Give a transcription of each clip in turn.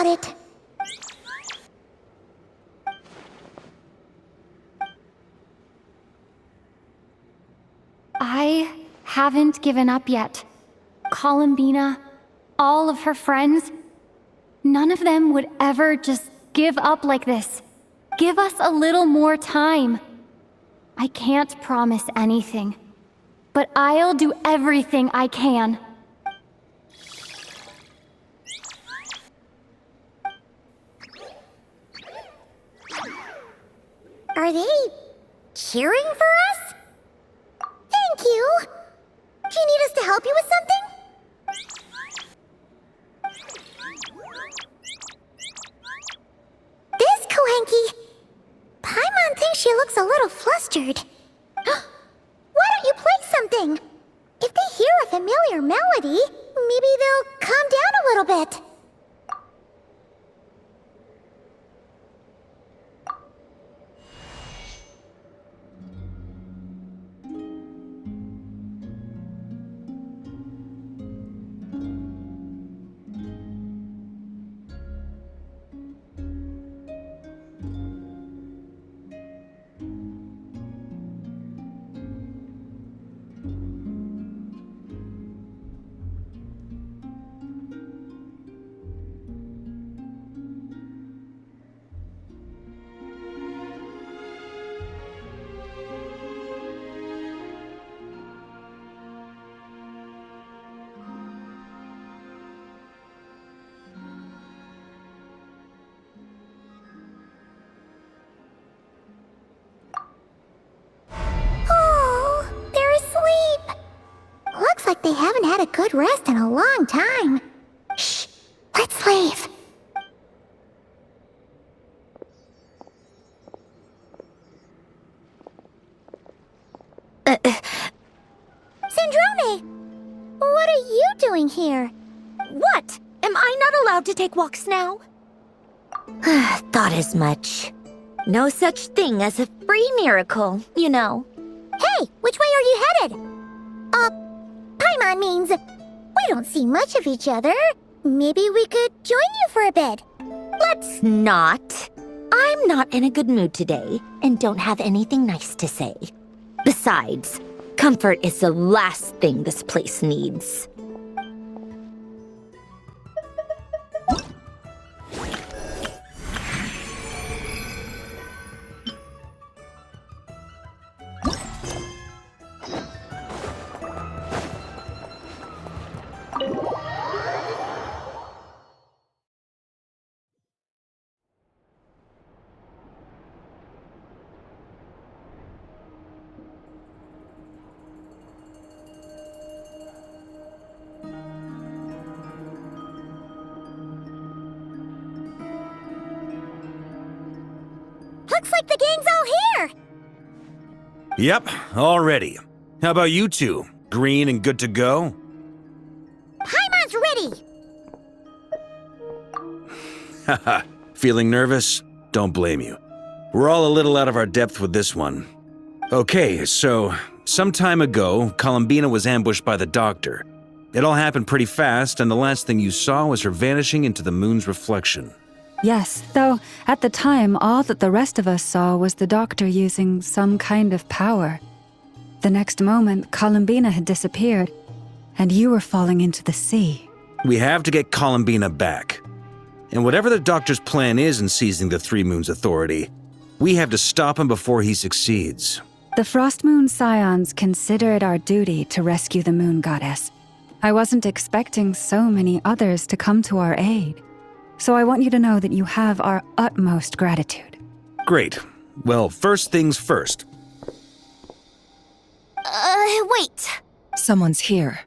it. I haven't given up yet. Columbina, all of her friends, none of them would ever just give up like this. Give us a little more time. I can't promise anything, but I'll do everything I can. Are they cheering for us? Thank you. Do you need us to help you with something? This Kohenki. Paimon thinks she looks a little flustered. Why don't you play something? If they hear a familiar melody, maybe they'll calm down a little bit. Like they haven't had a good rest in a long time. Shh, let's leave. Sandrone! What are you doing here? What? Am I not allowed to take walks now? Thought as much. No such thing as a free miracle, you know. Hey, which way are you headed? Paimon means we don't see much of each other. Maybe we could join you for a bit. Let's not. I'm not in a good mood today and don't have anything nice to say. Besides, comfort is the last thing this place needs. Looks like the gang's all here! Yep, all ready. How about you two? Green and good to go? Paimon's ready! Haha, feeling nervous? Don't blame you. We're all a little out of our depth with this one. Okay, so, some time ago, Columbina was ambushed by the Doctor. It all happened pretty fast, and the last thing you saw was her vanishing into the moon's reflection. Yes, though at the time, all that the rest of us saw was the Doctor using some kind of power. The next moment, Columbina had disappeared, and you were falling into the sea. We have to get Columbina back. And whatever the Doctor's plan is in seizing the Three Moons Authority, we have to stop him before he succeeds. The Frost Moon Scions consider it our duty to rescue the Moon Goddess. I wasn't expecting so many others to come to our aid. So I want you to know that you have our utmost gratitude. Great. Well, first things first. Wait. Someone's here.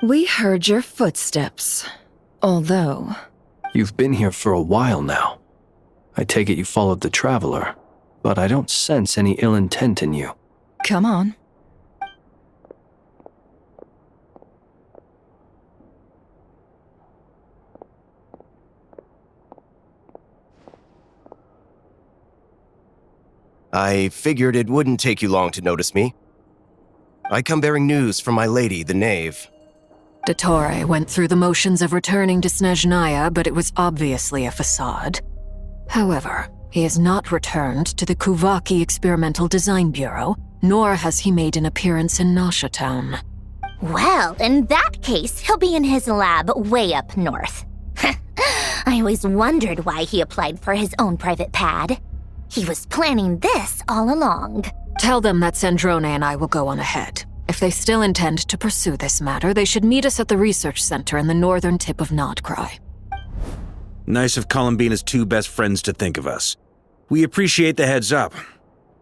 We heard your footsteps. Although... You've been here for a while now. I take it you followed the Traveler, but I don't sense any ill intent in you. Come on. I figured it wouldn't take you long to notice me. I come bearing news from my lady, the Knave. Dottore went through the motions of returning to Snezhnaya, but it was obviously a facade. However, he has not returned to the Kuvaki Experimental Design Bureau, nor has he made an appearance in Nasha Town. Well, in that case, he'll be in his lab way up north. I always wondered why he applied for his own private pad. He was planning this all along. Tell them that Sandrone and I will go on ahead. If they still intend to pursue this matter, they should meet us at the research center in the northern tip of Nod-Krai. Nice of Columbina's two best friends to think of us. We appreciate the heads up.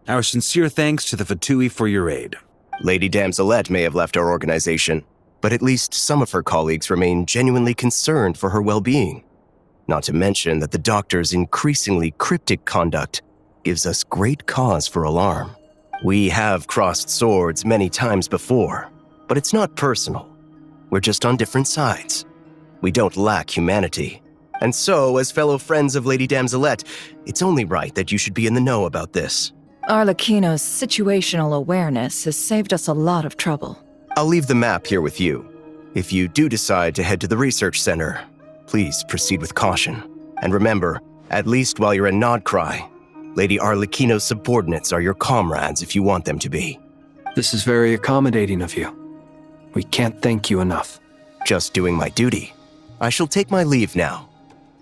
Our sincere thanks to the Fatui for your aid. Lady Damselette may have left our organization, but at least some of her colleagues remain genuinely concerned for her well-being. Not to mention that the doctor's increasingly cryptic conduct gives us great cause for alarm. We have crossed swords many times before, but it's not personal. We're just on different sides. We don't lack humanity. And so, as fellow friends of Lady Damselette, it's only right that you should be in the know about this. Arlecchino's situational awareness has saved us a lot of trouble. I'll leave the map here with you. If you do decide to head to the research center, please proceed with caution. And remember, at least while you're in Nod-Krai, Lady Arlecchino's subordinates are your comrades if you want them to be. This is very accommodating of you. We can't thank you enough. Just doing my duty. I shall take my leave now.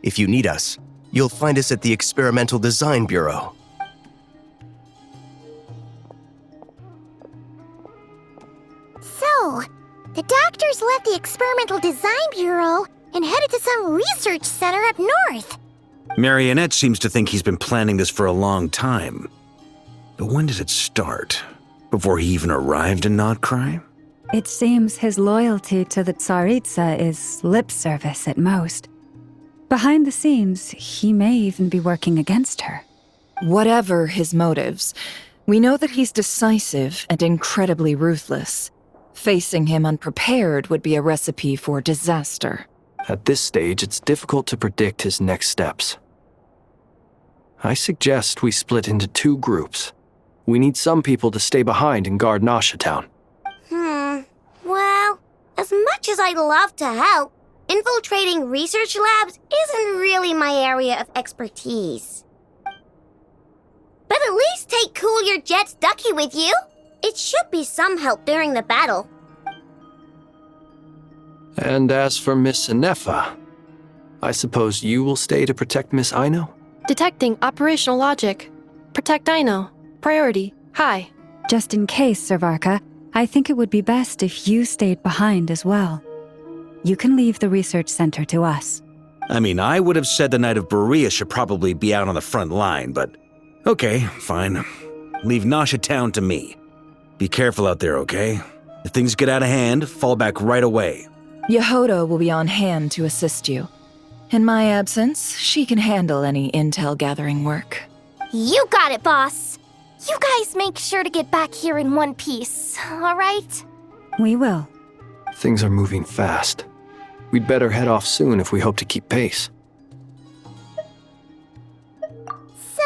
If you need us, you'll find us at the Experimental Design Bureau. So, the doctors left the Experimental Design Bureau and headed to some research center up north. Marionette seems to think he's been planning this for a long time. But when did it start? Before he even arrived in Nod-Krai? It seems his loyalty to the Tsaritsa is lip service at most. Behind the scenes, he may even be working against her. Whatever his motives, we know that he's decisive and incredibly ruthless. Facing him unprepared would be a recipe for disaster. At this stage, it's difficult to predict his next steps. I suggest we split into two groups. We need some people to stay behind and guard Nasha Town. Well, as much as I'd love to help, infiltrating research labs isn't really my area of expertise. But at least take Cool Your Jet's Ducky with you. It should be some help during the battle. And as for Miss Inefa, I suppose you will stay to protect Miss Aino? Detecting operational logic. Protect Aino. Priority. High. Just in case, Servarka, I think it would be best if you stayed behind as well. You can leave the research center to us. I mean, I would have said the Knight of Berea should probably be out on the front line, but okay, fine. Leave Nasha Town to me. Be careful out there, okay? If things get out of hand, fall back right away. Yehodo will be on hand to assist you. In my absence, she can handle any intel gathering work. You got it, boss. You guys make sure to get back here in one piece, all right? We will. Things are moving fast. We'd better head off soon if we hope to keep pace. So,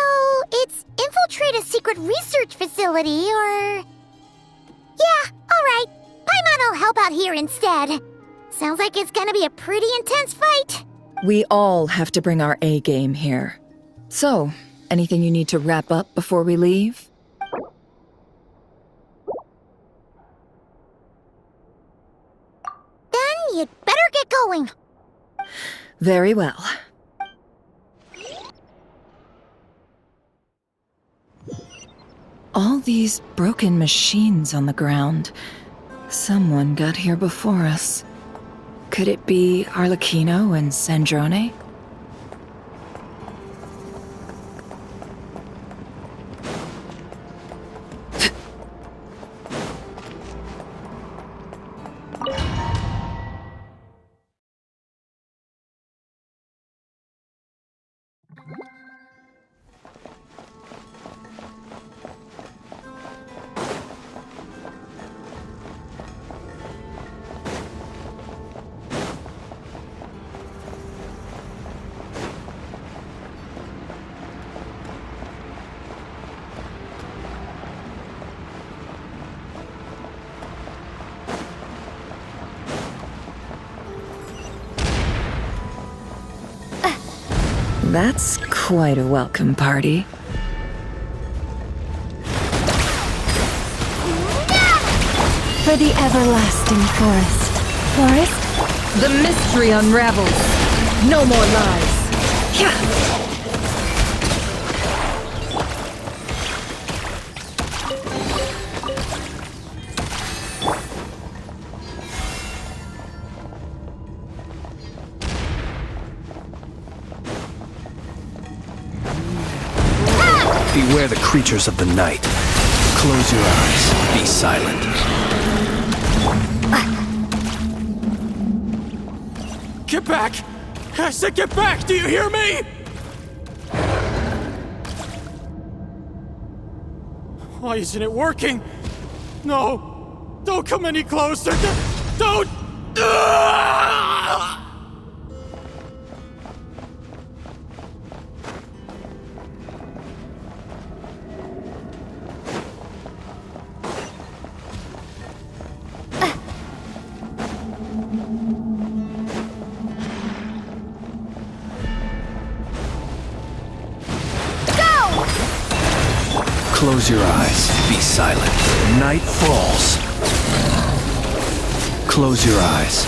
it's infiltrate a secret research facility, or... Yeah, alright. Paimon will help out here instead. Sounds like it's gonna be a pretty intense fight. We all have to bring our A-game here. So, anything you need to wrap up before we leave? Then you'd better get going. Very well. All these broken machines on the ground. Someone got here before us. Could it be Arlecchino and Sandrone? That's quite a welcome party. For the everlasting forest. Forest? The mystery unravels. No more lies. Beware the creatures of the night. Close your eyes. Be silent. Get back! I said get back! Do you hear me? Why isn't it working? No! Don't come any closer! Don't! Close your eyes. Be silent. Night falls. Close your eyes.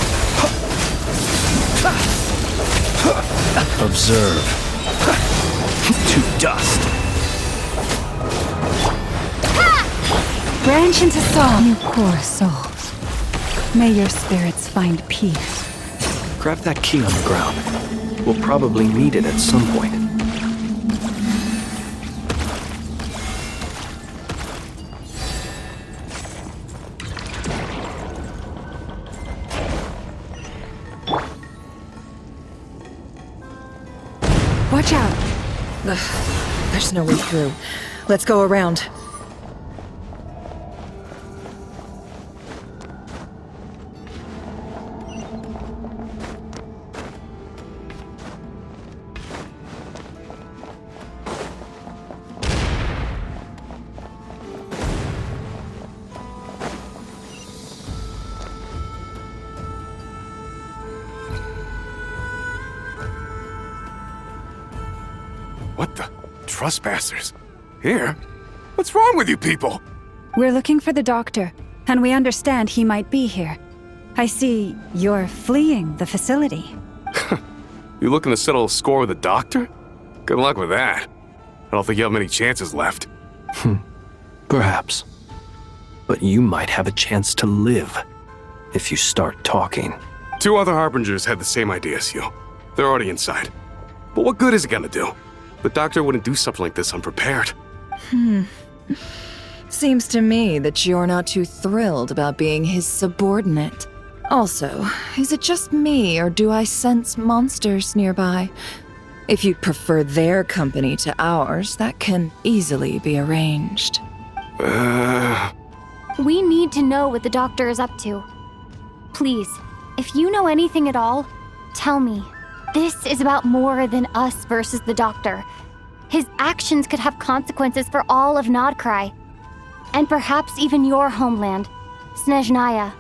Observe. To dust. Branch into song, you poor souls. May your spirits find peace. Grab that key on the ground. We'll probably need it at some point. Watch out! Ugh, there's no way through. Let's go around. What the? Trespassers? Here? What's wrong with you people? We're looking for the doctor, and we understand he might be here. I see you're fleeing the facility. You looking to settle a score with the doctor? Good luck with that. I don't think you have many chances left. Perhaps. But you might have a chance to live if you start talking. 2 other Harbingers had the same idea as you. They're already inside. But what good is it gonna do? The doctor wouldn't do something like this unprepared. Seems to me that you're not too thrilled about being his subordinate. Also, is it just me, or do I sense monsters nearby? If you'd prefer their company to ours, that can easily be arranged. We need to know what the doctor is up to. Please, if you know anything at all, tell me. This is about more than us versus the doctor. His actions could have consequences for all of Nod-Krai. And perhaps even your homeland, Snezhnaya.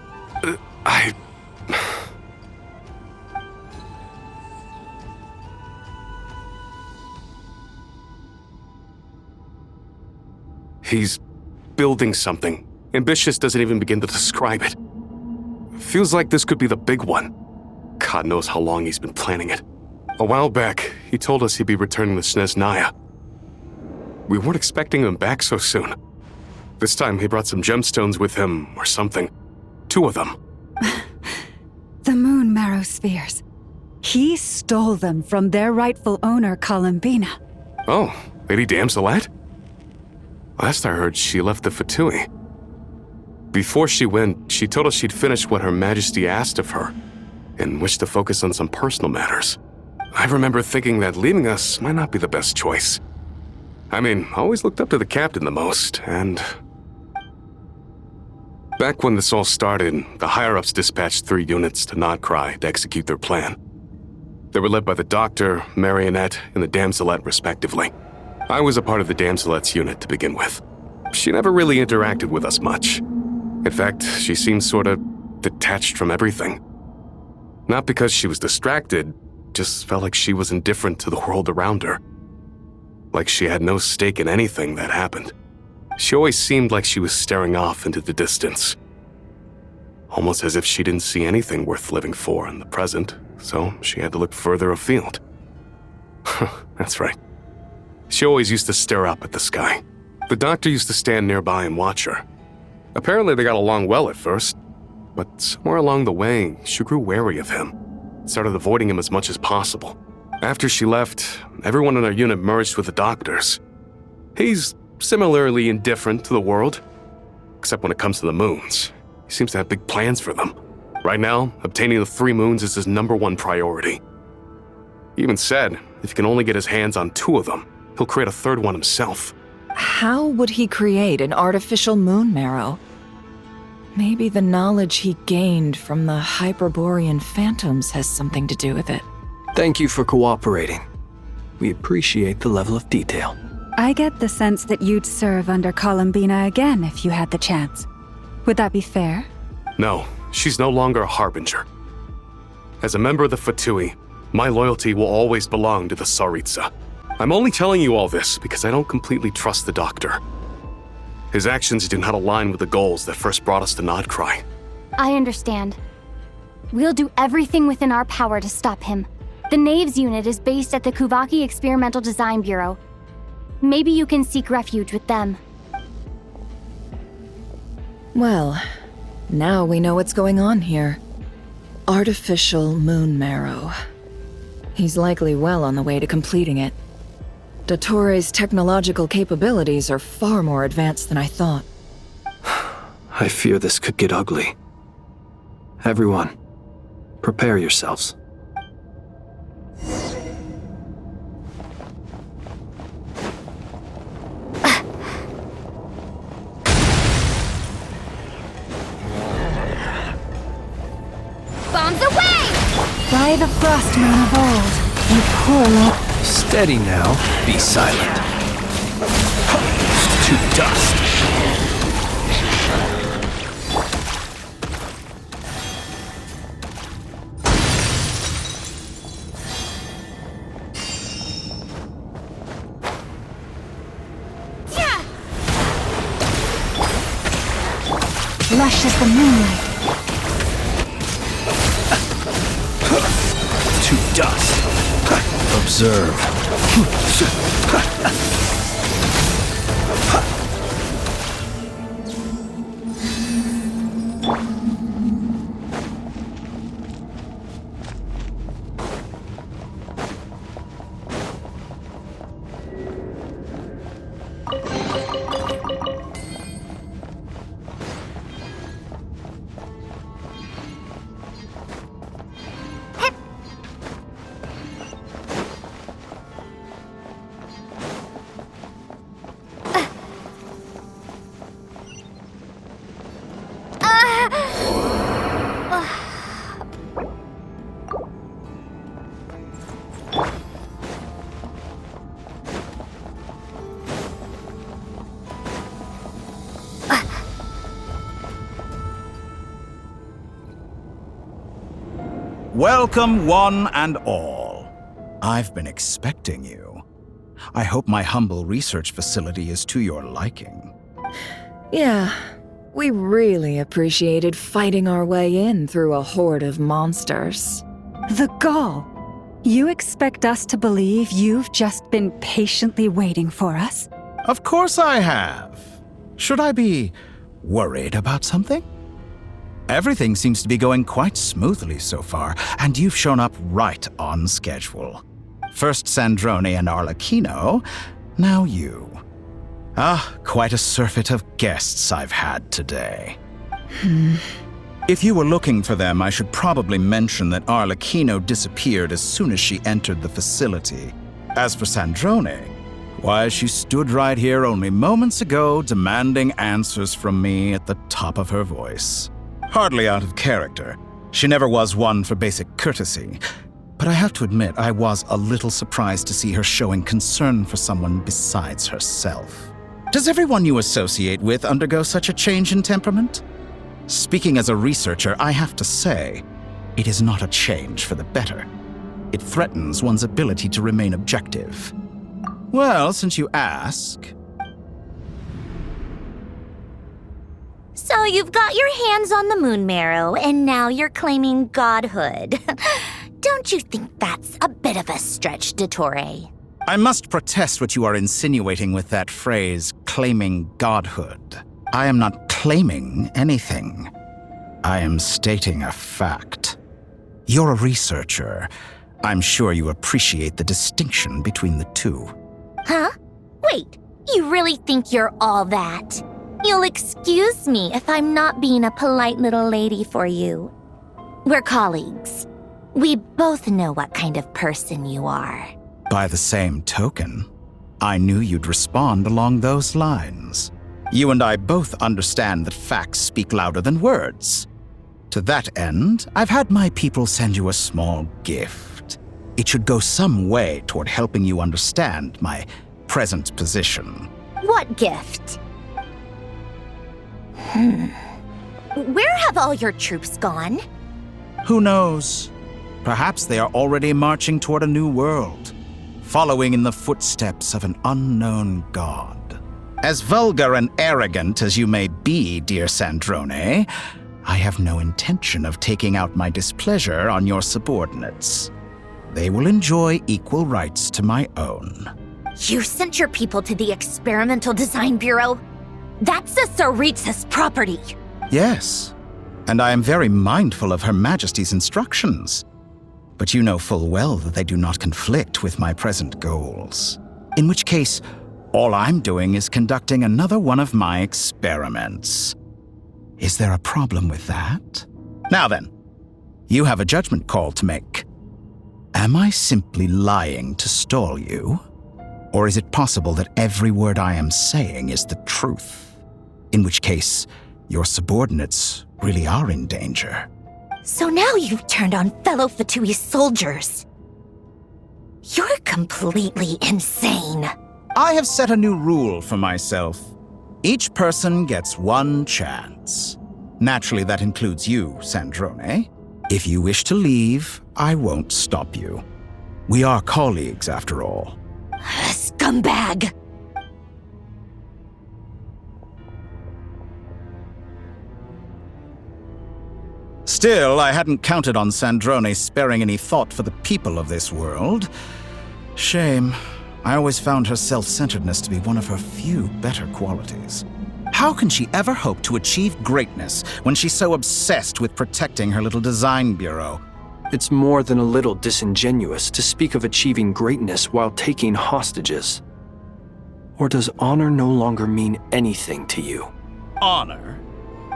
He's building something. Ambitious doesn't even begin to describe it. Feels like this could be the big one. God knows how long he's been planning it. A while back, he told us he'd be returning to Snezhnaya. We weren't expecting him back so soon. This time he brought some gemstones with him, or something. 2 of them. The moon marrow spheres. He stole them from their rightful owner, Columbina. Oh, Lady Damselat? Last I heard, she left the Fatui. Before she went, she told us she'd finished what Her Majesty asked of her, and wished to focus on some personal matters. I remember thinking that leaving us might not be the best choice. I mean, I always looked up to the captain the most, and... Back when this all started, the higher-ups dispatched 3 units to Nod-Krai to execute their plan. They were led by the Doctor, Marionette, and the Damselet, respectively. I was a part of the Damselet's unit to begin with. She never really interacted with us much. In fact, she seemed sort of detached from everything. Not because she was distracted, Just felt like she was indifferent to the world around her. Like she had no stake in anything that happened. She always seemed like she was staring off into the distance. Almost as if she didn't see anything worth living for in the present, so she had to look further afield. That's right. She always used to stare up at the sky. The doctor used to stand nearby and watch her. Apparently they got along well at first, but somewhere along the way, she grew wary of him. Started avoiding him as much as possible. After she left, everyone in our unit merged with the doctors. He's similarly indifferent to the world, except when it comes to the moons. He seems to have big plans for them. Right now, obtaining the 3 moons is his #1 priority. He even said if he can only get his hands on 2 of them, he'll create a 3rd one himself. How would he create an artificial moon marrow? Maybe the knowledge he gained from the Hyperborean phantoms has something to do with it. Thank you for cooperating. We appreciate the level of detail. I get the sense that you'd serve under Columbina again if you had the chance. Would that be fair? No, she's no longer a harbinger. As a member of the Fatui, my loyalty will always belong to the Tsaritsa. I'm only telling you all this because I don't completely trust the doctor. His actions do not align with the goals that first brought us to Nod-Krai. I understand. We'll do everything within our power to stop him. The Knaves unit is based at the Kuvaki Experimental Design Bureau. Maybe you can seek refuge with them. Well, now we know what's going on here. Artificial moon marrow. He's likely well on the way to completing it. Dottore's technological capabilities are far more advanced than I thought. I fear this could get ugly. Everyone, prepare yourselves. Bombs away! By the frost moon of old, you poor love. Steady now. Be silent. To dust. Lush as the moonlight. To dust. Observe. Welcome, one and all. I've been expecting you. I hope my humble research facility is to your liking. Yeah, we really appreciated fighting our way in through a horde of monsters. The gall! You expect us to believe you've just been patiently waiting for us? Of course I have. Should I be worried about something? Everything seems to be going quite smoothly so far, and you've shown up right on schedule. First Sandrone and Arlecchino, now you. Quite a surfeit of guests I've had today. If you were looking for them, I should probably mention that Arlecchino disappeared as soon as she entered the facility. As for Sandrone, why, she stood right here only moments ago demanding answers from me at the top of her voice. Hardly out of character. She never was one for basic courtesy. But I have to admit, I was a little surprised to see her showing concern for someone besides herself. Does everyone you associate with undergo such a change in temperament? Speaking as a researcher, I have to say, it is not a change for the better. It threatens one's ability to remain objective. Well, since you ask... So you've got your hands on the moon marrow, and now you're claiming godhood. Don't you think that's a bit of a stretch, Dottore? I must protest what you are insinuating with that phrase, claiming godhood. I am not claiming anything. I am stating a fact. You're a researcher. I'm sure you appreciate the distinction between the two. Huh? Wait, you really think you're all that? You'll excuse me if I'm not being a polite little lady for you. We're colleagues. We both know what kind of person you are. By the same token, I knew you'd respond along those lines. You and I both understand that facts speak louder than words. To that end, I've had my people send you a small gift. It should go some way toward helping you understand my present position. What gift? Where have all your troops gone? Who knows? Perhaps they are already marching toward a new world, following in the footsteps of an unknown god. As vulgar and arrogant as you may be, dear Sandrone, I have no intention of taking out my displeasure on your subordinates. They will enjoy equal rights to my own. You sent your people to the Experimental Design Bureau? That's a Tsaritsa's property. Yes, and I am very mindful of Her Majesty's instructions. But you know full well that they do not conflict with my present goals. In which case, all I'm doing is conducting another one of my experiments. Is there a problem with that? Now then, you have a judgment call to make. Am I simply lying to stall you? Or is it possible that every word I am saying is the truth? In which case, your subordinates really are in danger. So now you've turned on fellow Fatui soldiers. You're completely insane. I have set a new rule for myself. Each person gets one chance. Naturally, that includes you, Sandrone. If you wish to leave, I won't stop you. We are colleagues, after all. Scumbag! Still, I hadn't counted on Sandrone sparing any thought for the people of this world. Shame. I always found her self-centeredness to be one of her few better qualities. How can she ever hope to achieve greatness when she's so obsessed with protecting her little design bureau? It's more than a little disingenuous to speak of achieving greatness while taking hostages. Or does honor no longer mean anything to you? Honor?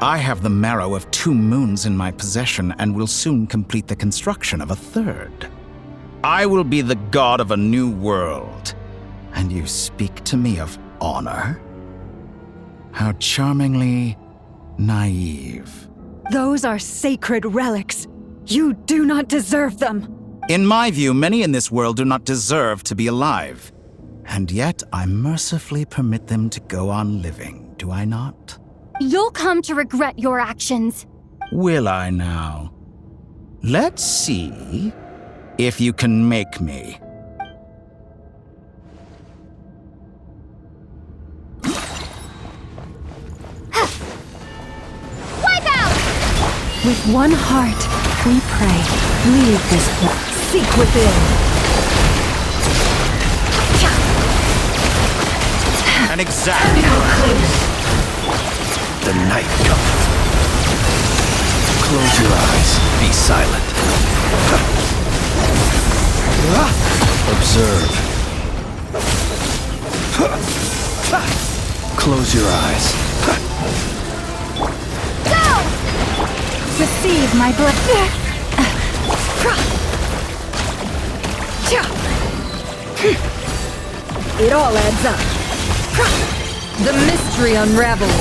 I have the marrow of 2 moons in my possession and will soon complete the construction of a 3rd. I will be the god of a new world. And you speak to me of honor? How charmingly naive. Those are sacred relics. You do not deserve them. In my view, many in this world do not deserve to be alive. And yet I mercifully permit them to go on living, do I not? You'll come to regret your actions. Will I now? Let's see if you can make me. Wipe out! With one heart, we pray. Leave this place. Seek within. An exact. The night cometh. Close your eyes. Be silent. Observe. Close your eyes. Go! Receive my blessing. It all adds up. The mystery unravels.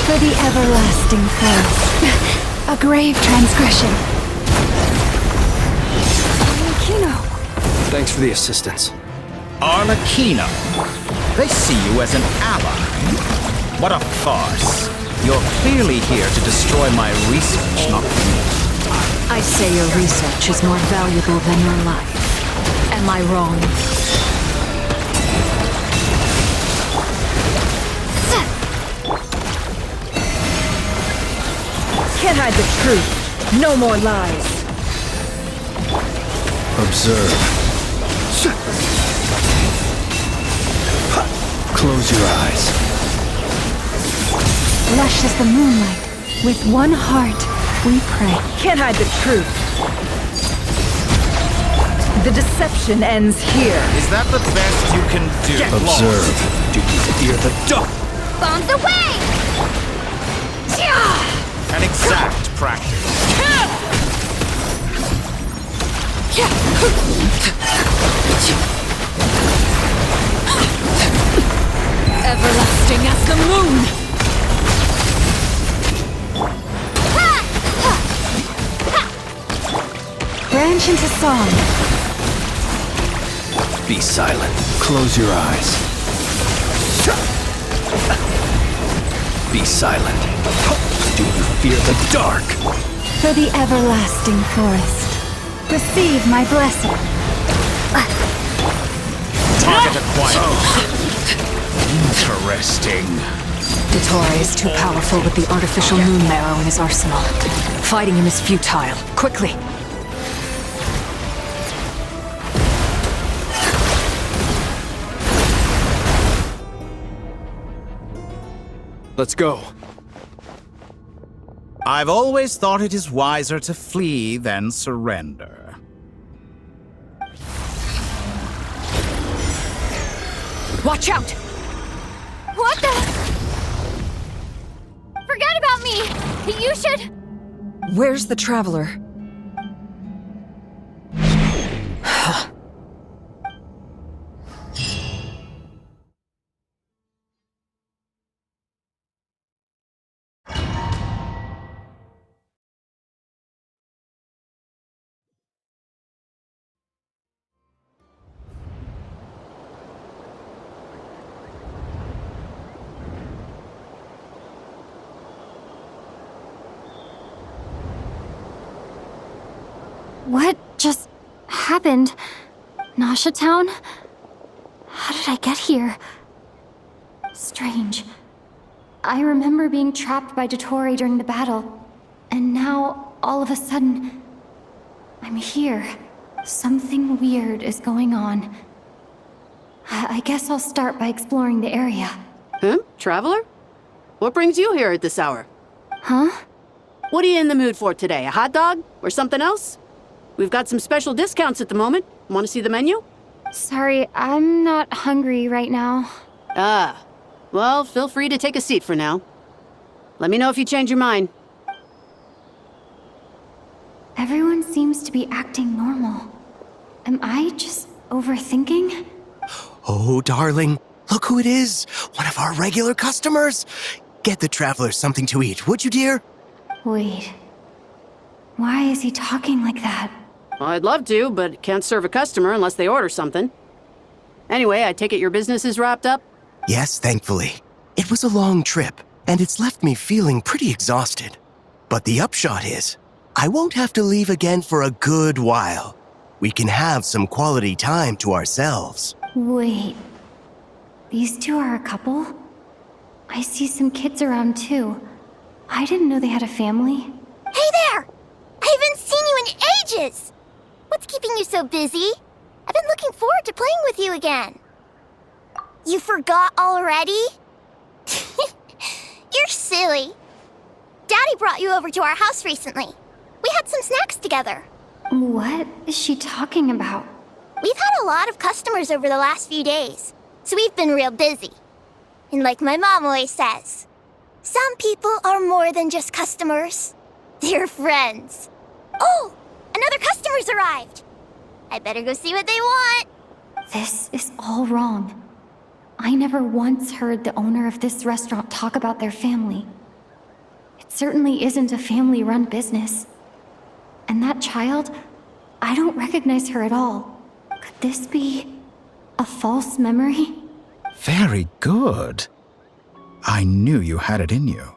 For the everlasting faith. A grave transgression. Kino. Thanks for the assistance. Arlecchino. They see you as an ally. What a farce. You're clearly here to destroy my research, not me. I say your research is more valuable than your life. Am I wrong? Can't hide the truth. No more lies. Observe. Close your eyes. Lush as the moonlight. With one heart, we pray. Can't hide the truth. The deception ends here. Is that the best you can do? Observe. Do you fear the dark? Bombs away! An exact practice. Everlasting as the moon! Branch into song. Be silent. Close your eyes. Be silent. Do you fear the dark? For the everlasting forest. Receive my blessing. Target acquired. Interesting. Dottore is too powerful with the artificial moon marrow in his arsenal. Fighting him is futile. Quickly! Let's go. I've always thought it is wiser to flee than surrender. Watch out! What the? Forget about me! You should... Where's the Traveler? What just happened? Nasha Town? How did I get here? Strange. I remember being trapped by Dottore during the battle, and now, all of a sudden, I'm here. Something weird is going on. I guess I'll start by exploring the area. Huh? Traveler? What brings you here at this hour? Huh? What are you in the mood for today? A hot dog? Or something else? We've got some special discounts at the moment. Want to see the menu? Sorry, I'm not hungry right now. Ah. Well, feel free to take a seat for now. Let me know if you change your mind. Everyone seems to be acting normal. Am I just overthinking? Oh, darling, look who it is. One of our regular customers. Get the Traveler something to eat, would you, dear? Wait. Why is he talking like that? Well, I'd love to, but can't serve a customer unless they order something. Anyway, I take it your business is wrapped up? Yes, thankfully. It was a long trip, and it's left me feeling pretty exhausted. But the upshot is, I won't have to leave again for a good while. We can have some quality time to ourselves. Wait. These two are a couple? I see some kids around too. I didn't know they had a family. Hey there! I haven't seen you in ages! What's keeping you so busy? I've been looking forward to playing with you again. You forgot already? You're silly. Daddy brought you over to our house recently. We had some snacks together. What is she talking about? We've had a lot of customers over the last few days, so we've been real busy. And like my mom always says, some people are more than just customers. They're friends. Oh, another customer's arrived. I better go see what they want. This is all wrong. I never once heard the owner of this restaurant talk about their family. It certainly isn't a family-run business. And that child, I don't recognize her at all. Could this be a false memory? Very good. I knew you had it in you.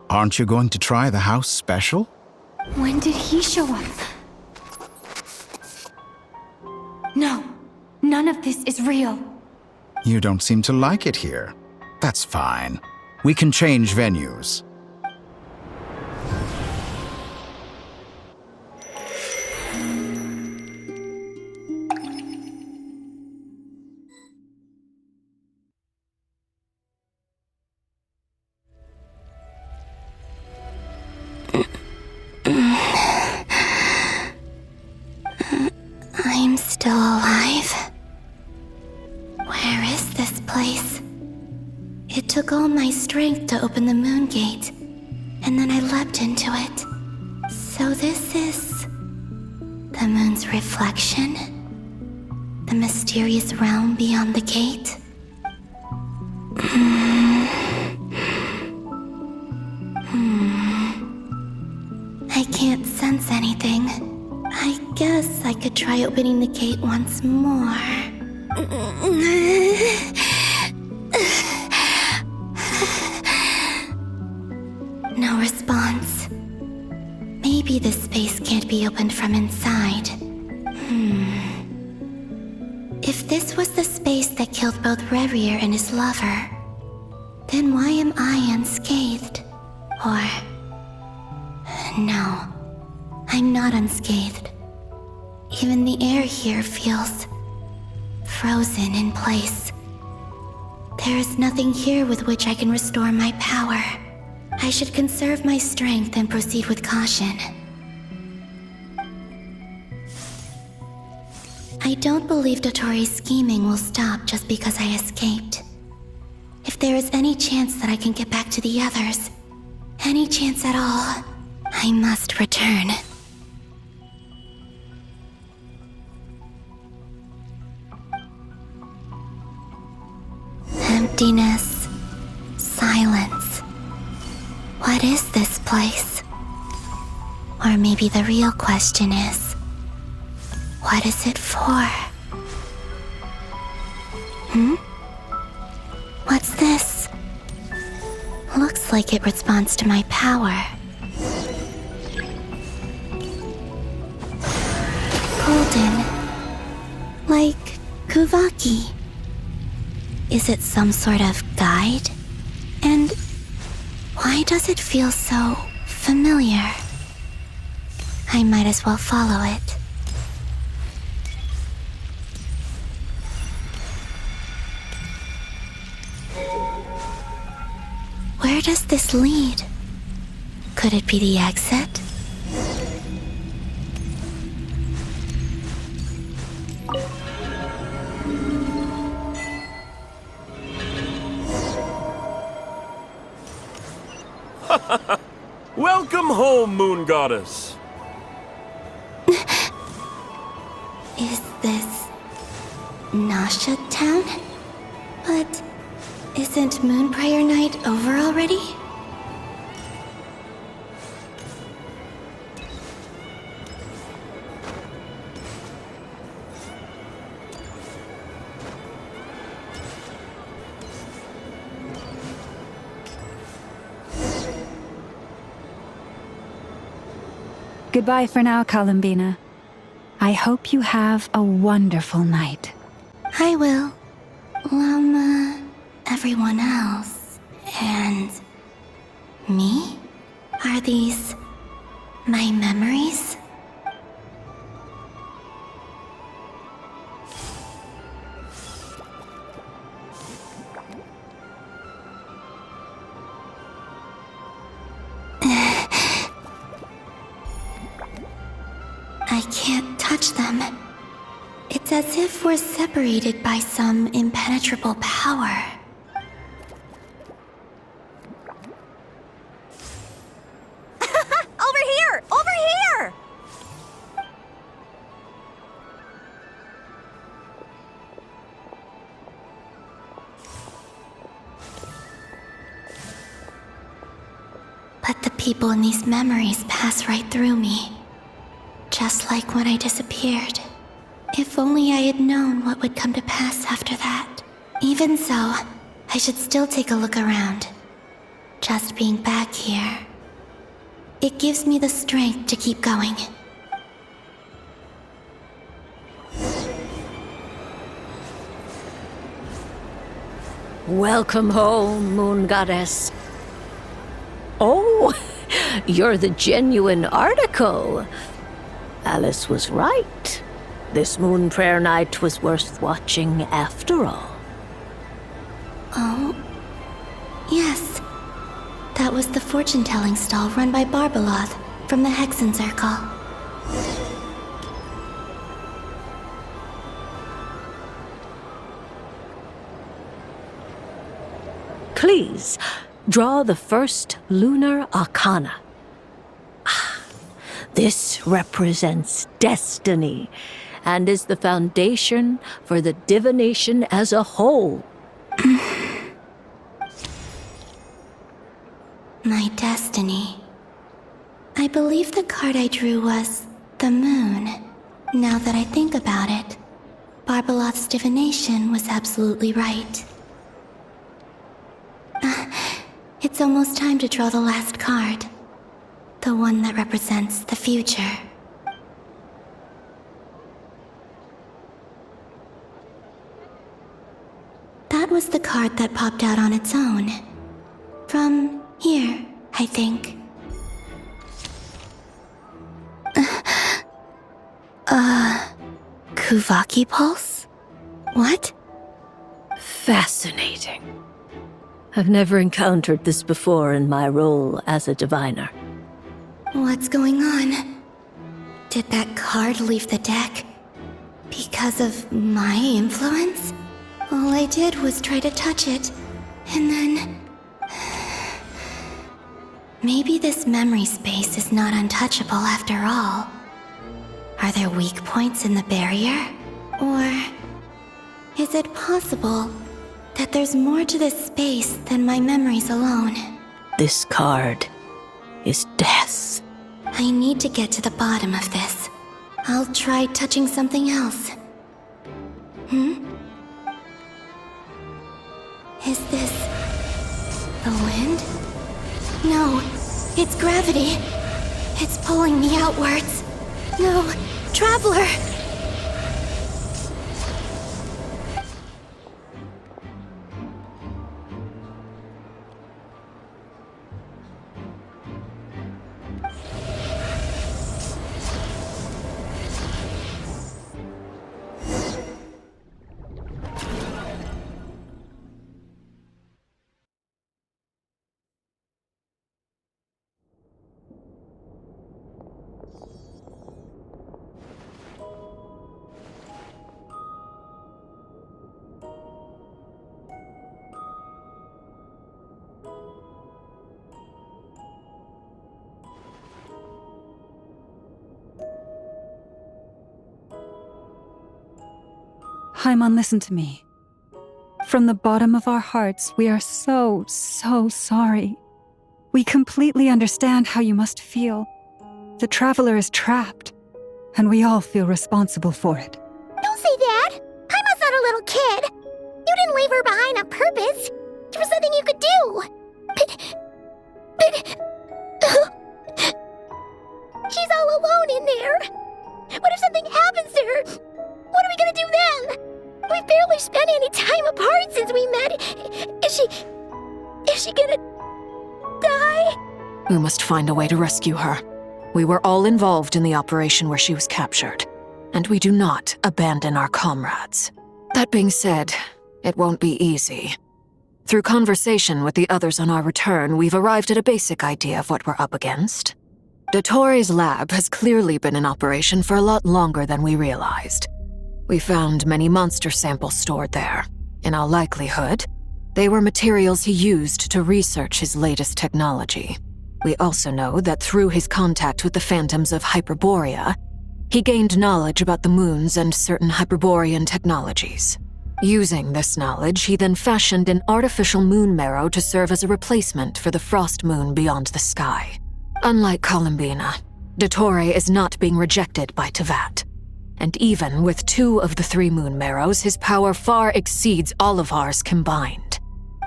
Aren't you going to try the house special? When did he show up? No, none of this is real. You don't seem to like it here. That's fine. We can change venues. I'm still alive. Where is this place? It took all my strength to open the moon gate, and then I leapt into it. So this is the moon's reflection? The mysterious realm beyond the gate? I can't sense anything. I guess I could try opening the gate once more. No response. Maybe this space can't be opened from inside. If this was the space that killed both Revier and his lover, then why am I unscathed? Or... no, I'm not unscathed. Even the air here feels frozen in place. There is nothing here with which I can restore my power. I should conserve my strength and proceed with caution. I don't believe Dottore's scheming will stop just because I escaped. If there is any chance that I can get back to the others, any chance at all, I must return. Emptiness. Silence. What is this place? Or maybe the real question is, what is it for? What's this? Looks like it responds to my power. Golden. Like Kuvaki. Is it some sort of guide? And why does it feel so familiar? I might as well follow it. Where does this lead? Could it be the exit? Welcome home, Moon Goddess. Is this Nasha Town? But isn't Moon Prayer Night over already? Goodbye for now, Columbina. I hope you have a wonderful night. I will. Everyone else. And... me? Are these... my memories? I can't touch them. It's as if we're separated by some impenetrable power. Over here! Over here! But the people in these memories pass right through me. Just like when I disappeared. If only I had known what would come to pass after that. Even so, I should still take a look around. Just being back here. It gives me the strength to keep going. Welcome home, Moon Goddess. Oh, you're the genuine article. Alice was right. This moon prayer night was worth watching after all. Oh, yes. That was the fortune-telling stall run by Barbeloth from the Hexen Circle. Please, draw the first lunar arcana. This represents destiny and is the foundation for the divination as a whole. My destiny. I believe the card I drew was the moon. Now that I think about it, Barbeloth's divination was absolutely right. It's almost time to draw the last card. The one that represents the future. That was the card that popped out on its own. From here, I think. Kuvaki Pulse? What? Fascinating. I've never encountered this before in my role as a diviner. What's going on? Did that card leave the deck? Because of my influence? All I did was try to touch it, and then... Maybe this memory space is not untouchable after all. Are there weak points in the barrier? Or... is it possible that there's more to this space than my memories alone? This card is death. I need to get to the bottom of this. I'll try touching something else. Is this... the wind? No, it's gravity. It's pulling me outwards. No, Traveler! Paimon, listen to me. From the bottom of our hearts, we are so sorry. We completely understand how you must feel. The Traveler is trapped, and we all feel responsible for it. Don't say that! Paimon's not a little kid! You didn't leave her behind on purpose! There was nothing you could do! But... she's all alone in there! What if something happens to her? What are we gonna do then? We've barely spent any time apart since we met. Is she gonna... die? We must find a way to rescue her. We were all involved in the operation where she was captured, and we do not abandon our comrades. That being said, it won't be easy. Through conversation with the others on our return, we've arrived at a basic idea of what we're up against. Dottore's lab has clearly been in operation for a lot longer than we realized. We found many monster samples stored there. In all likelihood, they were materials he used to research his latest technology. We also know that through his contact with the phantoms of Hyperborea, he gained knowledge about the moons and certain Hyperborean technologies. Using this knowledge, he then fashioned an artificial moon marrow to serve as a replacement for the frost moon beyond the sky. Unlike Columbina, Dottore is not being rejected by Teyvat. And even with 2 of the 3 moon marrows, his power far exceeds all of ours combined.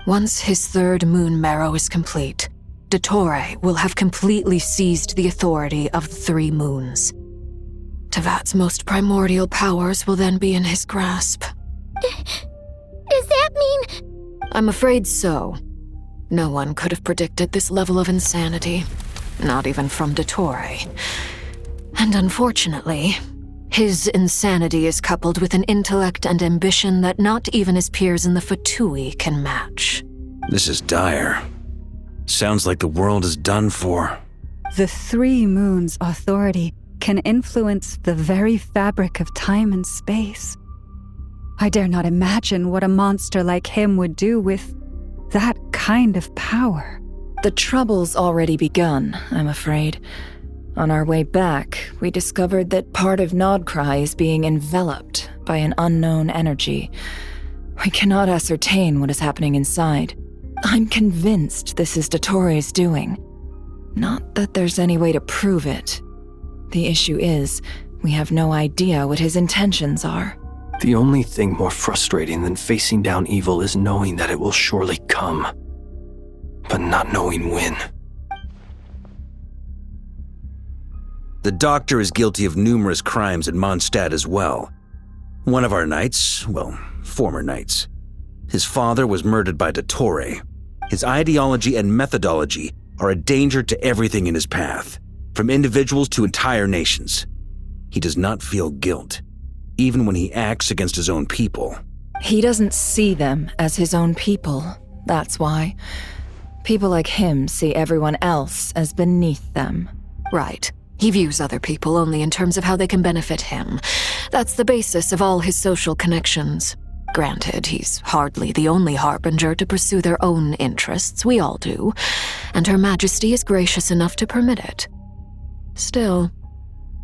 Once his 3rd moon marrow is complete, Dottore will have completely seized the authority of the Three Moons. Tevat's most primordial powers will then be in his grasp. Does that mean... I'm afraid so. No one could have predicted this level of insanity. Not even from Dottore. And unfortunately, his insanity is coupled with an intellect and ambition that not even his peers in the Fatui can match. This is dire. Sounds like the world is done for. The Three Moons' authority can influence the very fabric of time and space. I dare not imagine what a monster like him would do with that kind of power. The trouble's already begun, I'm afraid. On our way back, we discovered that part of Nod-Krai is being enveloped by an unknown energy. We cannot ascertain what is happening inside. I'm convinced this is Dottore's doing. Not that there's any way to prove it. The issue is, we have no idea what his intentions are. The only thing more frustrating than facing down evil is knowing that it will surely come, but not knowing when. The Doctor is guilty of numerous crimes in Mondstadt as well. One of our knights, well, former knights. His father was murdered by Dottore. His ideology and methodology are a danger to everything in his path, from individuals to entire nations. He does not feel guilt, even when he acts against his own people. He doesn't see them as his own people, that's why. People like him see everyone else as beneath them. Right. He views other people only in terms of how they can benefit him. That's the basis of all his social connections. Granted, he's hardly the only harbinger to pursue their own interests. We all do. And Her Majesty is gracious enough to permit it. Still,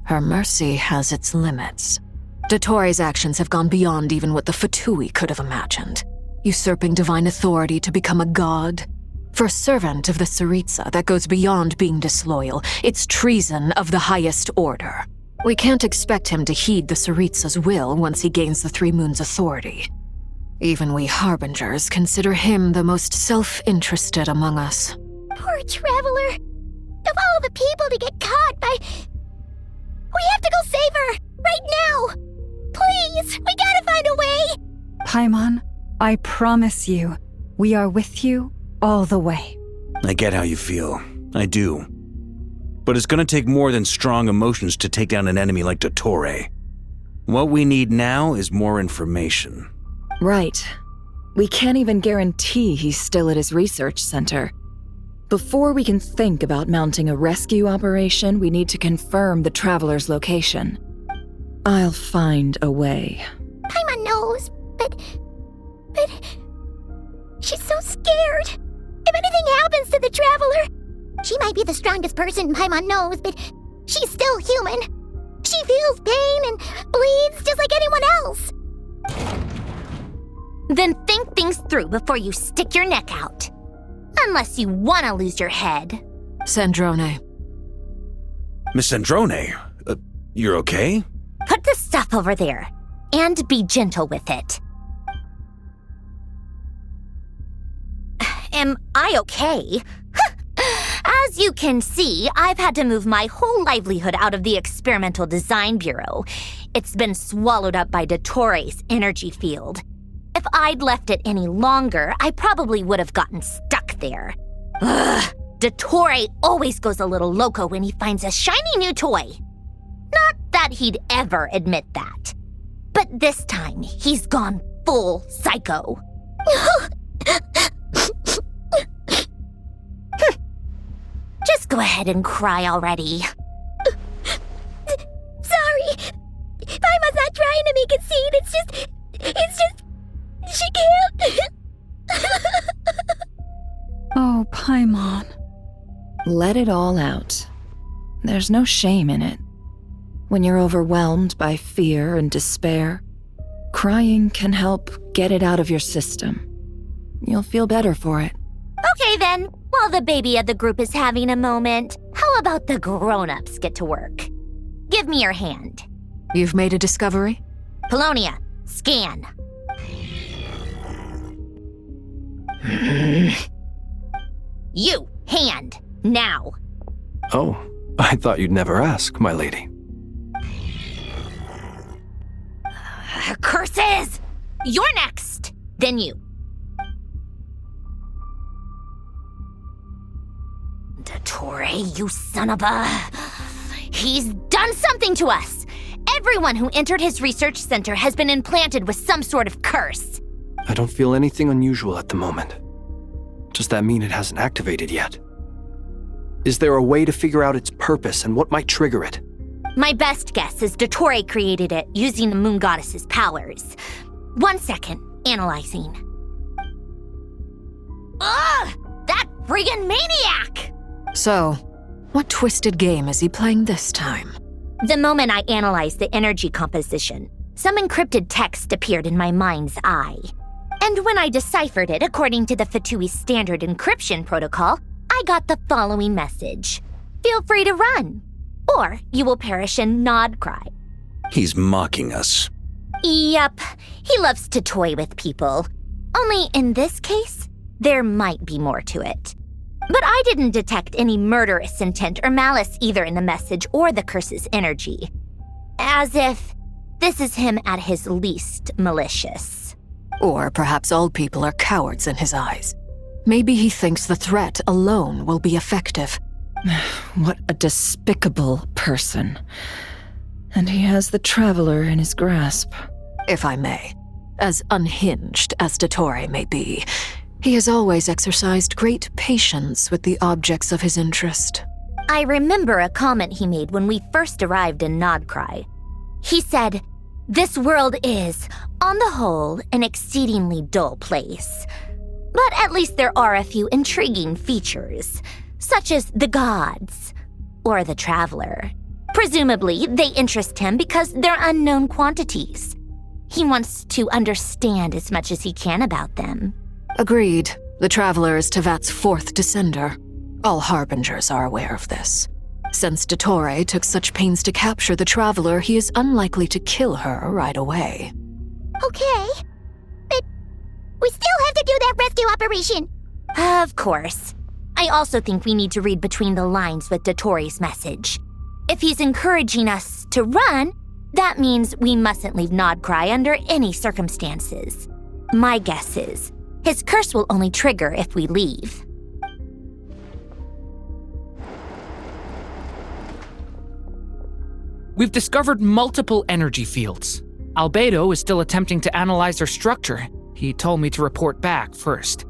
her mercy has its limits. Dottore's actions have gone beyond even what the Fatui could have imagined. Usurping divine authority to become a god. For a servant of the Tsaritsa, that goes beyond being disloyal. It's treason of the highest order. We can't expect him to heed the Tsaritsa's will once he gains the Three Moons' authority. Even we harbingers consider him the most self-interested among us. Poor Traveler. Of all the people to get caught by... We have to go save her! Right now! Please! We gotta find a way! Paimon, I promise you, we are with you all the way. I get how you feel. I do. But it's gonna take more than strong emotions to take down an enemy like Dottore. What we need now is more information. Right. We can't even guarantee he's still at his research center. Before we can think about mounting a rescue operation, we need to confirm the Traveler's location. I'll find a way. Paimon knows, but... She's so scared. If anything happens to the Traveler... She might be the strongest person Paimon knows, but she's still human. She feels pain and bleeds just like anyone else. Then think things through before you stick your neck out. Unless you want to lose your head. Sandrone. Miss Sandrone, you're okay? Put the stuff over there, and be gentle with it. Am I okay? As you can see, I've had to move my whole livelihood out of the Experimental Design Bureau. It's been swallowed up by Dottore's energy field. If I'd left it any longer, I probably would have gotten stuck there. Ugh, Dottore always goes a little loco when he finds a shiny new toy. Not that he'd ever admit that. But this time, he's gone full psycho. Just go ahead and cry already. Sorry. Paimon's not trying to make it seem. It's just... She can't. Oh, Paimon. Let it all out. There's no shame in it. When you're overwhelmed by fear and despair, crying can help get it out of your system. You'll feel better for it. Okay then, while the baby of the group is having a moment, how about the grown-ups get to work? Give me your hand. You've made a discovery? Pulonia, scan. You, Hand. Now. Oh, I thought you'd never ask, my lady. Curses! You're next! Then you. Dottore, you son of a... He's done something to us! Everyone who entered his research center has been implanted with some sort of curse. I don't feel anything unusual at the moment. Does that mean it hasn't activated yet? Is there a way to figure out its purpose and what might trigger it? My best guess is Dottore created it using the Moon Goddess's powers. 1 second, analyzing. Ugh! That friggin' maniac! So, what twisted game is he playing this time? The moment I analyzed the energy composition, some encrypted text appeared in my mind's eye. And when I deciphered it according to the Fatui's standard encryption protocol, I got the following message. Feel free to run, or you will perish in Nod-Krai. He's mocking us. Yep, he loves to toy with people. Only in this case, there might be more to it. But I didn't detect any murderous intent or malice either in the message or the curse's energy. As if this is him at his least malicious. Or perhaps all people are cowards in his eyes. Maybe he thinks the threat alone will be effective. What a despicable person. And he has the Traveler in his grasp. If I may, as unhinged as Dottore may be, he has always exercised great patience with the objects of his interest. I remember a comment he made when we first arrived in Nod-Krai. He said, "This world is, on the whole, an exceedingly dull place. But at least there are a few intriguing features, such as the gods, or the Traveler. Presumably, they interest him because they're unknown quantities. He wants to understand as much as he can about them." Agreed. The Traveler is Tevat's fourth descender. All Harbingers are aware of this. Since Dottore took such pains to capture the Traveler, he is unlikely to kill her right away. Okay, but we still have to do that rescue operation. Of course. I also think we need to read between the lines with Dottore's message. If he's encouraging us to run, that means we mustn't leave Nod-Krai under any circumstances. My guess is, his curse will only trigger if we leave. We've discovered multiple energy fields. Albedo is still attempting to analyze their structure. He told me to report back first.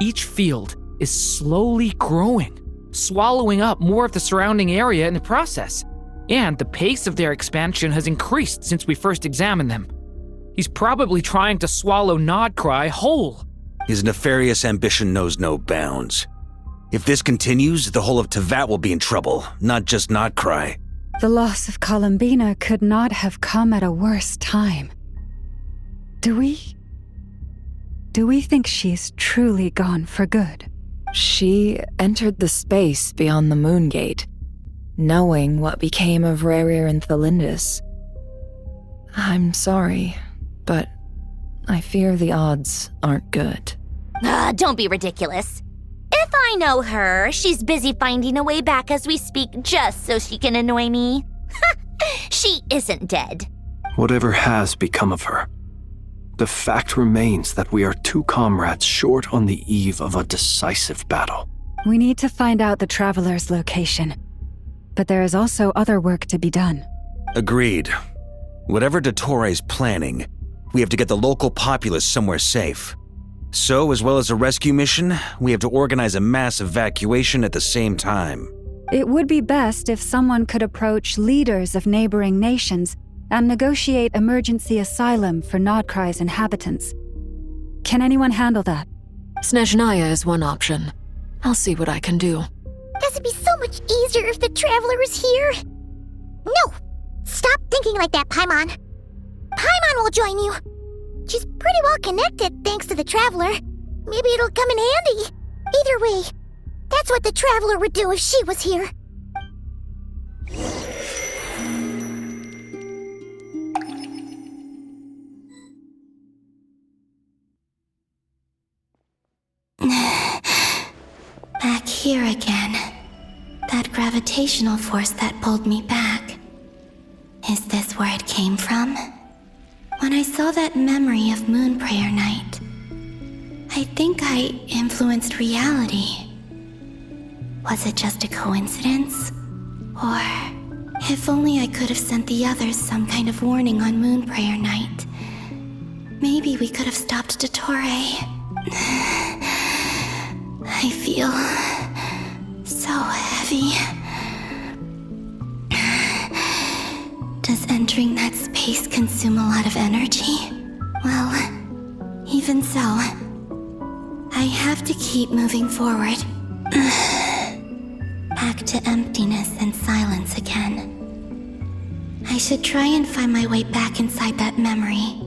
Each field is slowly growing, swallowing up more of the surrounding area in the process. And the pace of their expansion has increased since we first examined them. He's probably trying to swallow Nod-Krai whole. His nefarious ambition knows no bounds. If this continues, the whole of Tevat will be in trouble, not just Nod-Krai. The loss of Columbina could not have come at a worse time. Do we think she's truly gone for good? She entered the space beyond the Moon Gate, knowing what became of Rerir and Thalindus. I'm sorry, but I fear the odds aren't good. Don't be ridiculous. If I know her, she's busy finding a way back as we speak just so she can annoy me. She isn't dead. Whatever has become of her, the fact remains that we are two comrades short on the eve of a decisive battle. We need to find out the Traveler's location. But there is also other work to be done. Agreed. Whatever Dottore's planning, we have to get the local populace somewhere safe. So, as well as a rescue mission, we have to organize a mass evacuation at the same time. It would be best if someone could approach leaders of neighboring nations and negotiate emergency asylum for Nod-Krai's inhabitants. Can anyone handle that? Snezhnaya is one option. I'll see what I can do. This would be so much easier if the Traveler is here. No! Stop thinking like that, Paimon. Paimon will join you. She's pretty well connected thanks to the Traveler. Maybe it'll come in handy. Either way, that's what the Traveler would do if she was here. Back here again. That gravitational force that pulled me back. Is this where it came from? When I saw that memory of Moon Prayer Night, I think I influenced reality. Was it just a coincidence? Or, if only I could have sent the others some kind of warning on Moon Prayer Night. Maybe we could have stopped Dottore. I feel so heavy. Does entering that space consume a lot of energy? Well, even so, I have to keep moving forward. Back to emptiness and silence again. I should try and find my way back inside that memory.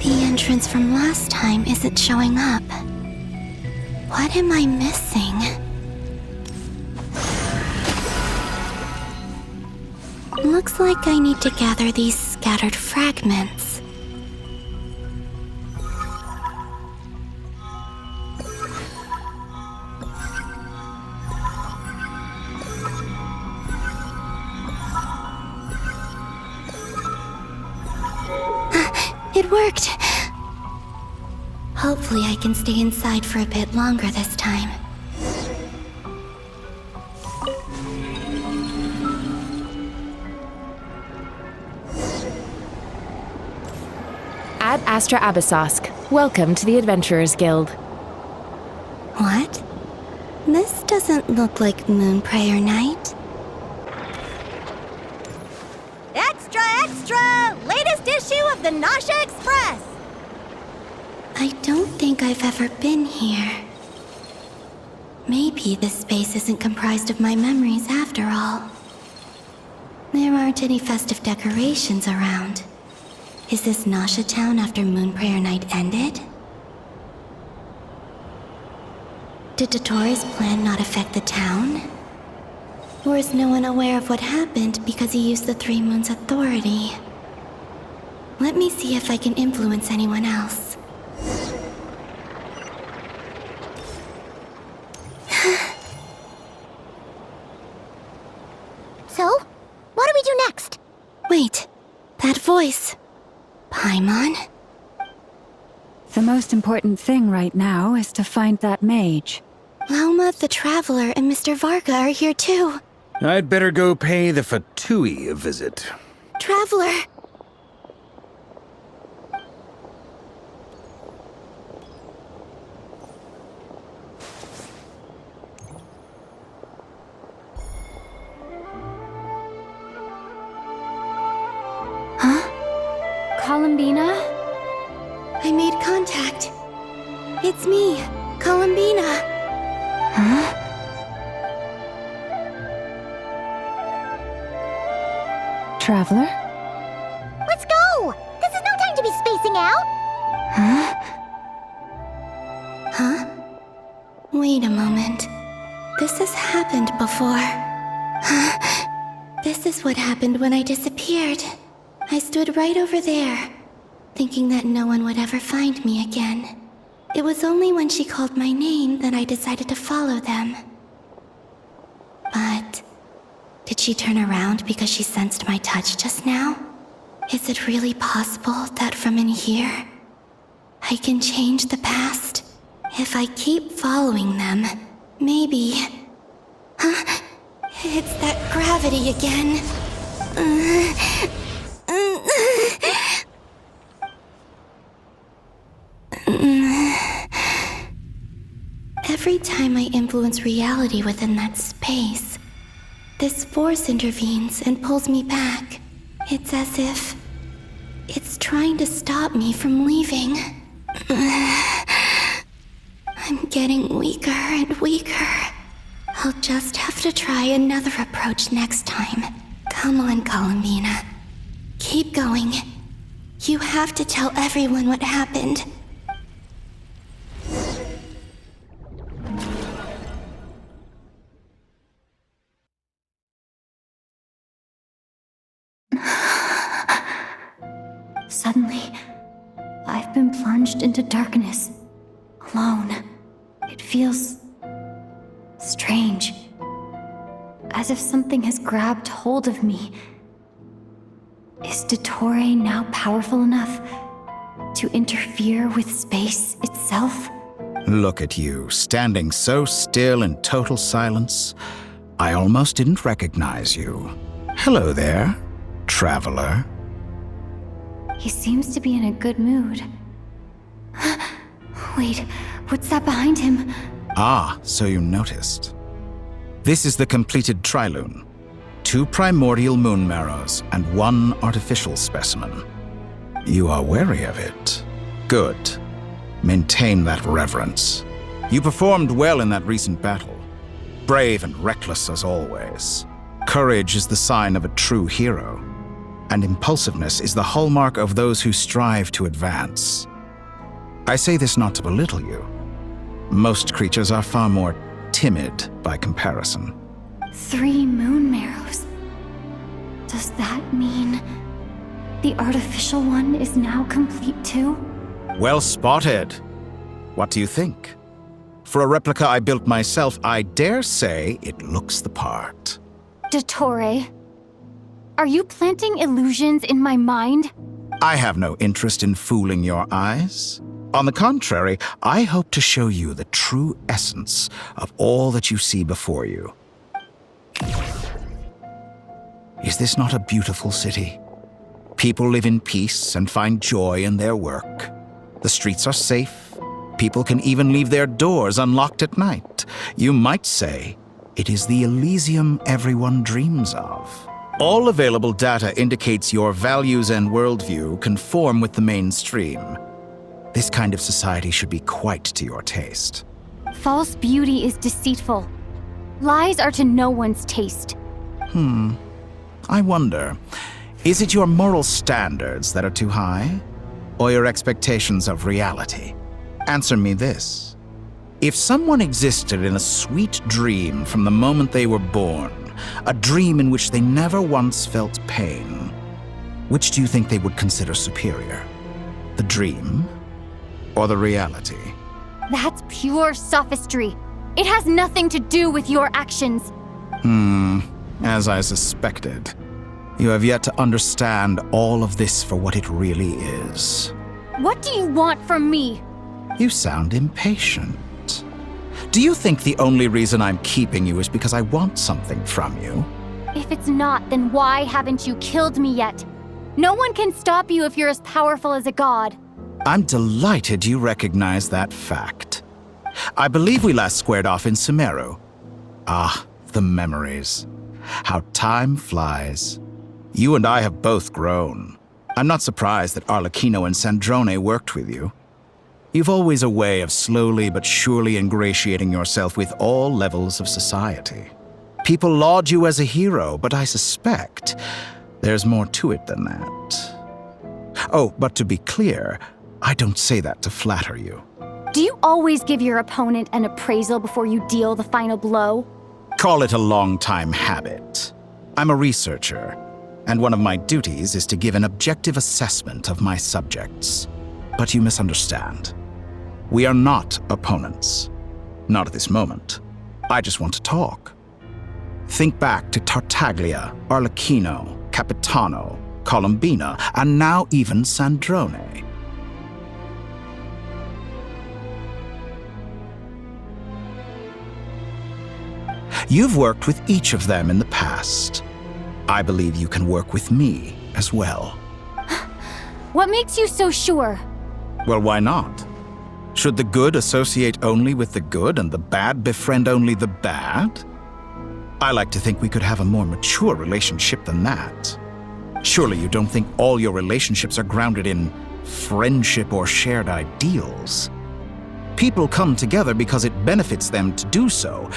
The entrance from last time isn't showing up. What am I missing? Looks like I need to gather these scattered fragments. It worked! Hopefully I can stay inside for a bit longer this time. Ad Astra Abyssosk. Welcome to the Adventurers Guild. What? This doesn't look like Moon Prayer Night. Extra, extra! Latest issue of the Nasha Express! I don't think I've ever been here. Maybe this space isn't comprised of my memories after all. There aren't any festive decorations around. Is this Nasha Town after Moon Prayer Night ended? Did Dottore's plan not affect the town? Or is no one aware of what happened because he used the Three Moons' authority? Let me see if I can influence anyone else. So, what do we do next? Wait, that voice. Paimon? The most important thing right now is to find that mage. Lauma the Traveler and Mr. Varga are here too. I'd better go pay the Fatui a visit. Traveler! Columbina? I made contact. It's me, Columbina. Huh? Traveler? Let's go! This is no time to be spacing out! Huh? Huh? Wait a moment. This has happened before. This is what happened when I disappeared. I stood right over there, thinking that no one would ever find me again. It was only when she called my name that I decided to follow them. But did she turn around because she sensed my touch just now? Is it really possible that from in here, I can change the past? If I keep following them, maybe... It's that gravity again. Every time I influence reality within that space, this force intervenes and pulls me back. It's as if it's trying to stop me from leaving. I'm getting weaker and weaker. I'll just have to try another approach next time. Come on, Columbina. Keep going. You have to tell everyone what happened. Suddenly, I've been plunged into darkness, alone. It feels strange, as if something has grabbed hold of me. Is Dottore now powerful enough to interfere with space itself? Look at you, standing so still in total silence. I almost didn't recognize you. Hello there, traveler. He seems to be in a good mood. Wait, what's that behind him? Ah, so you noticed. This is the completed trilune. 2 primordial moon marrows and 1 artificial specimen. You are wary of it. Good. Maintain that reverence. You performed well in that recent battle. Brave and reckless as always. Courage is the sign of a true hero, and impulsiveness is the hallmark of those who strive to advance. I say this not to belittle you. Most creatures are far more timid by comparison. 3 moon marrows. Does that mean the artificial one is now complete too? Well spotted. What do you think? For a replica I built myself, I dare say it looks the part. Dottore, are you planting illusions in my mind? I have no interest in fooling your eyes. On the contrary, I hope to show you the true essence of all that you see before you. Is this not a beautiful city? People live in peace and find joy in their work. The streets are safe. People can even leave their doors unlocked at night. You might say it is the Elysium everyone dreams of. All available data indicates your values and worldview conform with the mainstream. This kind of society should be quite to your taste. False beauty is deceitful. Lies are to no one's taste. I wonder, is it your moral standards that are too high? Or your expectations of reality? Answer me this. If someone existed in a sweet dream from the moment they were born, a dream in which they never once felt pain, which do you think they would consider superior? The dream or the reality? That's pure sophistry. It has nothing to do with your actions. As I suspected. You have yet to understand all of this for what it really is. What do you want from me? You sound impatient. Do you think the only reason I'm keeping you is because I want something from you? If it's not, then why haven't you killed me yet? No one can stop you if you're as powerful as a god. I'm delighted you recognize that fact. I believe we last squared off in Sumeru. Ah, the memories. How time flies. You and I have both grown. I'm not surprised that Arlecchino and Sandrone worked with you. You've always a way of slowly but surely ingratiating yourself with all levels of society. People laud you as a hero, but I suspect there's more to it than that. Oh, but to be clear, I don't say that to flatter you. Do you always give your opponent an appraisal before you deal the final blow? Call it a long-time habit. I'm a researcher, and one of my duties is to give an objective assessment of my subjects. But you misunderstand. We are not opponents. Not at this moment. I just want to talk. Think back to Tartaglia, Arlecchino, Capitano, Columbina, and now even Sandrone. You've worked with each of them in the past. I believe you can work with me as well. What makes you so sure? Well, why not? Should the good associate only with the good and the bad befriend only the bad? I like to think we could have a more mature relationship than that. Surely you don't think all your relationships are grounded in friendship or shared ideals. People come together because it benefits them to do so.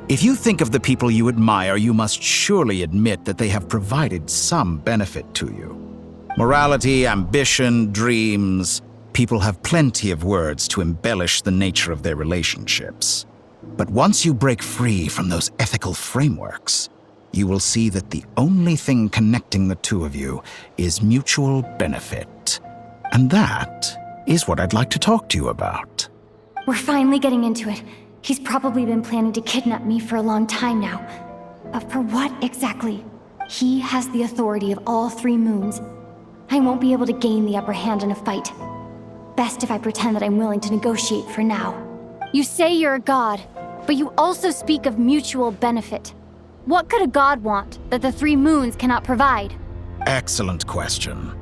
If you think of the people you admire, you must surely admit that they have provided some benefit to you. Morality, ambition, dreams. People have plenty of words to embellish the nature of their relationships. But once you break free from those ethical frameworks, you will see that the only thing connecting the two of you is mutual benefit. And that is what I'd like to talk to you about. We're finally getting into it. He's probably been planning to kidnap me for a long time now. But for what exactly? He has the authority of all 3 moons. I won't be able to gain the upper hand in a fight. Best if I pretend that I'm willing to negotiate for now. You say you're a god, but you also speak of mutual benefit. What could a god want that the 3 moons cannot provide? Excellent question.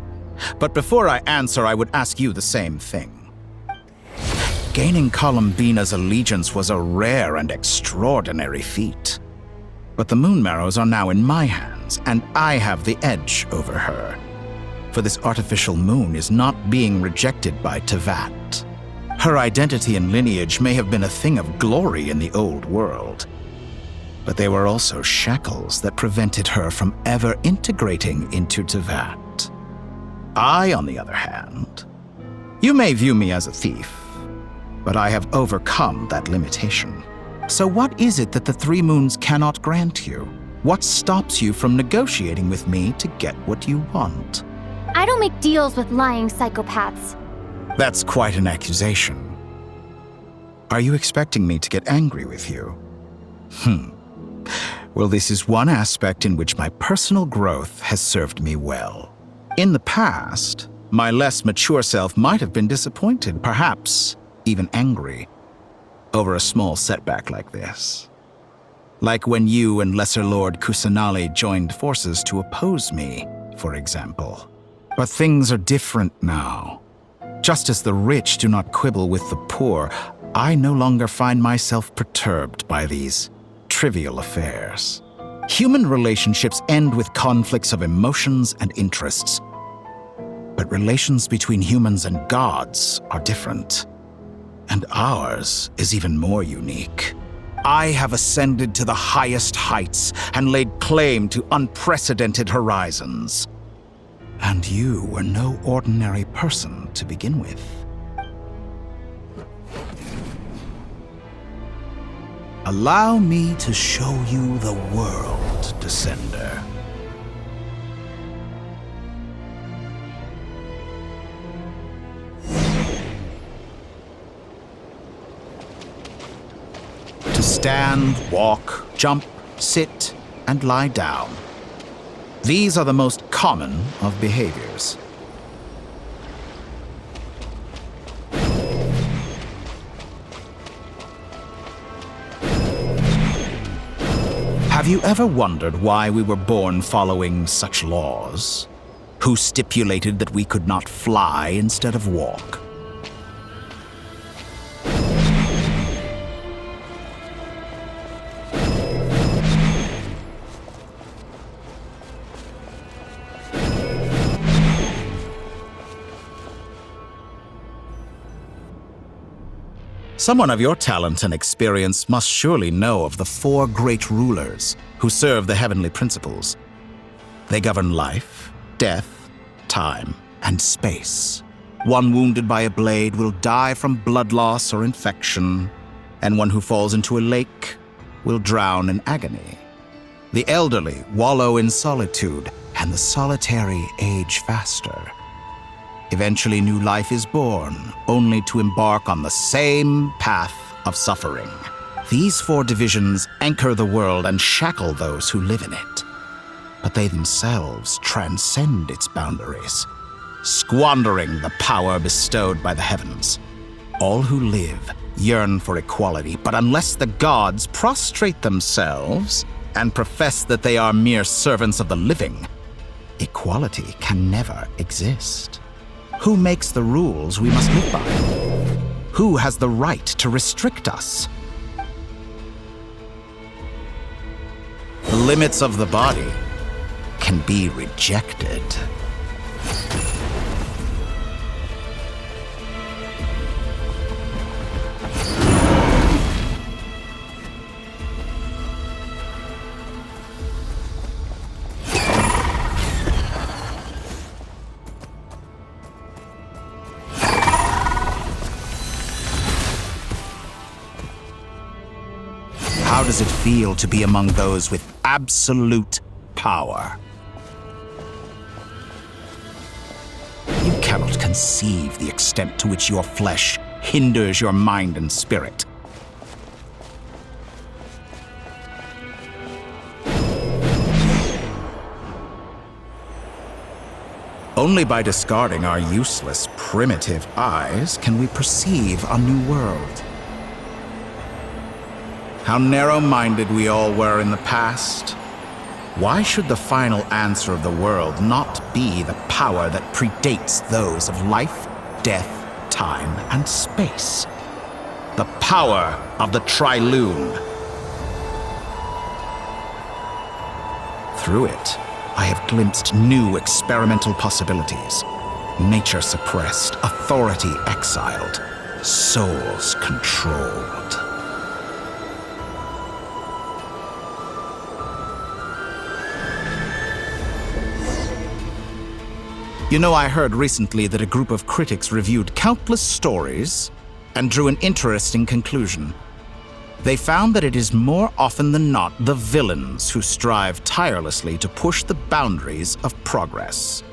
But before I answer, I would ask you the same thing. Gaining Columbina's allegiance was a rare and extraordinary feat. But the Moon Marrows are now in my hands, and I have the edge over her. For this artificial moon is not being rejected by Teyvat. Her identity and lineage may have been a thing of glory in the old world, but they were also shackles that prevented her from ever integrating into Teyvat. I, on the other hand, you may view me as a thief, but I have overcome that limitation. So what is it that the 3 moons cannot grant you? What stops you from negotiating with me to get what you want? I don't make deals with lying psychopaths. That's quite an accusation. Are you expecting me to get angry with you? Well, this is one aspect in which my personal growth has served me well. In the past, my less mature self might have been disappointed, perhaps even angry, over a small setback like this. Like when you and Lesser Lord Kusanali joined forces to oppose me, for example. But things are different now. Just as the rich do not quibble with the poor, I no longer find myself perturbed by these trivial affairs. Human relationships end with conflicts of emotions and interests. But relations between humans and gods are different. And ours is even more unique. I have ascended to the highest heights and laid claim to unprecedented horizons. And you were no ordinary person to begin with. Allow me to show you the world, Descender. To stand, walk, jump, sit, and lie down. These are the most common of behaviors. Have you ever wondered why we were born following such laws? Who stipulated that we could not fly instead of walk? Someone of your talent and experience must surely know of the 4 great rulers who serve the heavenly principles. They govern life, death, time, and space. One wounded by a blade will die from blood loss or infection, and one who falls into a lake will drown in agony. The elderly wallow in solitude, and the solitary age faster. Eventually, new life is born, only to embark on the same path of suffering. These 4 divisions anchor the world and shackle those who live in it. But they themselves transcend its boundaries, squandering the power bestowed by the heavens. All who live yearn for equality, but unless the gods prostrate themselves and profess that they are mere servants of the living, equality can never exist. Who makes the rules we must live by? Who has the right to restrict us? The limits of the body can be rejected. does it feel to be among those with absolute power? You cannot conceive the extent to which your flesh hinders your mind and spirit. Only by discarding our useless, primitive eyes can we perceive a new world. How narrow-minded we all were in the past. Why should the final answer of the world not be the power that predates those of life, death, time, and space? The power of the Trilune. Through it, I have glimpsed new experimental possibilities. Nature suppressed, authority exiled, souls controlled. You know, I heard recently that a group of critics reviewed countless stories and drew an interesting conclusion. They found that it is more often than not the villains who strive tirelessly to push the boundaries of progress.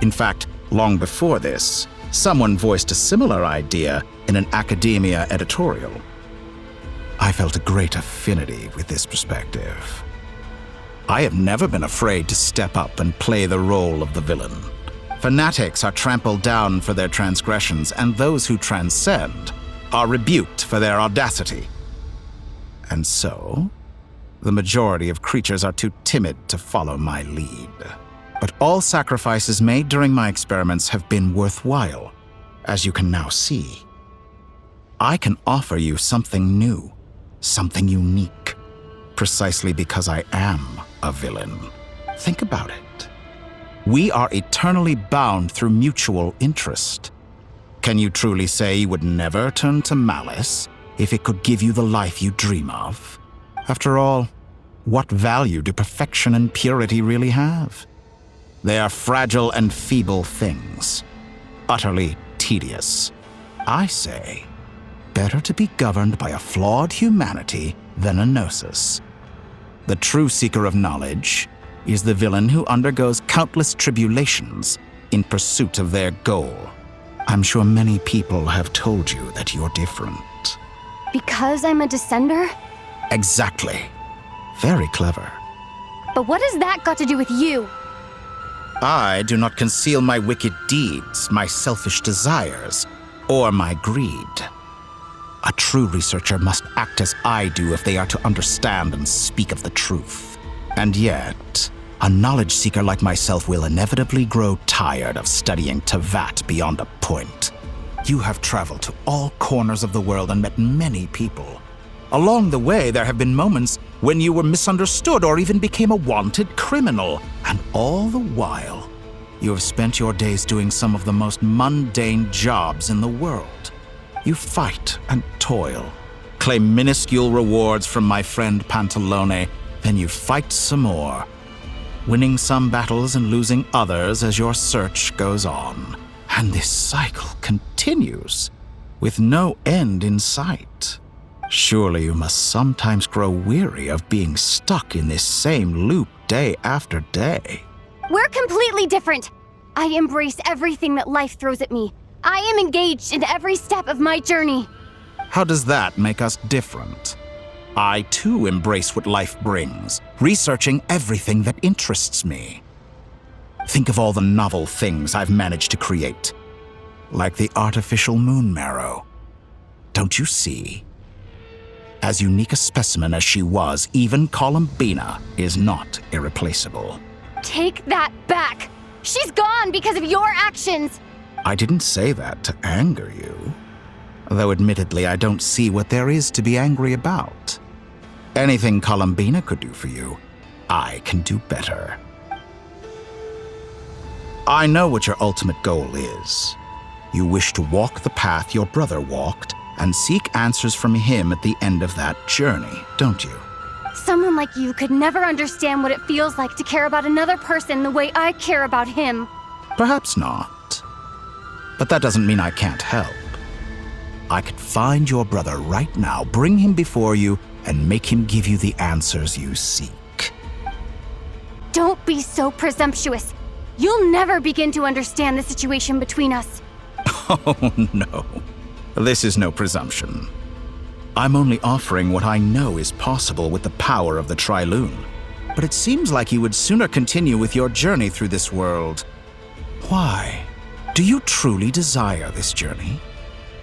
In fact, long before this, someone voiced a similar idea in an academia editorial. I felt a great affinity with this perspective. I have never been afraid to step up and play the role of the villain. Fanatics are trampled down for their transgressions, and those who transcend are rebuked for their audacity. And so, the majority of creatures are too timid to follow my lead. But all sacrifices made during my experiments have been worthwhile, as you can now see. I can offer you something new, something unique, precisely because I am a villain. Think about it. We are eternally bound through mutual interest. Can you truly say you would never turn to malice if it could give you the life you dream of? After all, what value do perfection and purity really have? They are fragile and feeble things, utterly tedious. I say, better to be governed by a flawed humanity than a gnosis. The true seeker of knowledge is the villain who undergoes countless tribulations in pursuit of their goal. I'm sure many people have told you that you're different. Because I'm a descender? Exactly. Very clever. But what has that got to do with you? I do not conceal my wicked deeds, my selfish desires, or my greed. A true researcher must act as I do if they are to understand and speak of the truth. And yet, a knowledge seeker like myself will inevitably grow tired of studying Tevat beyond a point. You have traveled to all corners of the world and met many people. Along the way, there have been moments when you were misunderstood or even became a wanted criminal. And all the while, you have spent your days doing some of the most mundane jobs in the world. You fight and toil, claim minuscule rewards from my friend Pantalone, then you fight some more, winning some battles and losing others as your search goes on. And this cycle continues, with no end in sight. Surely you must sometimes grow weary of being stuck in this same loop day after day. We're completely different. I embrace everything that life throws at me. I am engaged in every step of my journey. How does that make us different? I too embrace what life brings, researching everything that interests me. Think of all the novel things I've managed to create, like the artificial moon marrow. Don't you see? As unique a specimen as she was, even Columbina is not irreplaceable. Take that back! She's gone because of your actions! I didn't say that to anger you. Though admittedly, I don't see what there is to be angry about. Anything Columbina could do for you, I can do better. I know what your ultimate goal is. You wish to walk the path your brother walked and seek answers from him at the end of that journey, don't you? Someone like you could never understand what it feels like to care about another person the way I care about him. Perhaps not. But that doesn't mean I can't help. I could find your brother right now, bring him before you, and make him give you the answers you seek. Don't be so presumptuous. You'll never begin to understand the situation between us. Oh, no. This is no presumption. I'm only offering what I know is possible with the power of the Trilune. But it seems like you would sooner continue with your journey through this world. Why? Do you truly desire this journey?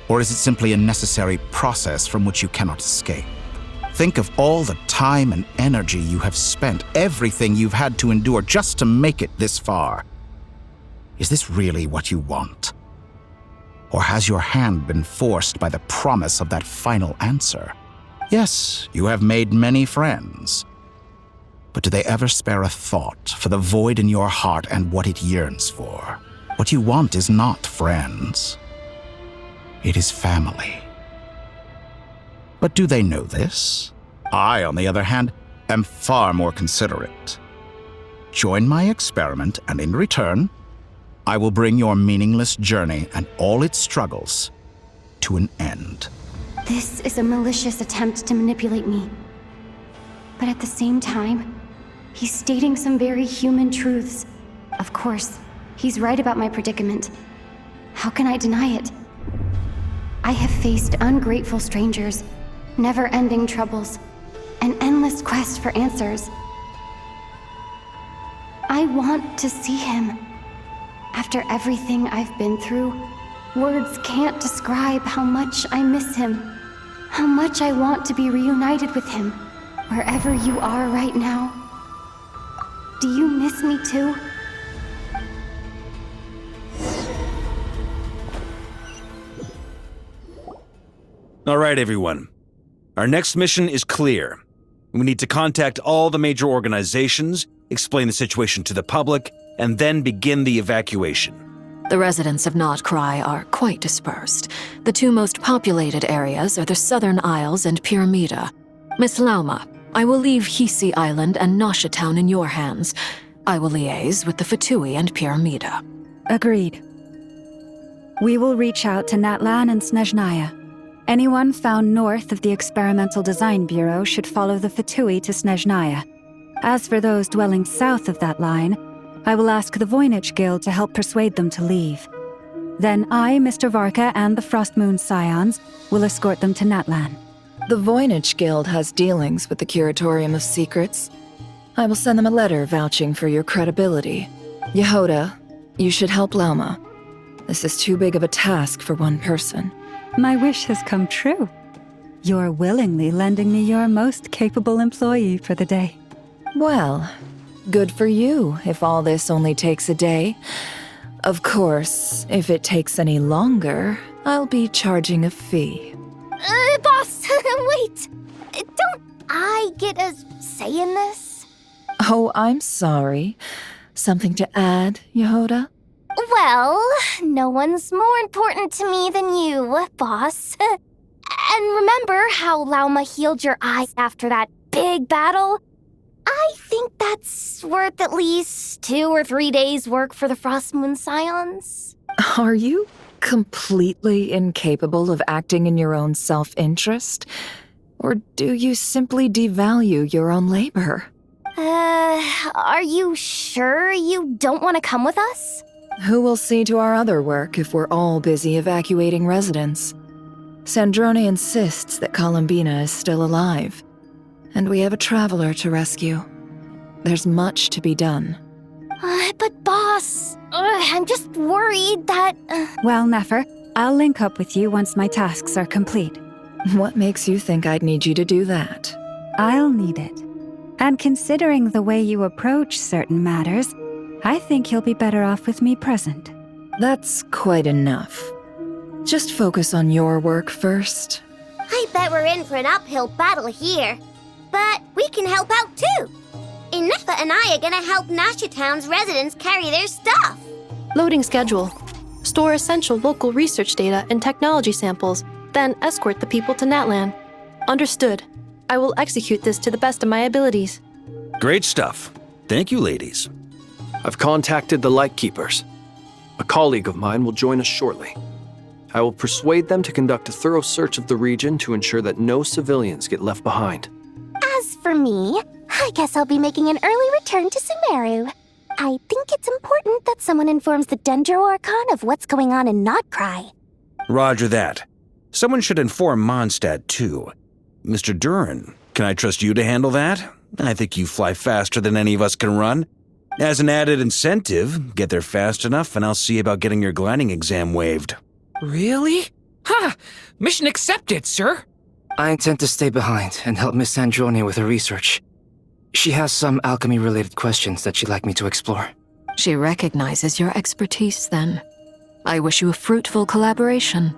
Or is it simply a necessary process from which you cannot escape? Think of all the time and energy you have spent, everything you've had to endure just to make it this far. Is this really what you want? Or has your hand been forced by the promise of that final answer? Yes, you have made many friends. But do they ever spare a thought for the void in your heart and what it yearns for? What you want is not friends. It is family. But do they know this? I, on the other hand, am far more considerate. Join my experiment, and in return, I will bring your meaningless journey and all its struggles to an end. This is a malicious attempt to manipulate me. But at the same time, he's stating some very human truths. Of course, he's right about my predicament. How can I deny it? I have faced ungrateful strangers, never-ending troubles, an endless quest for answers. I want to see him. After everything I've been through, words can't describe how much I miss him, how much I want to be reunited with him, wherever you are right now. Do you miss me too? All right, everyone. Our next mission is clear. We need to contact all the major organizations, explain the situation to the public, and then begin the evacuation. The residents of Nod-Krai are quite dispersed. The two most populated areas are the Southern Isles and Pyramida. Miss Lauma, I will leave Hisi Island and Nasha Town in your hands. I will liaise with the Fatui and Pyramida. Agreed. We will reach out to Natlan and Snezhnaya. Anyone found north of the Experimental Design Bureau should follow the Fatui to Snezhnaya. As for those dwelling south of that line, I will ask the Voynich Guild to help persuade them to leave. Then I, Mr. Varka, and the Frostmoon Scions will escort them to Natlan. The Voynich Guild has dealings with the Curatorium of Secrets. I will send them a letter vouching for your credibility. Yehoda, you should help Lauma. This is too big of a task for one person. My wish has come true. You're willingly lending me your most capable employee for the day. Well, good for you if all this only takes a day. Of course, if it takes any longer, I'll be charging a fee. Boss, wait! Don't I get a say in this? Oh, I'm sorry. Something to add, Yehoda? Well, no one's more important to me than you, boss. And remember how Lauma healed your eyes after that big battle? I think that's worth at least 2 or 3 days' work for the Frostmoon Scions. Are you completely incapable of acting in your own self-interest? Or do you simply devalue your own labor? Are you sure you don't want to come with us? Who will see to our other work if we're all busy evacuating residents? Sandrone insists that Columbina is still alive, and we have a traveler to rescue. There's much to be done. But boss, I'm just worried that... Well, Nefer, I'll link up with you once my tasks are complete. What makes you think I'd need you to do that? I'll need it. And considering the way you approach certain matters, I think you'll be better off with me present. That's quite enough. Just focus on your work first. I bet we're in for an uphill battle here. But we can help out too. Inefa and I are gonna help Nasha Town's residents carry their stuff. Loading schedule. Store essential local research data and technology samples, then escort the people to Natlan. Understood. I will execute this to the best of my abilities. Great stuff. Thank you, ladies. I've contacted the Lightkeepers. A colleague of mine will join us shortly. I will persuade them to conduct a thorough search of the region to ensure that no civilians get left behind. me, I guess I'll be making an early return to Sumeru. I think it's important that someone informs the Dendro Archon of what's going on in Nod-Krai. Roger that. Someone should inform Mondstadt, too. Mr. Duran, can I trust you to handle that? I think you fly faster than any of us can run. As an added incentive, get there fast enough and I'll see about getting your gliding exam waived. Really? Ha! Mission accepted, sir! I intend to stay behind and help Miss Sandrone with her research. She has some alchemy-related questions that she'd like me to explore. She recognizes your expertise, then. I wish you a fruitful collaboration.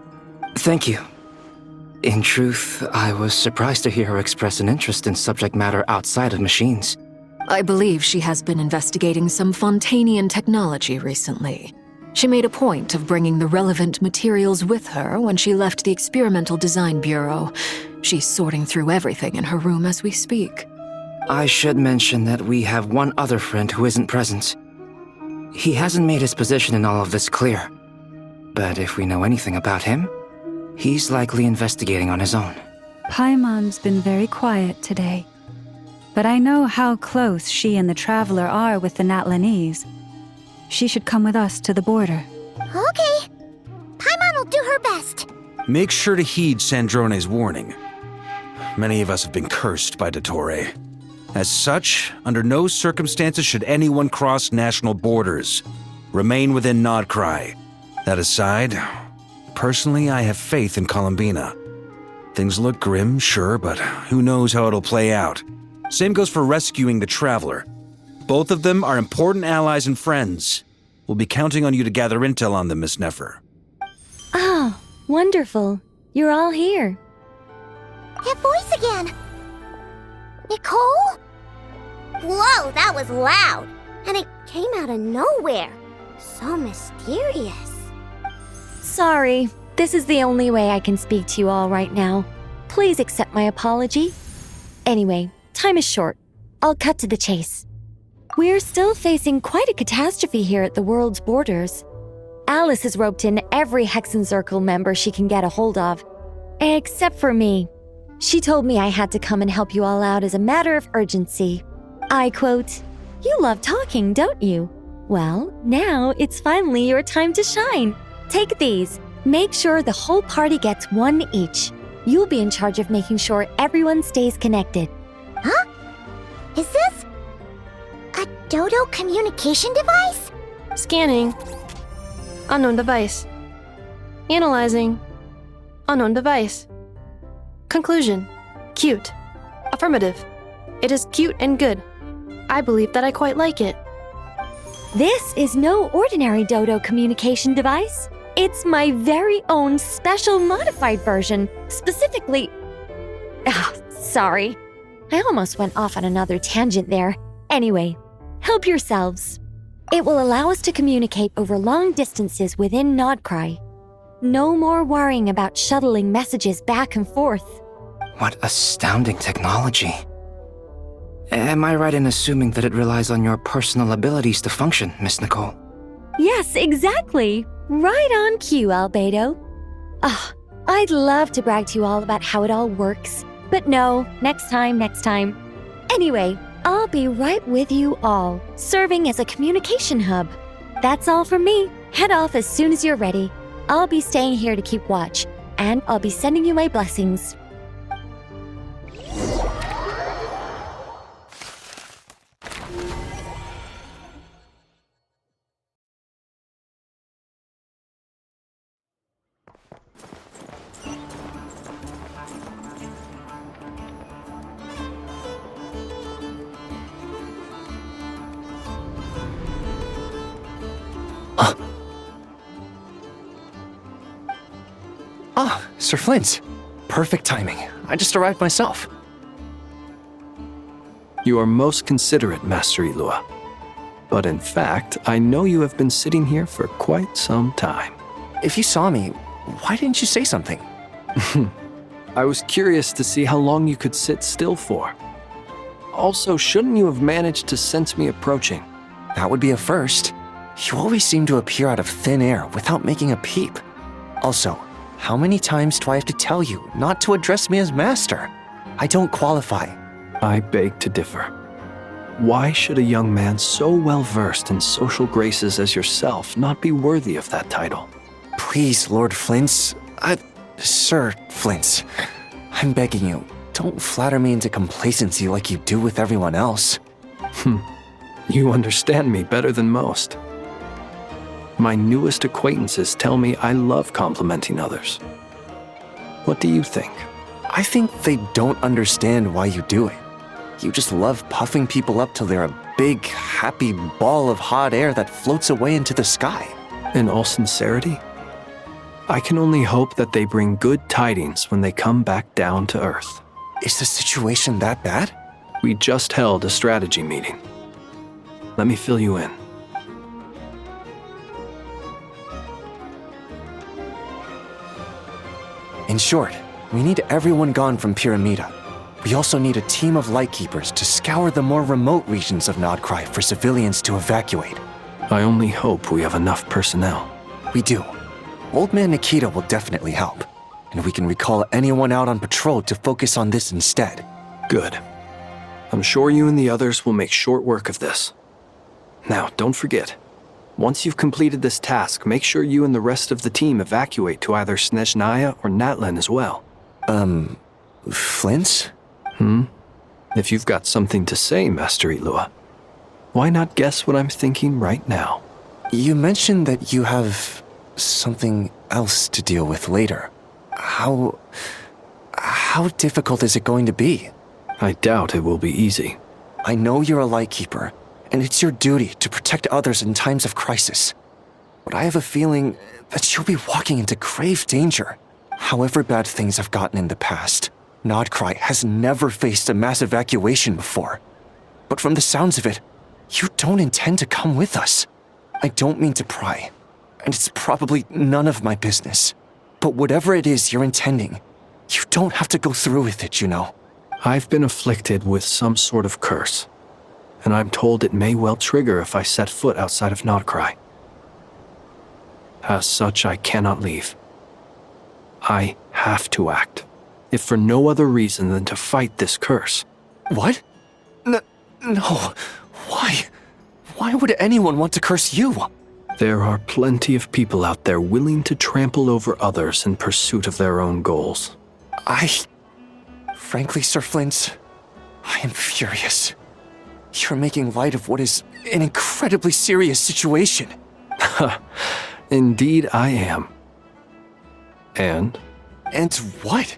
Thank you. In truth, I was surprised to hear her express an interest in subject matter outside of machines. I believe she has been investigating some Fontanian technology recently. She made a point of bringing the relevant materials with her when she left the Experimental Design Bureau. She's sorting through everything in her room as we speak. I should mention that we have one other friend who isn't present. He hasn't made his position in all of this clear. But if we know anything about him, he's likely investigating on his own. Paimon's been very quiet today. But I know how close she and the Traveler are with the Natlanese. She should come with us to the border. Okay. Paimon will do her best. Make sure to heed Sandrone's warning. Many of us have been cursed by Dottore. As such, under no circumstances should anyone cross national borders. Remain within Nod-Krai. That aside, personally I have faith in Columbina. Things look grim, sure, but who knows how it'll play out. Same goes for rescuing the Traveler. Both of them are important allies and friends. We'll be counting on you to gather intel on them, Miss Nefer. Oh, wonderful. You're all here. That voice again! Nicole? Whoa, that was loud! And it came out of nowhere. So mysterious. Sorry, this is the only way I can speak to you all right now. Please accept my apology. Anyway, time is short. I'll cut to the chase. We're still facing quite a catastrophe here at the world's borders. Alice has roped in every Hexenzirkel member she can get a hold of. Except for me. She told me I had to come and help you all out as a matter of urgency. I quote, "You love talking, don't you? Well, now it's finally your time to shine. Take these. Make sure the whole party gets one each. You'll be in charge of making sure everyone stays connected." Huh? Is this a Dodo communication device? Scanning. Unknown device. Analyzing. Unknown device. Conclusion. Cute. Affirmative. It is cute and good. I believe that I quite like it. This is no ordinary Dodo communication device. It's my very own special modified version, specifically... sorry. I almost went off on another tangent there. Anyway, help yourselves. It will allow us to communicate over long distances within Nod-Krai. No more worrying about shuttling messages back and forth. What astounding technology. Am I right in assuming that it relies on your personal abilities to function, Miss Nicole? Yes, exactly. Right on cue, Albedo. I'd love to brag to you all about how it all works. But no, next time. Anyway, I'll be right with you all, serving as a communication hub. That's all from me. Head off as soon as you're ready. I'll be staying here to keep watch, and I'll be sending you my blessings. Sir Flint. Perfect timing. I just arrived myself. You are most considerate, Master Ilua. But in fact, I know you have been sitting here for quite some time. If you saw me, why didn't you say something? I was curious to see how long you could sit still for. Also, shouldn't you have managed to sense me approaching? That would be a first. You always seem to appear out of thin air without making a peep. Also, how many times do I have to tell you not to address me as master? I don't qualify. I beg to differ. Why should a young man so well versed in social graces as yourself not be worthy of that title? Please, Lord Flint's. Sir Flint's. I'm begging you, don't flatter me into complacency like you do with everyone else. You understand me better than most. My newest acquaintances tell me I love complimenting others. What do you think? I think they don't understand why you do it. You just love puffing people up till they're a big, happy ball of hot air that floats away into the sky. In all sincerity, I can only hope that they bring good tidings when they come back down to Earth. Is the situation that bad? We just held a strategy meeting. Let me fill you in. In short, we need everyone gone from Pyramida. We also need a team of Lightkeepers to scour the more remote regions of Nod-Krai for civilians to evacuate. I only hope we have enough personnel. We do. Old Man Nikita will definitely help, and we can recall anyone out on patrol to focus on this instead. Good. I'm sure you and the others will make short work of this. Now, don't forget, once you've completed this task, make sure you and the rest of the team evacuate to either Snezhnaya or Natlan as well. Flint's? If you've got something to say, Master Ilua, why not guess what I'm thinking right now? You mentioned that you have something else to deal with later. How difficult is it going to be? I doubt it will be easy. I know you're a Lightkeeper, and it's your duty to protect others in times of crisis. But I have a feeling that you'll be walking into grave danger. However bad things have gotten in the past, Nod-Krai has never faced a mass evacuation before. But from the sounds of it, you don't intend to come with us. I don't mean to pry, and it's probably none of my business. But whatever it is you're intending, you don't have to go through with it, you know. I've been afflicted with some sort of curse, and I'm told it may well trigger if I set foot outside of Nod-Krai. As such, I cannot leave. I have to act, if for no other reason than to fight this curse. What? No. Why? Why would anyone want to curse you? There are plenty of people out there willing to trample over others in pursuit of their own goals. Frankly, Sir Flint, I am furious. You're making light of what is an incredibly serious situation. Indeed I am. And? And what?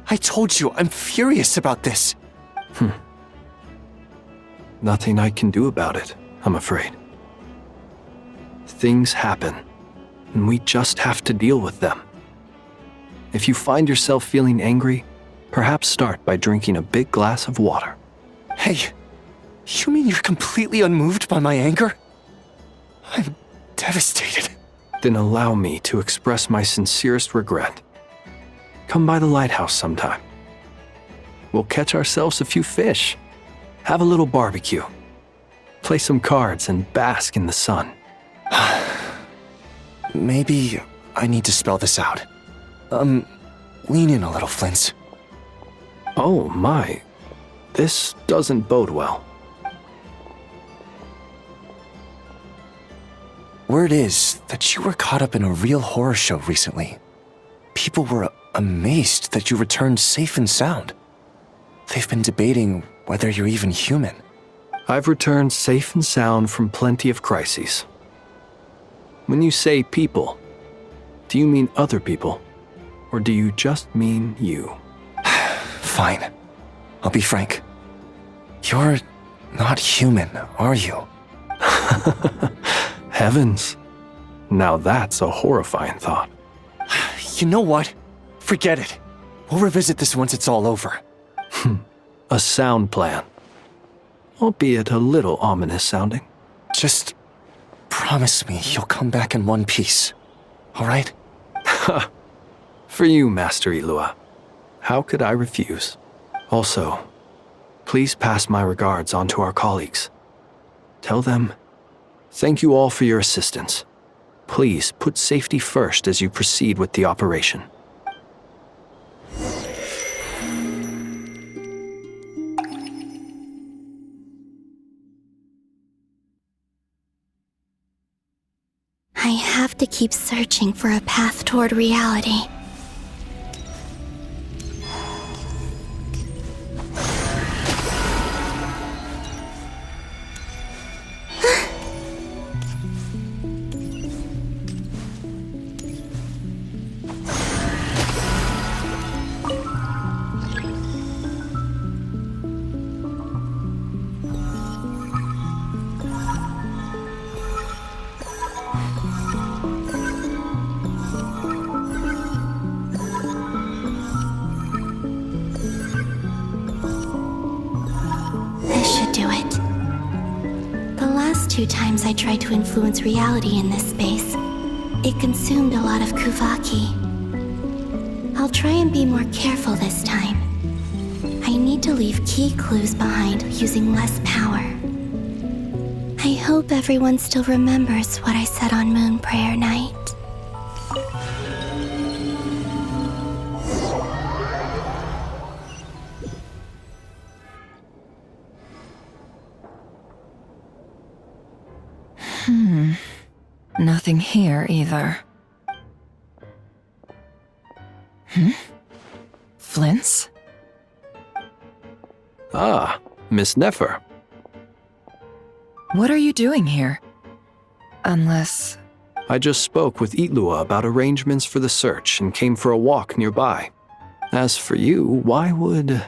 I told you, I'm furious about this. Nothing I can do about it, I'm afraid. Things happen, and we just have to deal with them. If you find yourself feeling angry, perhaps start by drinking a big glass of water. Hey, you mean you're completely unmoved by my anger? I'm devastated. Then allow me to express my sincerest regret. Come by the lighthouse sometime. We'll catch ourselves a few fish, have a little barbecue, play some cards, and bask in the sun. Maybe I need to spell this out. Lean in a little, Flint. Oh my, this doesn't bode well. Word is that you were caught up in a real horror show recently. People were amazed that you returned safe and sound. They've been debating whether you're even human. I've returned safe and sound from plenty of crises. When you say people, do you mean other people? Or do you just mean you? Fine. I'll be frank. You're not human, are you? Heavens. Now that's a horrifying thought. You know what? Forget it. We'll revisit this once it's all over. A sound plan. Albeit a little ominous sounding. Just promise me you'll come back in one piece, all right? For you, Master Ilua. How could I refuse? Also, please pass my regards on to our colleagues. Tell them, thank you all for your assistance. Please put safety first as you proceed with the operation. I have to keep searching for a path toward reality. Two times I tried to influence reality in this space, it consumed a lot of Kuvaki. I'll try and be more careful this time. I need to leave key clues behind using less power. I hope everyone still remembers what I said on Moon Prayer Night. Nothing here either. Flints? Ah, Miss Nefer. What are you doing here? Unless... I just spoke with Itlua about arrangements for the search and came for a walk nearby. As for you, why would...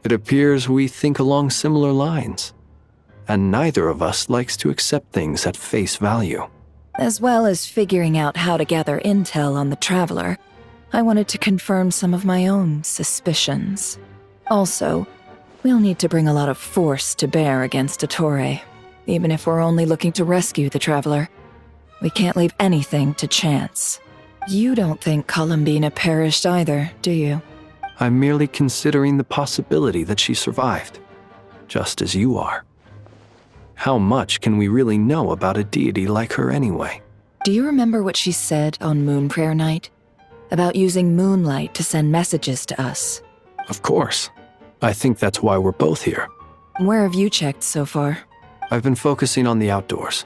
It appears we think along similar lines. And neither of us likes to accept things at face value. As well as figuring out how to gather intel on the Traveler, I wanted to confirm some of my own suspicions. Also, we'll need to bring a lot of force to bear against Dottore. Even if we're only looking to rescue the Traveler, we can't leave anything to chance. You don't think Columbina perished either, do you? I'm merely considering the possibility that she survived, just as you are. How much can we really know about a deity like her anyway? Do you remember what she said on Moon Prayer Night? About using moonlight to send messages to us? Of course. I think that's why we're both here. Where have you checked so far? I've been focusing on the outdoors.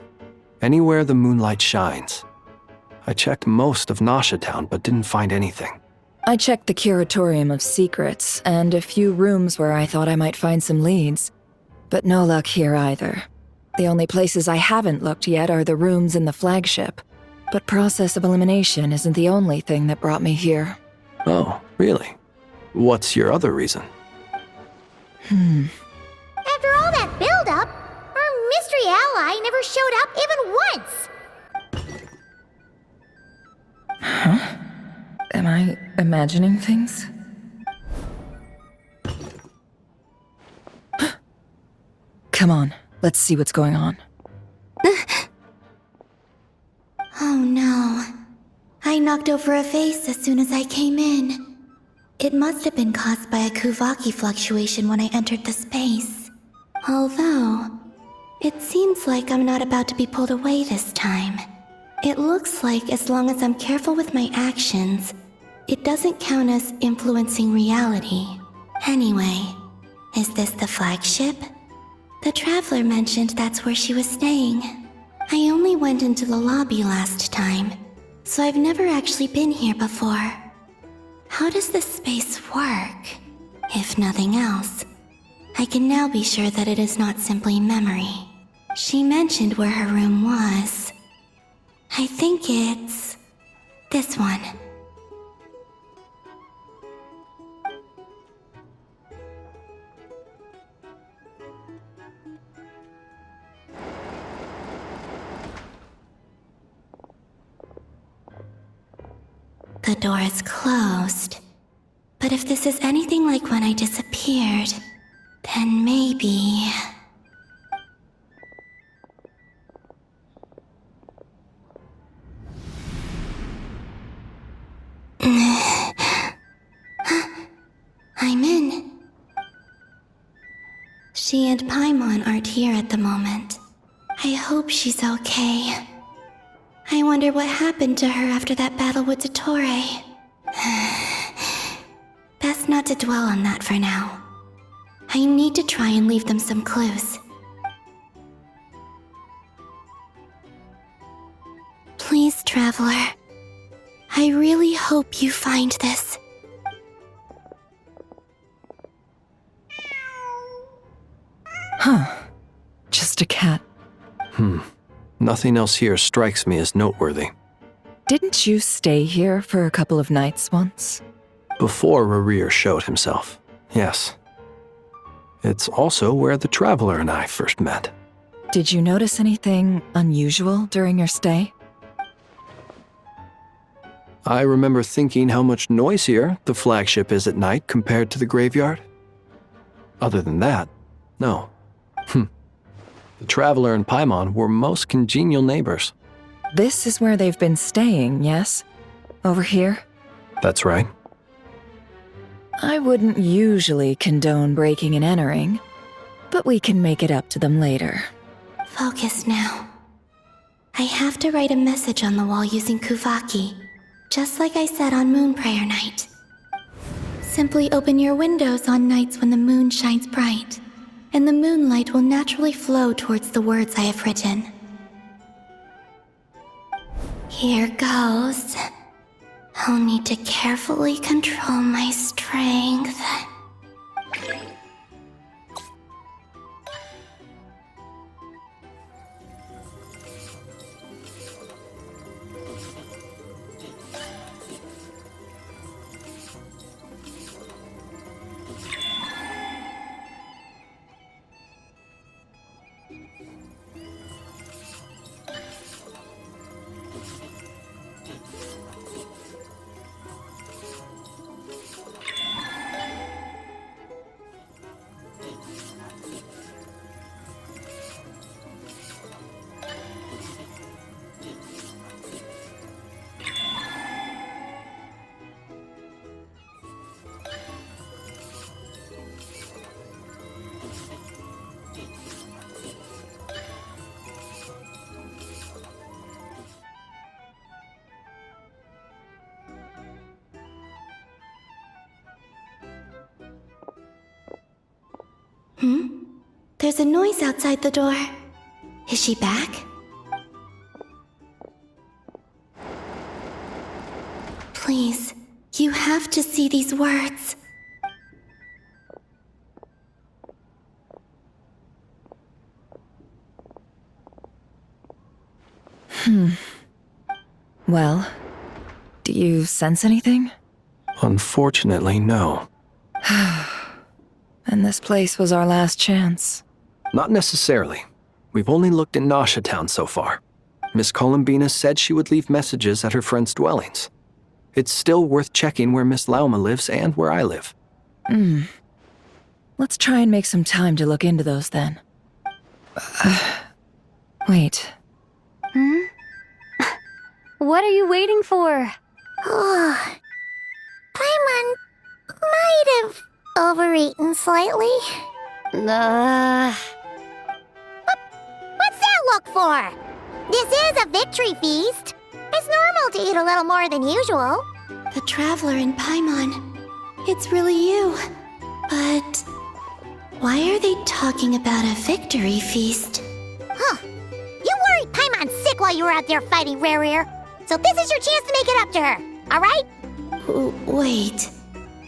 Anywhere the moonlight shines. I checked most of Nasha Town, but didn't find anything. I checked the Curatorium of Secrets, and a few rooms where I thought I might find some leads. But no luck here either. The only places I haven't looked yet are the rooms in the flagship. But process of elimination isn't the only thing that brought me here. Oh, really? What's your other reason? After all that build-up, our mystery ally never showed up even once! Huh? Am I imagining things? Come on, let's see what's going on. Oh no. I knocked over a vase as soon as I came in. It must have been caused by a Kuvaki fluctuation when I entered the space. Although, it seems like I'm not about to be pulled away this time. It looks like as long as I'm careful with my actions, it doesn't count as influencing reality. Anyway, is this the flagship? The Traveler mentioned that's where she was staying. I only went into the lobby last time, so I've never actually been here before. How does this space work? If nothing else, I can now be sure that it is not simply memory. She mentioned where her room was. I think it's this one. The door is closed. But if this is anything like when I disappeared, then maybe... I'm in. She and Paimon aren't here at the moment. I hope she's okay. I wonder what happened to her after that battle with Dottore. Best not to dwell on that for now. I need to try and leave them some clues. Traveler. I really hope you find this. Huh. Just a cat. Nothing else here strikes me as noteworthy. Didn't you stay here for a couple of nights once? Before Rerir showed himself, yes. It's also where the Traveler and I first met. Did you notice anything unusual during your stay? I remember thinking how much noisier the flagship is at night compared to the graveyard. Other than that, no. The Traveler and Paimon were most congenial neighbors. This is where they've been staying, yes? Over here? That's right. I wouldn't usually condone breaking and entering, but we can make it up to them later. Focus now. I have to write a message on the wall using Kuvaki, just like I said on Moon Prayer Night. Simply open your windows on nights when the moon shines bright, and the moonlight will naturally flow towards the words I have written. Here goes. I'll need to carefully control my strength. There's a noise outside the door. Is she back? Please, you have to see these words. Well, do you sense anything? Unfortunately, no. And this place was our last chance. Not necessarily. We've only looked in Nasha Town so far. Miss Columbina said she would leave messages at her friends' dwellings. It's still worth checking where Miss Lauma lives and where I live. Let's try and make some time to look into those then. Wait. What are you waiting for? Paimon might have overeaten slightly. What's that look for? This is a victory feast. It's normal to eat a little more than usual. The Traveler and Paimon. It's really you. But why are they talking about a victory feast? Huh. You worried Paimon sick while you were out there fighting Rerir. So this is your chance to make it up to her, alright? Wait.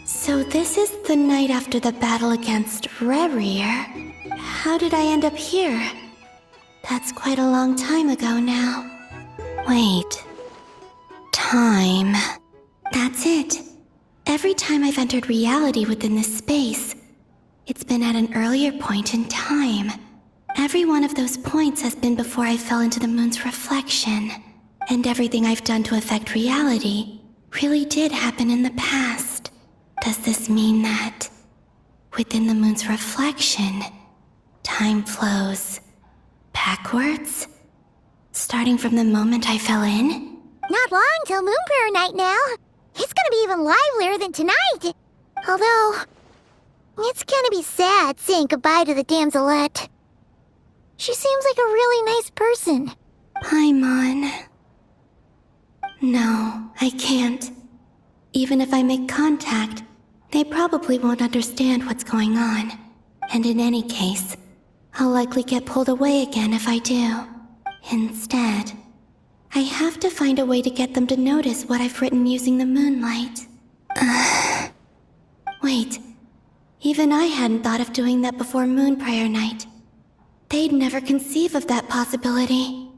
So this is the night after the battle against Rerir. How did I end up here? That's quite a long time ago now. Wait. Time. That's it. Every time I've entered reality within this space, it's been at an earlier point in time. Every one of those points has been before I fell into the moon's reflection. And everything I've done to affect reality really did happen in the past. Does this mean that within the moon's reflection, time flows backwards? Starting from the moment I fell in? Not long till Moon Prayer Night now. It's gonna be even livelier than tonight. Although, it's gonna be sad saying goodbye to the damselette. She seems like a really nice person. Paimon. No, I can't. Even if I make contact, they probably won't understand what's going on. And in any case, I'll likely get pulled away again if I do. Instead, I have to find a way to get them to notice what I've written using the moonlight. Wait. Even I hadn't thought of doing that before Moon Prayer Night. They'd never conceive of that possibility.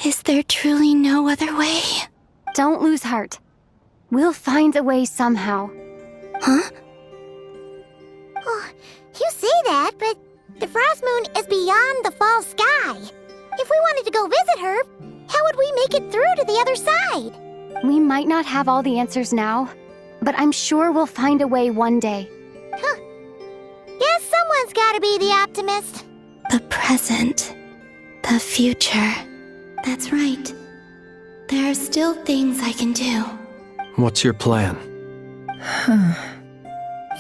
Is there truly no other way? Don't lose heart. We'll find a way somehow. Huh? Oh, you say that, but the Frost Moon is beyond the fall sky. If we wanted to go visit her, how would we make it through to the other side? We might not have all the answers now, but I'm sure we'll find a way one day. Huh. Guess someone's gotta be the optimist. The present. The future. That's right. There are still things I can do. What's your plan?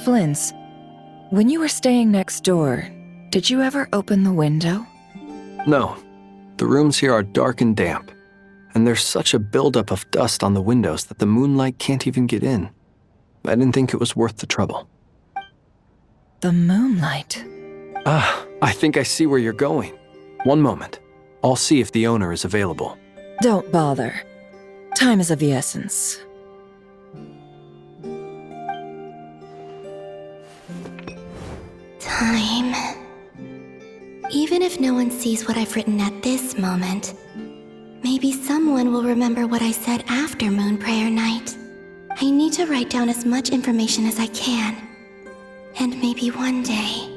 Flint's, when you were staying next door, did you ever open the window? No. The rooms here are dark and damp, and there's such a buildup of dust on the windows that the moonlight can't even get in. I didn't think it was worth the trouble. The moonlight? I think I see where you're going. One moment. I'll see if the owner is available. Don't bother. Time is of the essence. Time. Even if no one sees what I've written at this moment, maybe someone will remember what I said after Moon Prayer Night. I need to write down as much information as I can. And maybe one day...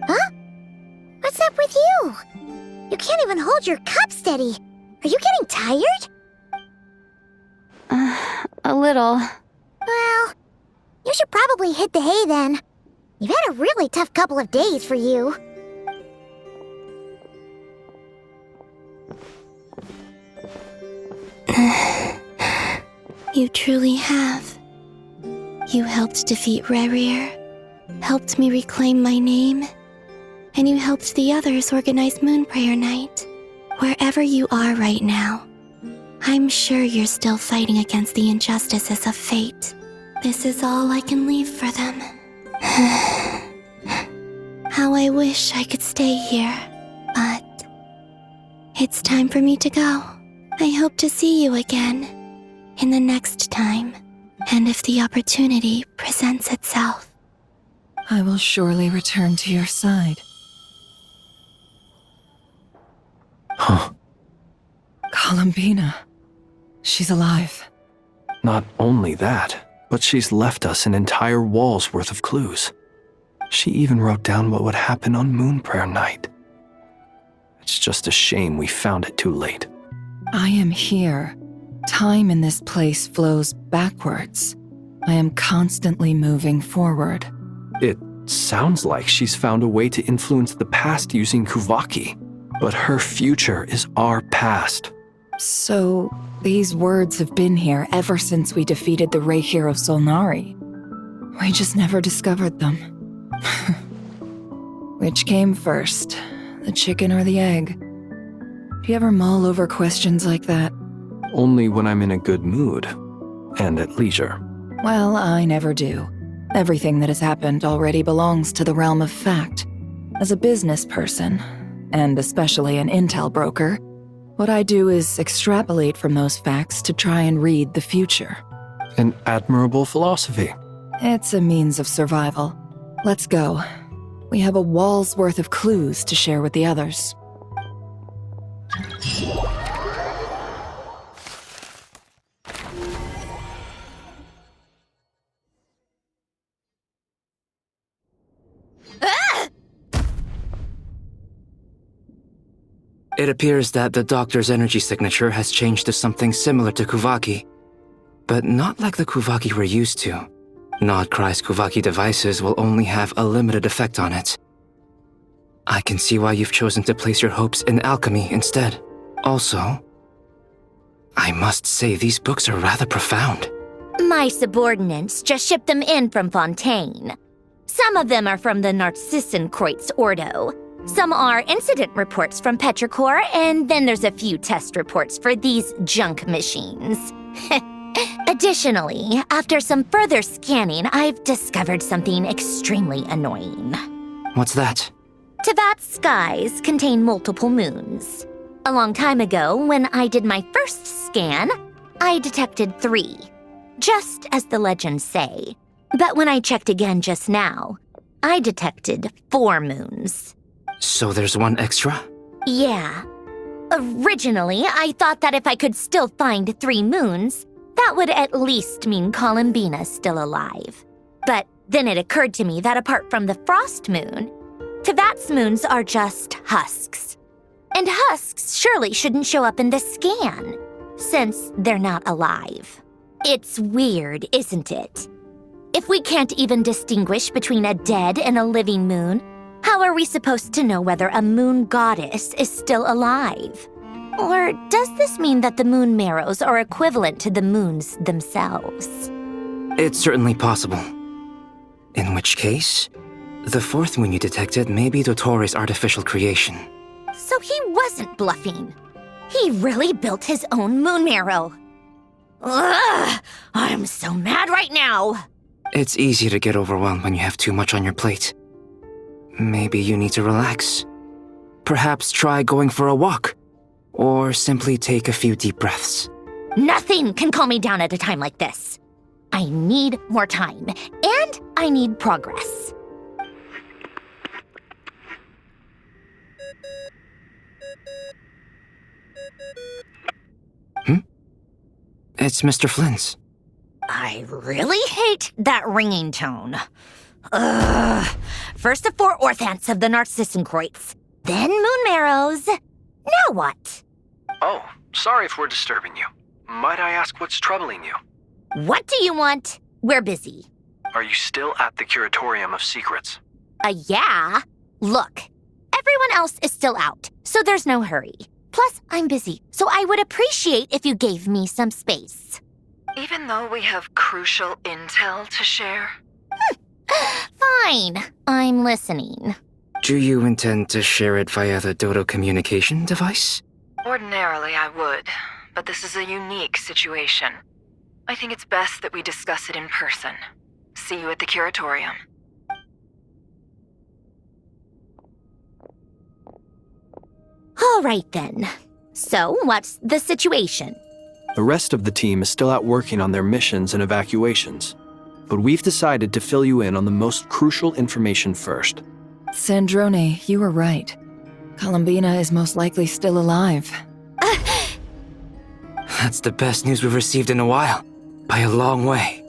Huh? What's up with you? You can't even hold your cup steady. Are you getting tired? A little. Well, you should probably hit the hay then. You've had a really tough couple of days for you. You truly have. You helped defeat Rerir, helped me reclaim my name, and you helped the others organize Moon Prayer Night. Wherever you are right now, I'm sure you're still fighting against the injustices of fate. This is all I can leave for them. How I wish I could stay here, but it's time for me to go. I hope to see you again in the next time, and if the opportunity presents itself. I will surely return to your side. Huh. Columbina. She's alive. Not only that, but she's left us an entire wall's worth of clues. She even wrote down what would happen on Moon Prayer Night. It's just a shame we found it too late. I am here. Time in this place flows backwards. I am constantly moving forward. It sounds like she's found a way to influence the past using Kuvaki, but her future is our past. So, these words have been here ever since we defeated the Ray hero Solnari. We just never discovered them. Which came first, the chicken or the egg? Do you ever mull over questions like that? Only when I'm in a good mood and at leisure. Well, I never do. Everything that has happened already belongs to the realm of fact. As a business person, and especially an intel broker, what I do is extrapolate from those facts to try and read the future. An admirable philosophy. It's a means of survival. Let's go. We have a wall's worth of clues to share with the others. It appears that the doctor's energy signature has changed to something similar to Kuvaki, but not like the Kuvaki we're used to. Nod-Krai's Kuvaki devices will only have a limited effect on it. I can see why you've chosen to place your hopes in alchemy instead. Also, I must say these books are rather profound. My subordinates just shipped them in from Fontaine. Some of them are from the Narcissenkreuz Ordo. Some are incident reports from Petrichor, and then there's a few test reports for these junk machines. Additionally, after some further scanning, I've discovered something extremely annoying. What's that? Tevat's skies contain multiple moons. A long time ago, when I did my first scan, I detected 3, just as the legends say. But when I checked again just now, I detected 4 moons. So there's one extra? Yeah. Originally, I thought that if I could still find 3 moons, that would at least mean Columbina's still alive. But then it occurred to me that apart from the frost moon, Tevat's moons are just husks. And husks surely shouldn't show up in the scan, since they're not alive. It's weird, isn't it? If we can't even distinguish between a dead and a living moon, how are we supposed to know whether a moon goddess is still alive? Or does this mean that the moon marrows are equivalent to the moons themselves? It's certainly possible. In which case, the 4th moon you detected may be Dottore's artificial creation. So he wasn't bluffing. He really built his own moon marrow. Ugh! I'm so mad right now! It's easy to get overwhelmed when you have too much on your plate. Maybe you need to relax. Perhaps try going for a walk. Or simply take a few deep breaths. Nothing can calm me down at a time like this. I need more time, and I need progress. It's Mr. Flynn's. I really hate that ringing tone. Ugh. First the 4 orthants of the Narcissenkreuz, then moon marrows. Now what? Oh, sorry if we're disturbing you. Might I ask what's troubling you? What do you want? We're busy. Are you still at the Curatorium of Secrets? Yeah. Look, everyone else is still out, so there's no hurry. Plus, I'm busy, so I would appreciate if you gave me some space. Even though we have crucial intel to share? Fine, I'm listening. Do you intend to share it via the Dodo communication device? Ordinarily, I would, but this is a unique situation. I think it's best that we discuss it in person. See you at the Curatorium. All right then. So, what's the situation? The rest of the team is still out working on their missions and evacuations, but we've decided to fill you in on the most crucial information first. Sandrone, you were right. Columbina is most likely still alive. That's the best news we've received in a while. By a long way.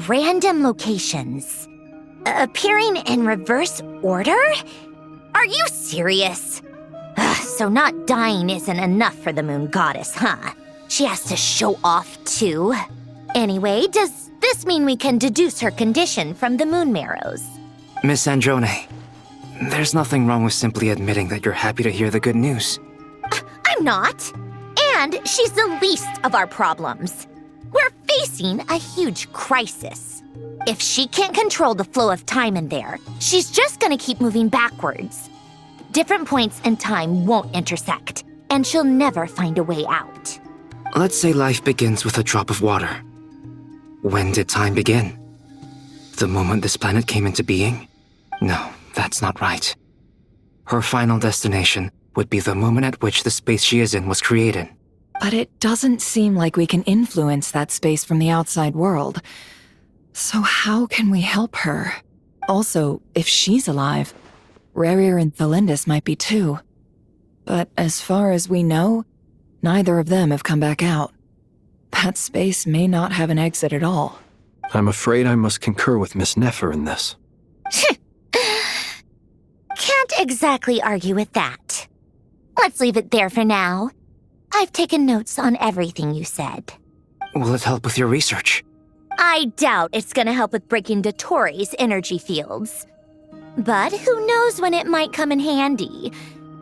Random locations. Appearing in reverse order? Are you serious? So not dying isn't enough for the moon goddess, huh? She has to show off too. Anyway, does this mean we can deduce her condition from the moon marrows? Miss Sandrone, there's nothing wrong with simply admitting that you're happy to hear the good news. I'm not. And she's the least of our problems. We're facing a huge crisis. If she can't control the flow of time in there, she's just gonna keep moving backwards. Different points in time won't intersect, and she'll never find a way out. Let's say life begins with a drop of water. When did time begin? The moment this planet came into being? No, that's not right. Her final destination would be the moment at which the space she is in was created. But it doesn't seem like we can influence that space from the outside world. So how can we help her? Also, if she's alive, Rarier and Thalindis might be too. But as far as we know, neither of them have come back out. That space may not have an exit at all. I'm afraid I must concur with Miss Nefer in this. Can't exactly argue with that. Let's leave it there for now. I've taken notes on everything you said. Will it help with your research? I doubt it's gonna help with breaking Dottore's energy fields. But who knows when it might come in handy.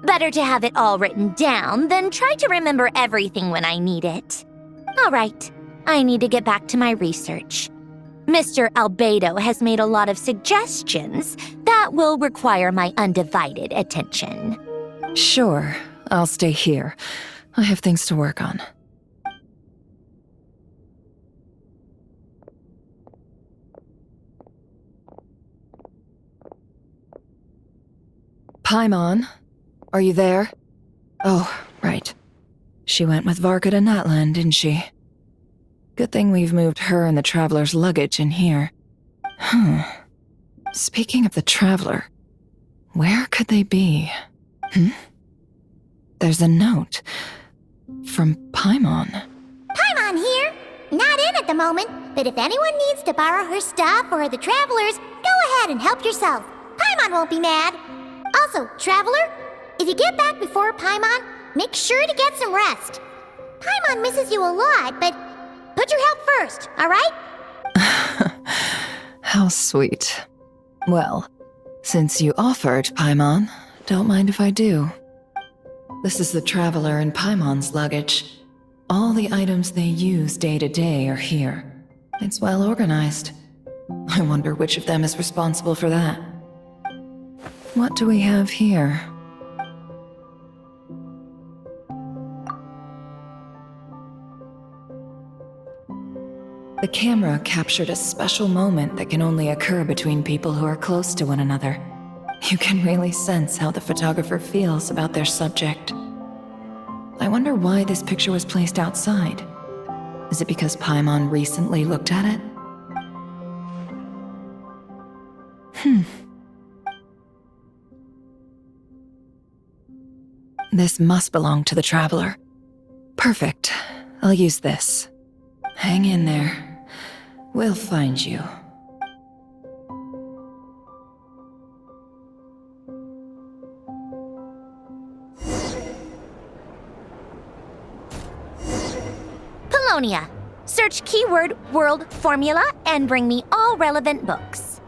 Better to have it all written down than try to remember everything when I need it. All right, I need to get back to my research. Mr. Albedo has made a lot of suggestions that will require my undivided attention. Sure, I'll stay here. I have things to work on. Paimon, are you there? Oh, right. She went with Varka to Natlan, didn't she? Good thing we've moved her and the Traveler's luggage in here. Speaking of the Traveler, where could they be? There's a note. From Paimon. Paimon here. Not in at the moment, but if anyone needs to borrow her stuff or the Travelers, go ahead and help yourself. Paimon won't be mad. Also, Traveler, if you get back before Paimon, make sure to get some rest. Paimon misses you a lot, but put your health first, alright? How sweet. Well, since you offered, Paimon, don't mind if I do. This is the Traveler and Paimon's luggage. All the items they use day to day are here. It's well organized. I wonder which of them is responsible for that. What do we have here? The camera captured a special moment that can only occur between people who are close to one another. You can really sense how the photographer feels about their subject. I wonder why this picture was placed outside. Is it because Paimon recently looked at it? This must belong to the Traveler. Perfect. I'll use this. Hang in there. We'll find you. Pulonia. Search keyword world formula and bring me all relevant books.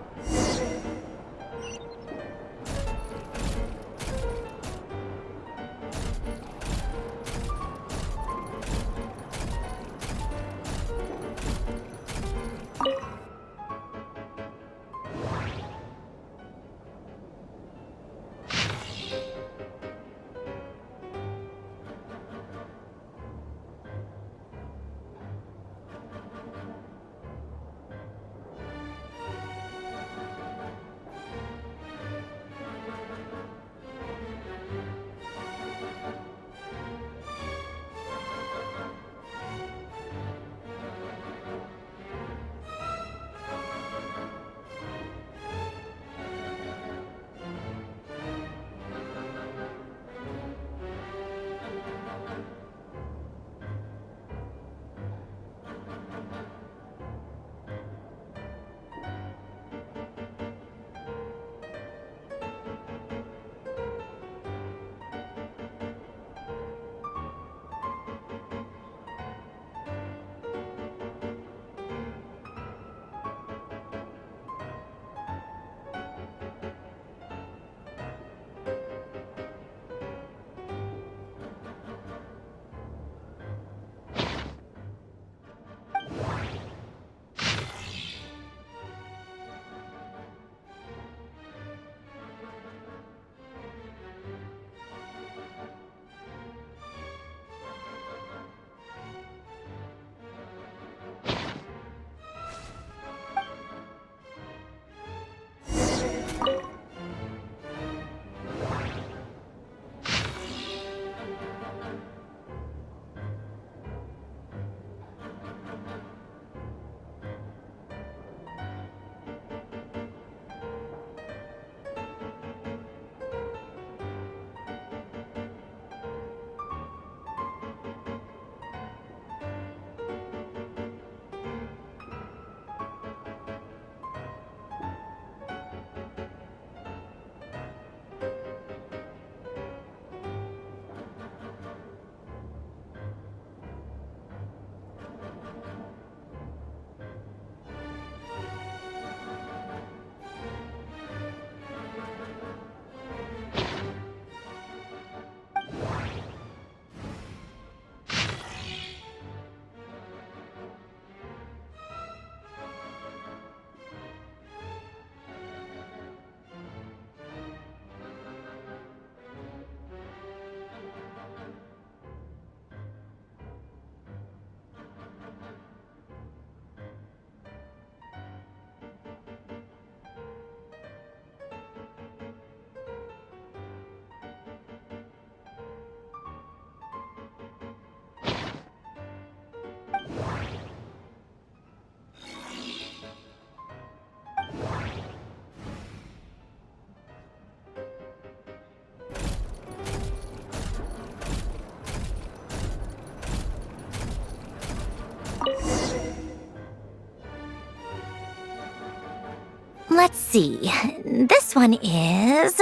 Let's see. This one is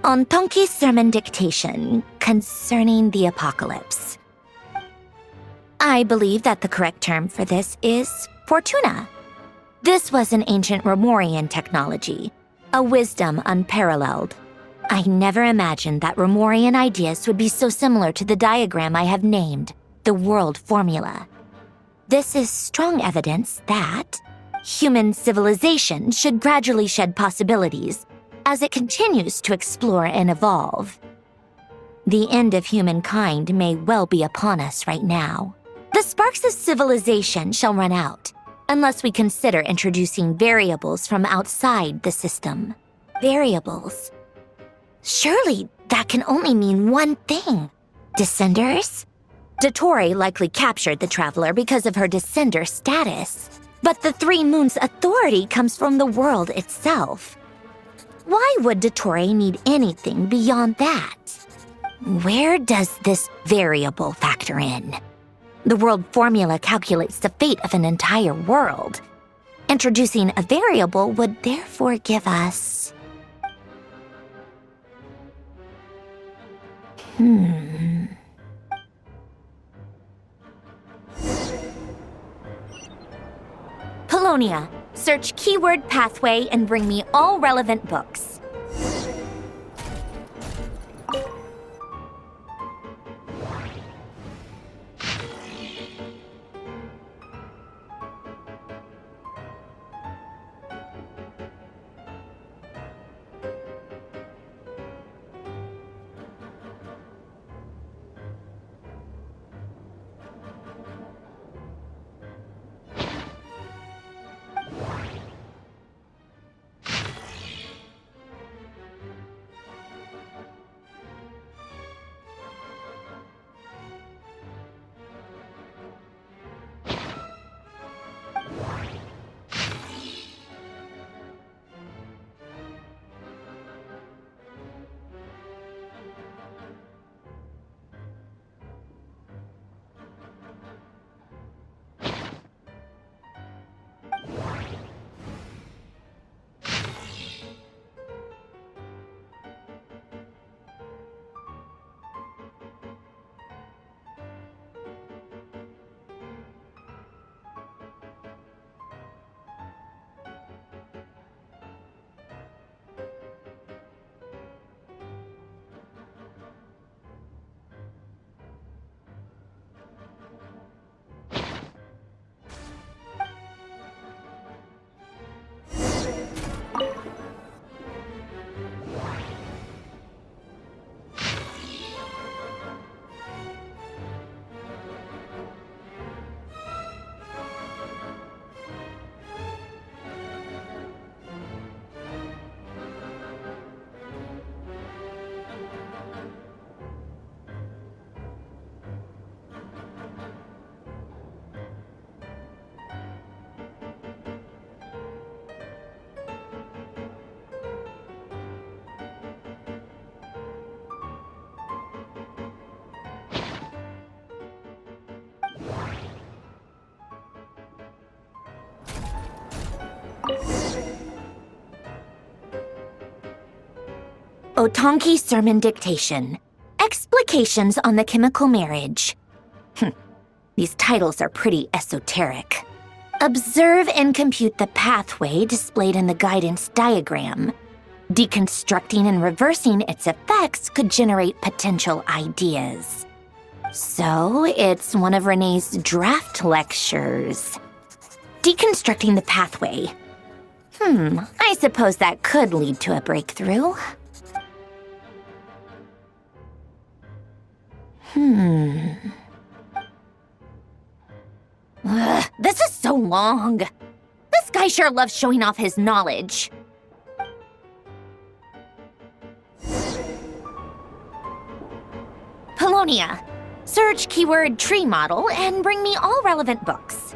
on Tonki's sermon dictation concerning the apocalypse. I believe that the correct term for this is Fortuna. This was an ancient Romorian technology, a wisdom unparalleled. I never imagined that Romorian ideas would be so similar to the diagram I have named, the World Formula. This is strong evidence that human civilization should gradually shed possibilities as it continues to explore and evolve. The end of humankind may well be upon us right now. The sparks of civilization shall run out, unless we consider introducing variables from outside the system. Variables. Surely that can only mean one thing. Descenders? Dottore likely captured the traveler because of her descender status. But the Three Moons' authority comes from the world itself. Why would Dottore need anything beyond that? Where does this variable factor in? The world formula calculates the fate of an entire world. Introducing a variable would therefore give us... Pulonia, search keyword pathway and bring me all relevant books. Otonki Sermon Dictation. Explications on the Chemical Marriage. These titles are pretty esoteric. Observe and compute the pathway displayed in the guidance diagram. Deconstructing and reversing its effects could generate potential ideas. So, it's one of Renee's draft lectures. Deconstructing the pathway. I suppose that could lead to a breakthrough. This is so long. This guy sure loves showing off his knowledge. Pulonia, search keyword tree model and bring me all relevant books.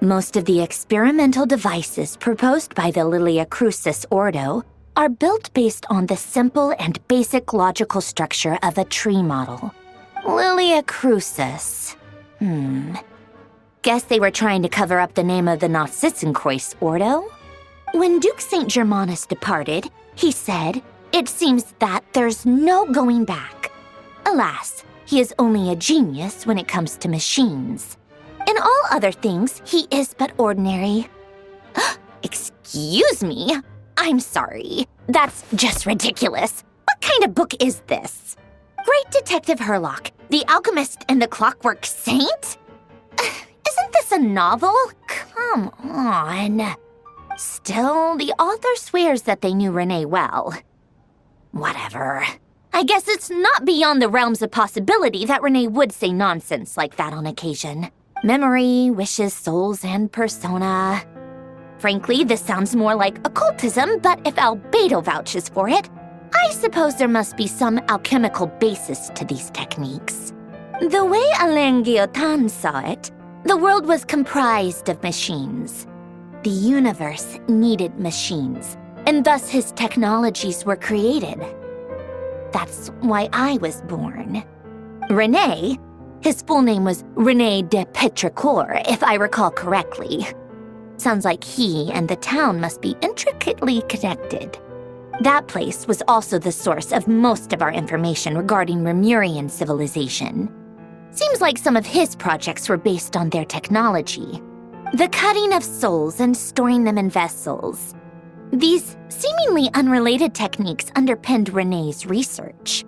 Most of the experimental devices proposed by the Lilia Crucis Ordo are built based on the simple and basic logical structure of a tree model. Lilia Crucis. Guess they were trying to cover up the name of the Nod-Krai Ordo? When Duke St. Germanus departed, he said, "It seems that there's no going back." Alas, he is only a genius when it comes to machines. In all other things, he is but ordinary. Excuse me? I'm sorry. That's just ridiculous. What kind of book is this? Great Detective Herlock, the Alchemist and the Clockwork Saint? Isn't this a novel? Come on. Still, the author swears that they knew Renee well. Whatever. I guess it's not beyond the realms of possibility that Renee would say nonsense like that on occasion. Memory, wishes, souls, and persona. Frankly, this sounds more like occultism, but if Albedo vouches for it, I suppose there must be some alchemical basis to these techniques. The way Alain Guillotin saw it, the world was comprised of machines. The universe needed machines, and thus his technologies were created. That's why I was born. Renee, his full name was René de Petrichor, if I recall correctly. Sounds like he and the town must be intricately connected. That place was also the source of most of our information regarding Remurian civilization. Seems like some of his projects were based on their technology. The cutting of souls and storing them in vessels. These seemingly unrelated techniques underpinned René's research.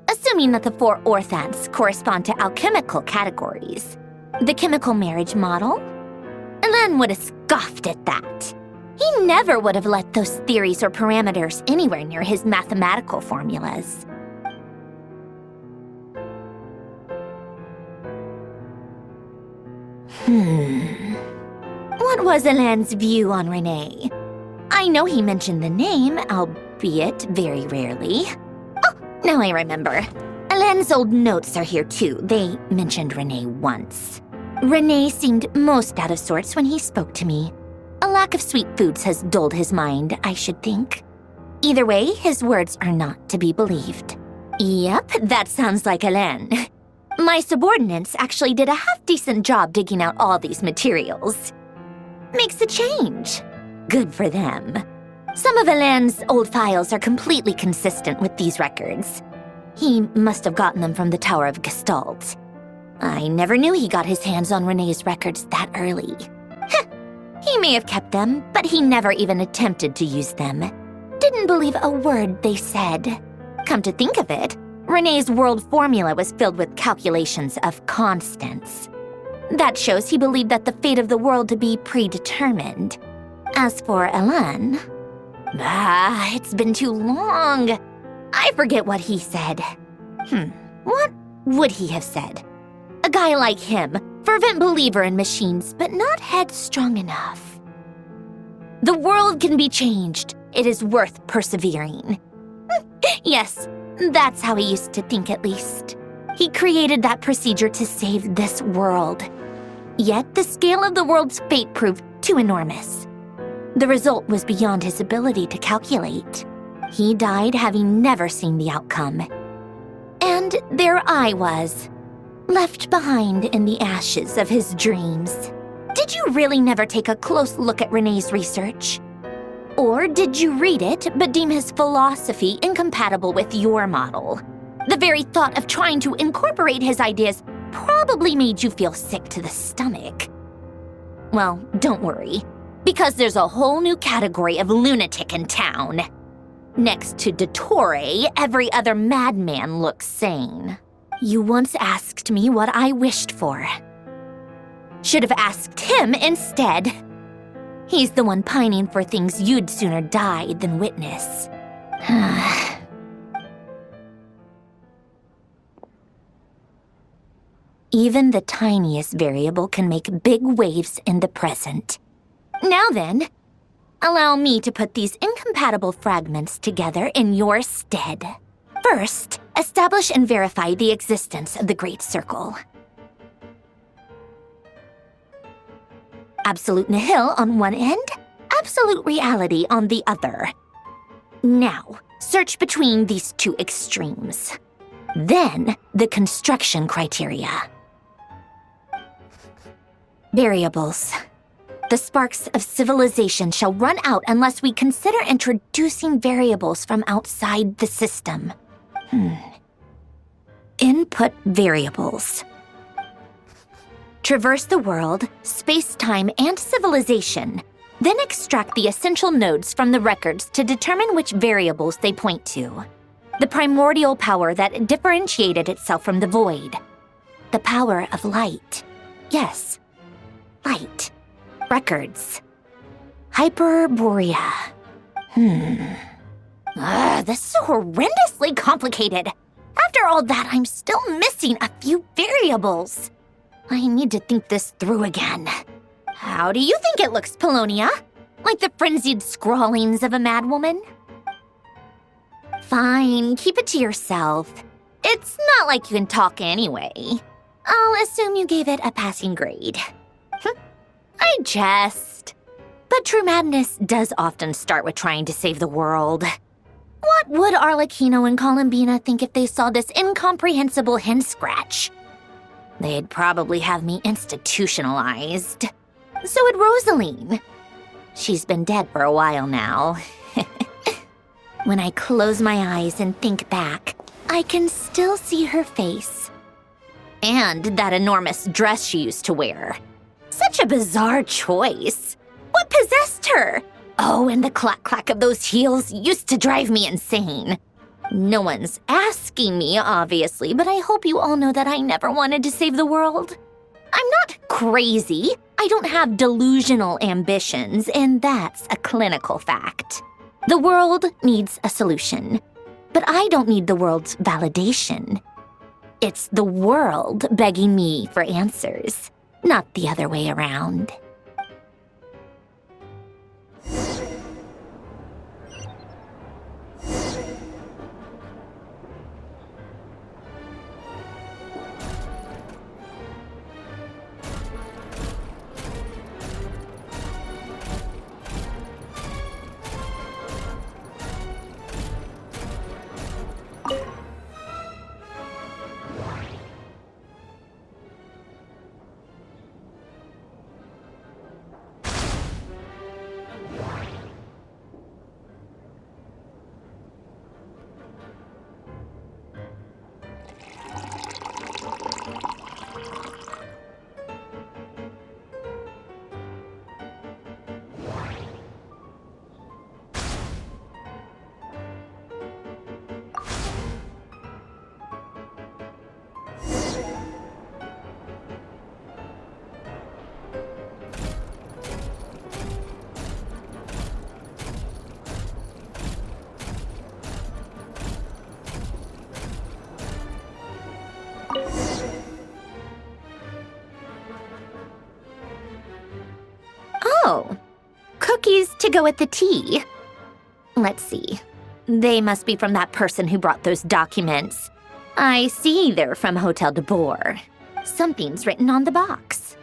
Assuming that the 4 orthants correspond to alchemical categories. The chemical marriage model? Alain would have scoffed at that. He never would have let those theories or parameters anywhere near his mathematical formulas. What was Alain's view on Renee? I know he mentioned the name, albeit very rarely. Oh, now I remember. Alain's old notes are here too. They mentioned Renee once. Renee seemed most out of sorts when he spoke to me. A lack of sweet foods has dulled his mind, I should think. Either way, his words are not to be believed. Yep, that sounds like Alain. My subordinates actually did a half-decent job digging out all these materials. Makes a change. Good for them. Some of Alain's old files are completely consistent with these records. He must have gotten them from the Tower of Gestalt. I never knew he got his hands on Renee's records that early. He may have kept them, but he never even attempted to use them. Didn't believe a word they said. Come to think of it, Renee's world formula was filled with calculations of constants. That shows he believed that the fate of the world to be predetermined. As for Alain, it's been too long. I forget what he said. What would he have said? A guy like him, fervent believer in machines, but not headstrong enough. The world can be changed. It is worth persevering. Yes, that's how he used to think at least. He created that procedure to save this world. Yet the scale of the world's fate proved too enormous. The result was beyond his ability to calculate. He died having never seen the outcome. And there I was, left behind in the ashes of his dreams. Did you really never take a close look at Renee's research? Or did you read it but deem his philosophy incompatible with your model? The very thought of trying to incorporate his ideas probably made you feel sick to the stomach. Well, don't worry, because there's a whole new category of lunatic in town. Next to Dottore, every other madman looks sane. You once asked me what I wished for. Should have asked him instead. He's the one pining for things you'd sooner die than witness. Even the tiniest variable can make big waves in the present. Now then, allow me to put these incompatible fragments together in your stead. First, establish and verify the existence of the Great Circle. Absolute nihil on one end, absolute reality on the other. Now, search between these two extremes. Then, the construction criteria. Variables. The sparks of civilization shall run out unless we consider introducing variables from outside the system. Input variables. Traverse the world, space-time, and civilization. Then extract the essential nodes from the records to determine which variables they point to. The primordial power that differentiated itself from the void. The power of light. Yes, light. Records. Hyperborea. This is so horrendously complicated. After all that, I'm still missing a few variables. I need to think this through again. How do you think it looks, Pulonia? Like the frenzied scrawlings of a madwoman? Fine, keep it to yourself. It's not like you can talk anyway. I'll assume you gave it a passing grade. I jest. But true madness does often start with trying to save the world. What would Arlecchino and Columbina think if they saw this incomprehensible hen scratch? They'd probably have me institutionalized. So would Rosaline. She's been dead for a while now. When I close my eyes and think back, I can still see her face. And that enormous dress she used to wear. Such a bizarre choice. What possessed her? Oh, and the clack-clack of those heels used to drive me insane. No one's asking me, obviously, but I hope you all know that I never wanted to save the world. I'm not crazy. I don't have delusional ambitions, and that's a clinical fact. The world needs a solution, but I don't need the world's validation. It's the world begging me for answers, not the other way around. Oh, cookies to go with the tea. Let's see. They must be from that person who brought those documents. I see they're from Hotel de Boer. Something's written on the box.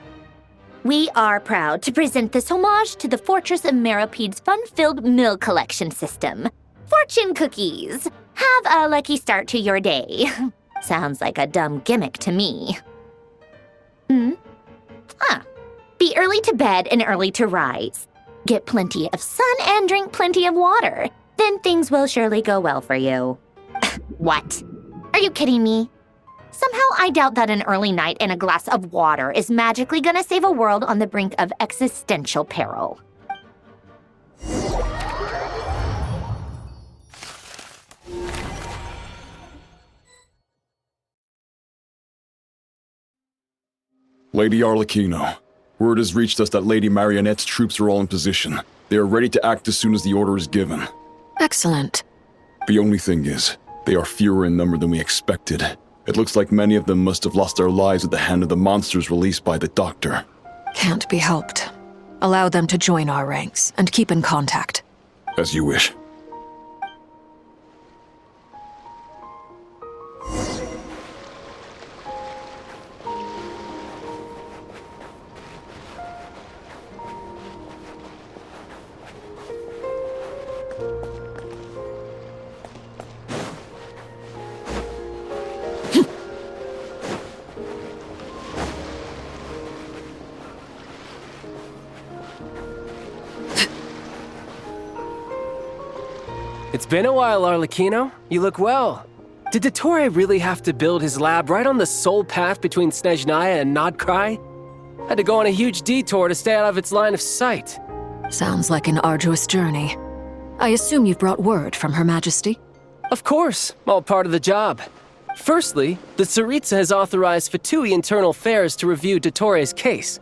We are proud to present this homage to the Fortress of Meropede's fun-filled mill collection system. Fortune cookies. Have a lucky start to your day. Sounds like a dumb gimmick to me. Be early to bed and early to rise. Get plenty of sun and drink plenty of water. Then things will surely go well for you. What? Are you kidding me? Somehow I doubt that an early night and a glass of water is magically gonna save a world on the brink of existential peril. Lady Arlecchino, word has reached us that Lady Marionette's troops are all in position. They are ready to act as soon as the order is given. Excellent. The only thing is, they are fewer in number than we expected. It looks like many of them must have lost their lives at the hand of the monsters released by the Doctor. Can't be helped. Allow them to join our ranks and keep in contact. As you wish. Been a while, Arlecchino. You look well. Did Dottore really have to build his lab right on the sole path between Snezhnaya and Nod-Krai? Had to go on a huge detour to stay out of its line of sight. Sounds like an arduous journey. I assume you've brought word from Her Majesty? Of course, all part of the job. Firstly, the Tsaritsa has authorized Fatui Internal Affairs to review Dottore's case.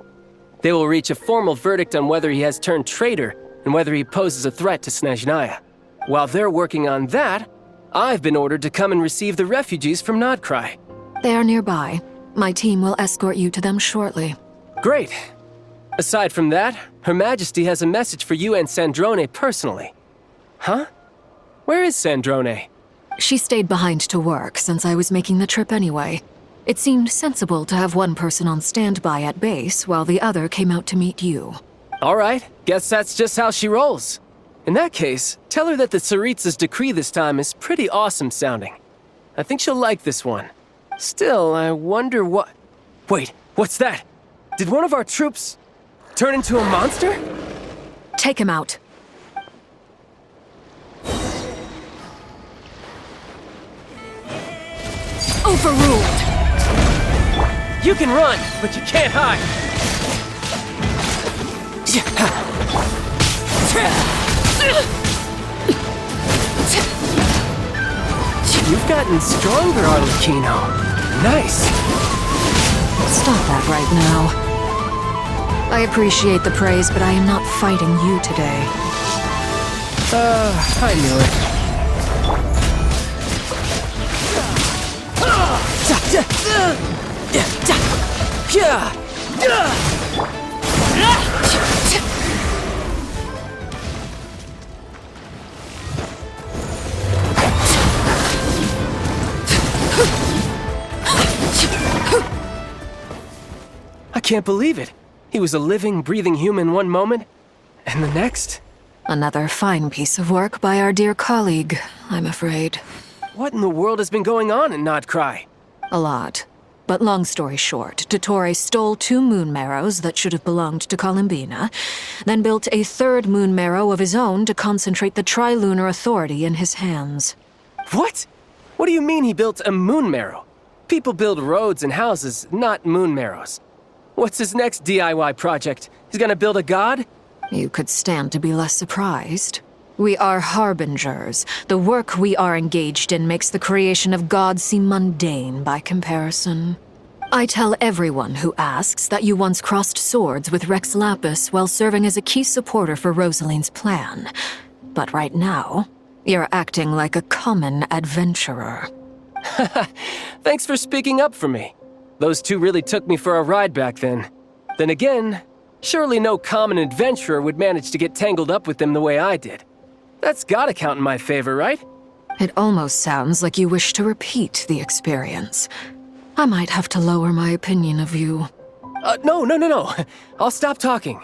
They will reach a formal verdict on whether he has turned traitor and whether he poses a threat to Snezhnaya. While they're working on that, I've been ordered to come and receive the refugees from Nod-Krai. They are nearby. My team will escort you to them shortly. Great. Aside from that, Her Majesty has a message for you and Sandrone personally. Huh? Where is Sandrone? She stayed behind to work since I was making the trip anyway. It seemed sensible to have one person on standby at base while the other came out to meet you. All right, guess that's just how she rolls. In that case, tell her that the Tsaritsa's decree this time is pretty awesome sounding. I think she'll like this one. Still, I wonder what... Wait, what's that? Did one of our troops turn into a monster? Take him out. Overruled! You can run, but you can't hide! You've gotten stronger, Arlecchino. Nice. Stop that right now. I appreciate the praise, but I am not fighting you today. I knew it. I can't believe it. He was a living, breathing human one moment, and the next? Another fine piece of work by our dear colleague, I'm afraid. What in the world has been going on in Nod-Krai? A lot. But long story short, Dottore stole 2 moon marrows that should have belonged to Columbina, then built a 3rd moon marrow of his own to concentrate the Tri-Lunar Authority in his hands. What? What do you mean he built a moon marrow? People build roads and houses, not moon marrows. What's his next DIY project? He's gonna build a god? You could stand to be less surprised. We are harbingers. The work we are engaged in makes the creation of gods seem mundane by comparison. I tell everyone who asks that you once crossed swords with Rex Lapis while serving as a key supporter for Rosaline's plan. But right now, you're acting like a common adventurer. Thanks for speaking up for me. Those 2 really took me for a ride back then. Then again, surely no common adventurer would manage to get tangled up with them the way I did. That's gotta count in my favor, right? It almost sounds like you wish to repeat the experience. I might have to lower my opinion of you. No. I'll stop talking.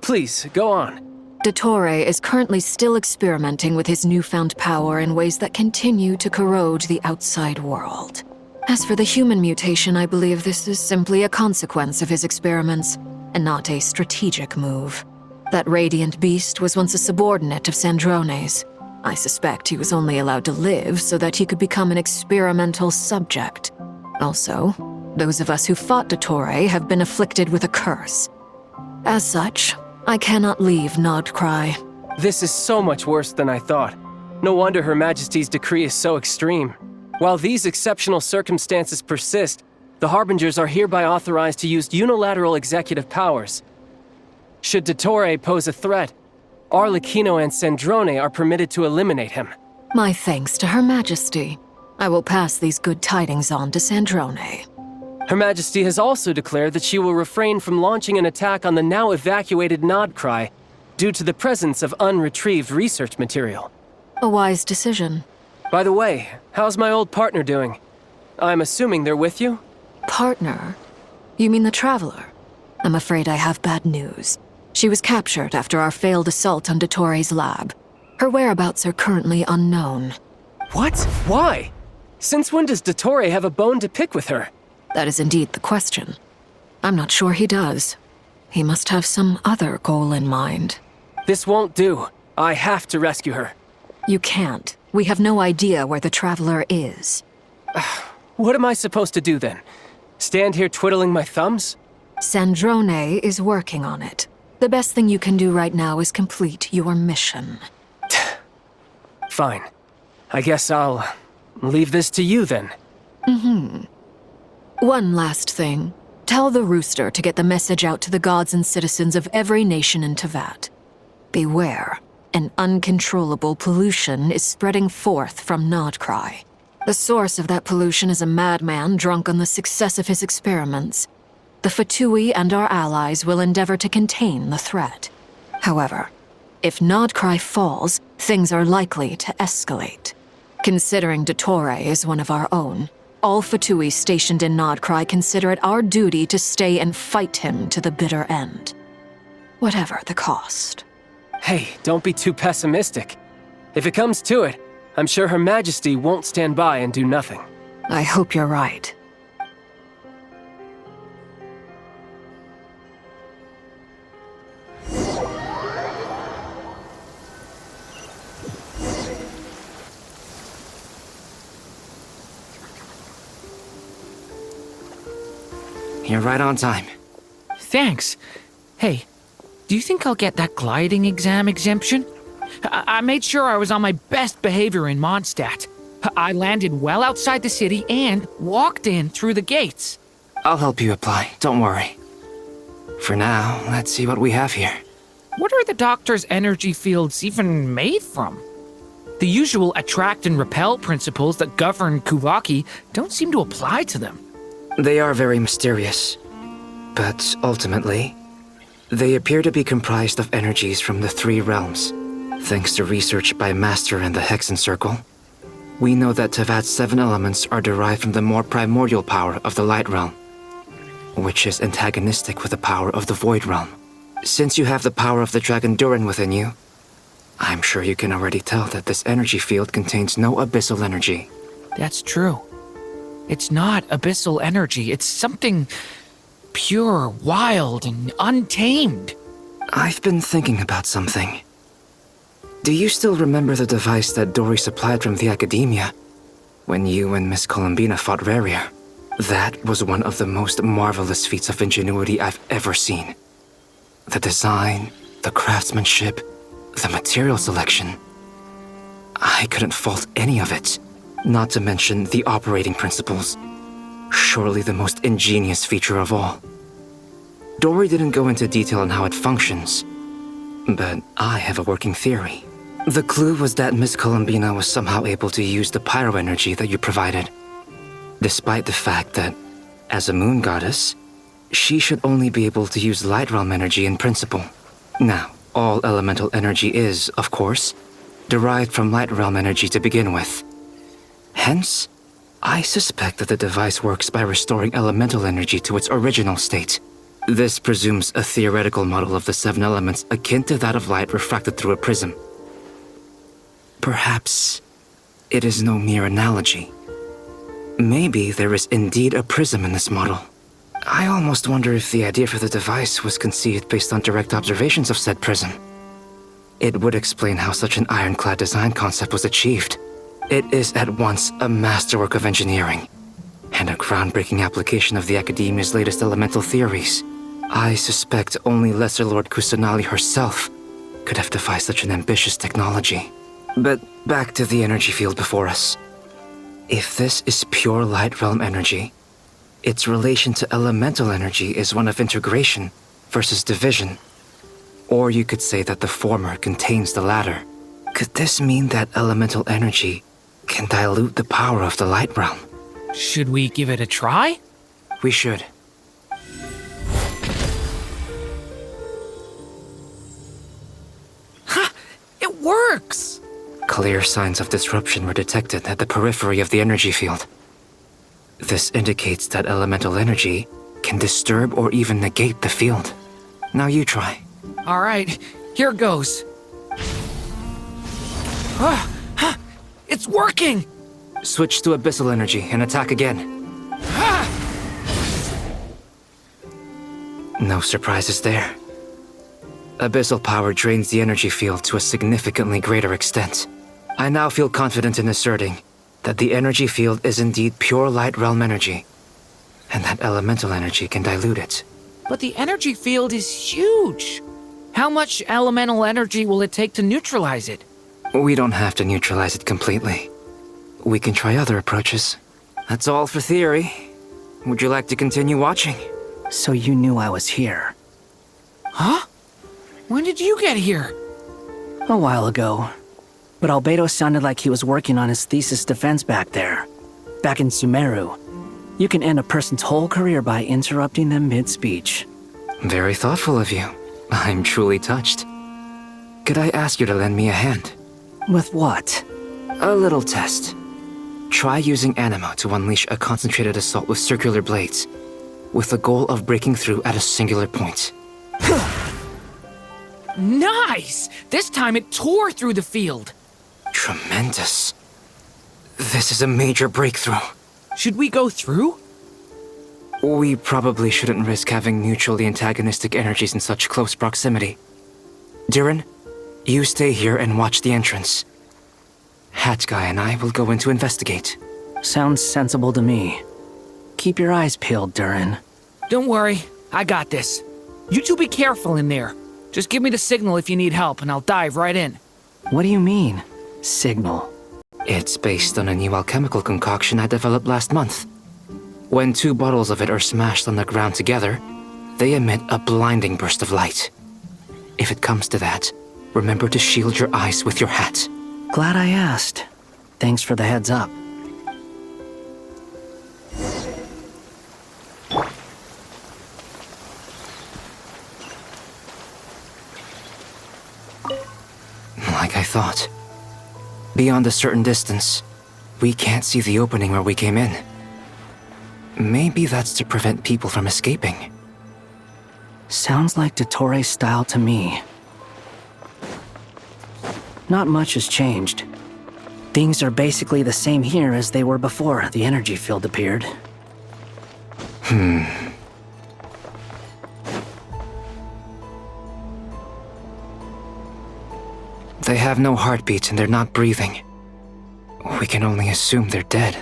Please, go on. Dottore is currently still experimenting with his newfound power in ways that continue to corrode the outside world. As for the human mutation, I believe this is simply a consequence of his experiments, and not a strategic move. That radiant beast was once a subordinate of Sandrone's. I suspect he was only allowed to live so that he could become an experimental subject. Also, those of us who fought Dottore have been afflicted with a curse. As such, I cannot leave Nod-Krai. This is so much worse than I thought. No wonder Her Majesty's decree is so extreme. While these exceptional circumstances persist, the Harbingers are hereby authorized to use unilateral executive powers. Should Dottore pose a threat, Arlecchino and Sandrone are permitted to eliminate him. My thanks to Her Majesty. I will pass these good tidings on to Sandrone. Her Majesty has also declared that she will refrain from launching an attack on the now evacuated Nod-Krai due to the presence of unretrieved research material. A wise decision. By the way, how's my old partner doing? I'm assuming they're with you? Partner? You mean the Traveler? I'm afraid I have bad news. She was captured after our failed assault on Dottore's lab. Her whereabouts are currently unknown. What? Why? Since when does Dottore have a bone to pick with her? That is indeed the question. I'm not sure he does. He must have some other goal in mind. This won't do. I have to rescue her. You can't. We have no idea where the Traveler is. What am I supposed to do then? Stand here twiddling my thumbs? Sandrone is working on it. The best thing you can do right now is complete your mission. Fine. I guess I'll leave this to you then. One last thing. Tell the Rooster to get the message out to the gods and citizens of every nation in Teyvat. Beware. An uncontrollable pollution is spreading forth from Nod-Krai. The source of that pollution is a madman drunk on the success of his experiments. The Fatui and our allies will endeavor to contain the threat. However, if Nod-Krai falls, things are likely to escalate. Considering Dottore is one of our own, all Fatui stationed in Nod-Krai consider it our duty to stay and fight him to the bitter end. Whatever the cost. Hey, don't be too pessimistic. If it comes to it, I'm sure Her Majesty won't stand by and do nothing. I hope you're right. You're right on time. Thanks. Hey, do you think I'll get that gliding exam exemption? I made sure I was on my best behavior in Mondstadt. I landed well outside the city and walked in through the gates. I'll help you apply, don't worry. For now, let's see what we have here. What are the Doctor's energy fields even made from? The usual attract and repel principles that govern Kuvaki don't seem to apply to them. They are very mysterious, but ultimately, they appear to be comprised of energies from the three realms. Thanks to research by Master in the Hexen Circle, we know that Teyvat's 7 elements are derived from the more primordial power of the Light Realm, which is antagonistic with the power of the Void Realm. Since you have the power of the Dragon Durin within you, I'm sure you can already tell that this energy field contains no abyssal energy. That's true. It's not abyssal energy, it's something pure, wild, and untamed. I've been thinking about something. Do you still remember the device that Dory supplied from the Academia when you and Miss Columbina fought Rarier? That was one of the most marvelous feats of ingenuity I've ever seen. The design, the craftsmanship, the material selection. I couldn't fault any of it. Not to mention the operating principles. Surely the most ingenious feature of all. Dory didn't go into detail on how it functions, but I have a working theory. The clue was that Miss Columbina was somehow able to use the pyro energy that you provided, despite the fact that, as a moon goddess, she should only be able to use light realm energy in principle. Now, all elemental energy is, of course, derived from light realm energy to begin with. Hence, I suspect that the device works by restoring elemental energy to its original state. This presumes a theoretical model of the 7 elements akin to that of light refracted through a prism. Perhaps it is no mere analogy. Maybe there is indeed a prism in this model. I almost wonder if the idea for the device was conceived based on direct observations of said prism. It would explain how such an ironclad design concept was achieved. It is at once a masterwork of engineering and a groundbreaking application of the Academia's latest elemental theories. I suspect only Lesser Lord Kusanali herself could have devised such an ambitious technology. But back to the energy field before us. If this is pure light realm energy, its relation to elemental energy is one of integration versus division. Or you could say that the former contains the latter. Could this mean that elemental energy can dilute the power of the light realm? Should we give it a try? We should. Ha! It works! Clear signs of disruption were detected at the periphery of the energy field. This indicates that elemental energy can disturb or even negate the field. Now you try. All right, here goes. It's working! Switch to abyssal energy and attack again. No surprises there. Abyssal power drains the energy field to a significantly greater extent. I now feel confident in asserting that the energy field is indeed pure light realm energy, and that elemental energy can dilute it. But the energy field is huge. How much elemental energy will it take to neutralize it? We don't have to neutralize it completely. We can try other approaches. That's all for theory. Would you like to continue watching? So you knew I was here? Huh? When did you get here? A while ago. But Albedo sounded like he was working on his thesis defense back there. Back in Sumeru. You can end a person's whole career by interrupting them mid-speech. Very thoughtful of you. I'm truly touched. Could I ask you to lend me a hand? With what? A little test. Try using Animo to unleash a concentrated assault with circular blades, with the goal of breaking through at a singular point. Nice! This time it tore through the field. Tremendous. This is a major breakthrough. Should we go through? We probably shouldn't risk having mutually antagonistic energies in such close proximity. Durin, you stay here and watch the entrance. Hat Guy and I will go in to investigate. Sounds sensible to me. Keep your eyes peeled, Durin. Don't worry, I got this. You two be careful in there. Just give me the signal if you need help, and I'll dive right in. What do you mean, signal? It's based on a new alchemical concoction I developed last month. When 2 bottles of it are smashed on the ground together, they emit a blinding burst of light. If it comes to that, remember to shield your eyes with your hat. Glad I asked. Thanks for the heads up. Like I thought. Beyond a certain distance, we can't see the opening where we came in. Maybe that's to prevent people from escaping. Sounds like Dottore's style to me. Not much has changed. Things are basically the same here as they were before the energy field appeared. They have no heartbeats and they're not breathing. We can only assume they're dead.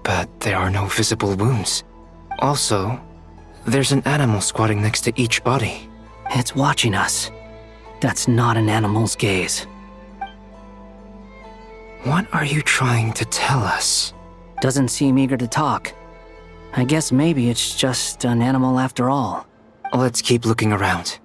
But there are no visible wounds. Also, there's an animal squatting next to each body. It's watching us. That's not an animal's gaze. What are you trying to tell us? Doesn't seem eager to talk. I guess maybe it's just an animal after all. Let's keep looking around.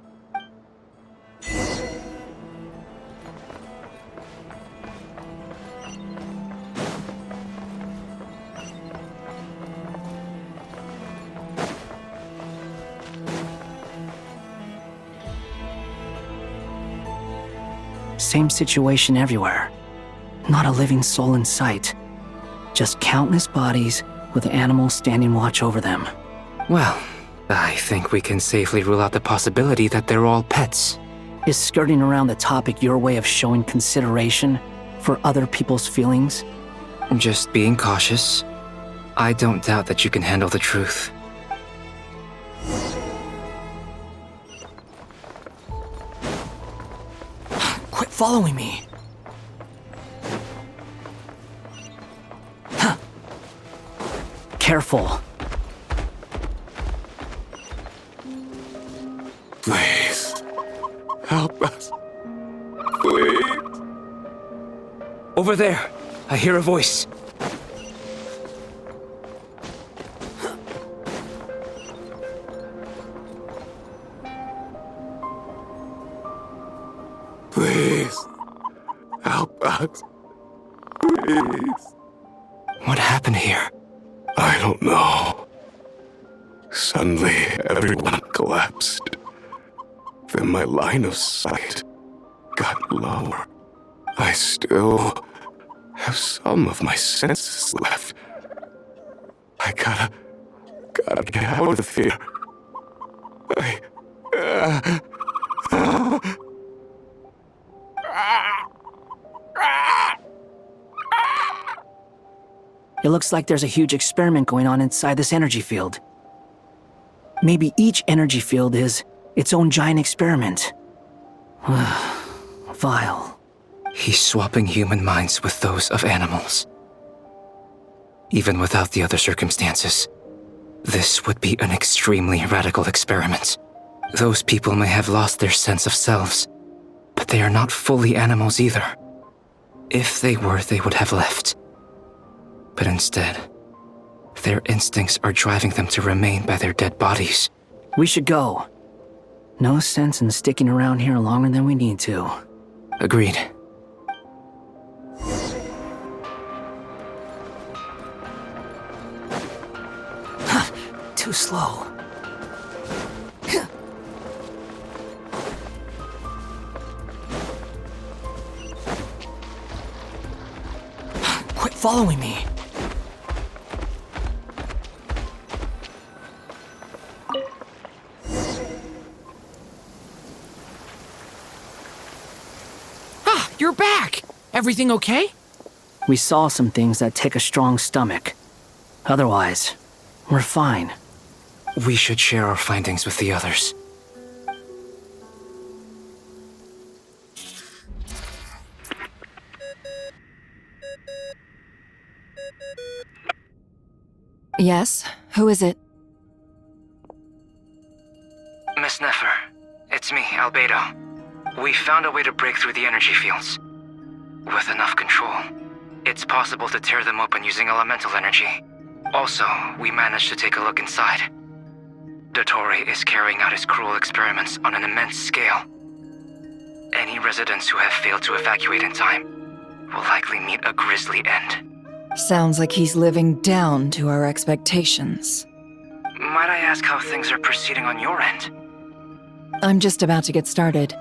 Same situation everywhere. Not a living soul in sight. Just countless bodies with animals standing watch over them. Well, I think we can safely rule out the possibility that they're all pets. Is skirting around the topic your way of showing consideration for other people's feelings? Just being cautious. I don't doubt that you can handle the truth. Quit following me. Huh. Careful. Please, help us. Please. Over there, I hear a voice. Please, help us. Please. What happened here? I don't know. Suddenly, everyone collapsed. Then my line of sight got lower. I still have some of my senses left. I gotta get out of here. It looks like there's a huge experiment going on inside this energy field. Maybe each energy field is its own giant experiment. Vile. He's swapping human minds with those of animals. Even without the other circumstances, this would be an extremely radical experiment. Those people may have lost their sense of selves, but they are not fully animals either. If they were, they would have left. But instead, their instincts are driving them to remain by their dead bodies. We should go. No sense in sticking around here longer than we need to. Agreed. Too slow. Quit following me. Ah, you're back! Everything okay? We saw some things that take a strong stomach. Otherwise, we're fine. We should share our findings with the others. Yes? Who is it? Miss Nefer, it's me, Albedo. We found a way to break through the energy fields. With enough control, it's possible to tear them open using elemental energy. Also, we managed to take a look inside. Dottore is carrying out his cruel experiments on an immense scale. Any residents who have failed to evacuate in time will likely meet a grisly end. Sounds like he's living down to our expectations. Might I ask how things are proceeding on your end? I'm just about to get started.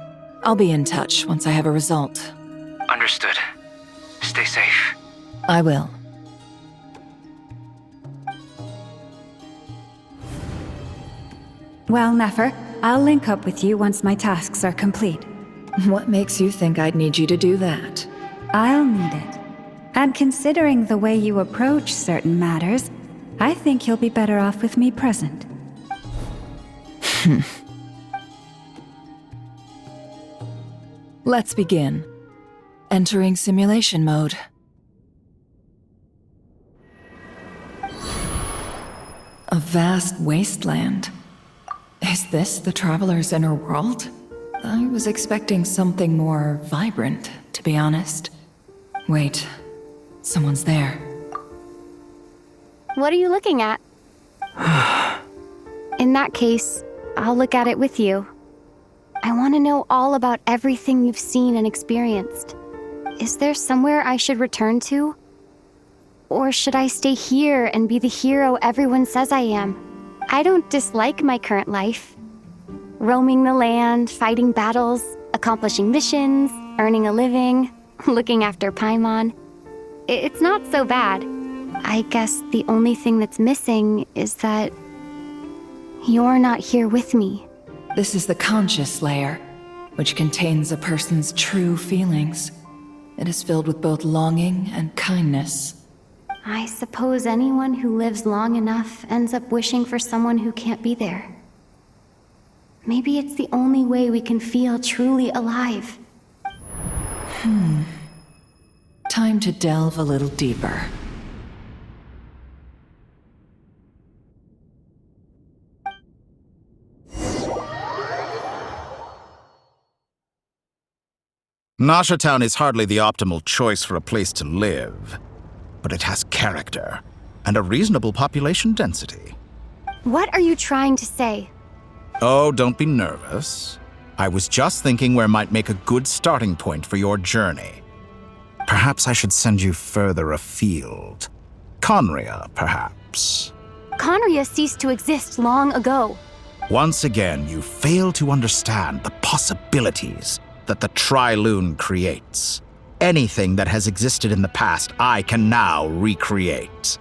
I'll be in touch once I have a result. Understood. Stay safe. I will. Well, Nefer, I'll link up with you once my tasks are complete. What makes you think I'd need you to do that? I'll need it. And considering the way you approach certain matters, I think you'll be better off with me present. Let's begin. Entering simulation mode. A vast wasteland. Is this the Traveler's inner world? I was expecting something more vibrant, to be honest. Wait, someone's there. What are you looking at? In that case, I'll look at it with you. I want to know all about everything you've seen and experienced. Is there somewhere I should return to? Or should I stay here and be the hero everyone says I am? I don't dislike my current life. Roaming the land, fighting battles, accomplishing missions, earning a living, looking after Paimon. It's not so bad. I guess the only thing that's missing is that you're not here with me. This is the conscious layer, which contains a person's true feelings. It is filled with both longing and kindness. I suppose anyone who lives long enough ends up wishing for someone who can't be there. Maybe it's the only way we can feel truly alive. Time to delve a little deeper. Nasha Town is hardly the optimal choice for a place to live, but it has character and a reasonable population density. What are you trying to say? Oh, don't be nervous. I was just thinking where might make a good starting point for your journey. Perhaps I should send you further afield. Conria, perhaps. Conria ceased to exist long ago. Once again, you fail to understand the possibilities that the Tri-Lune creates. Anything that has existed in the past, I can now recreate.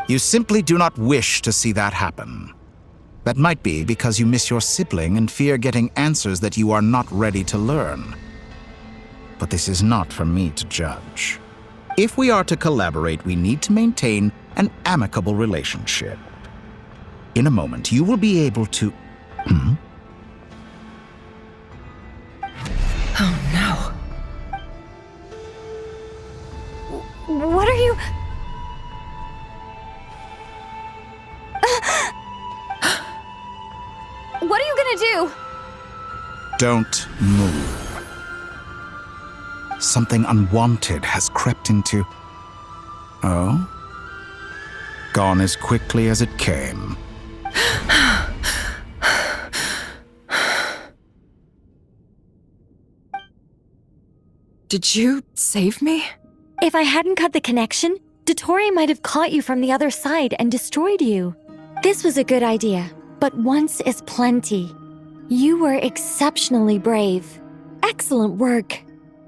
You simply do not wish to see that happen. That might be because you miss your sibling and fear getting answers that you are not ready to learn. But this is not for me to judge. If we are to collaborate, we need to maintain an amicable relationship. In a moment, you will be able to... Oh no. What are you gonna do? Don't move. Something unwanted has crept into... Oh? Gone as quickly as it came. Did you save me? If I hadn't cut the connection, Dottore might have caught you from the other side and destroyed you. This was a good idea, but once is plenty. You were exceptionally brave. Excellent work.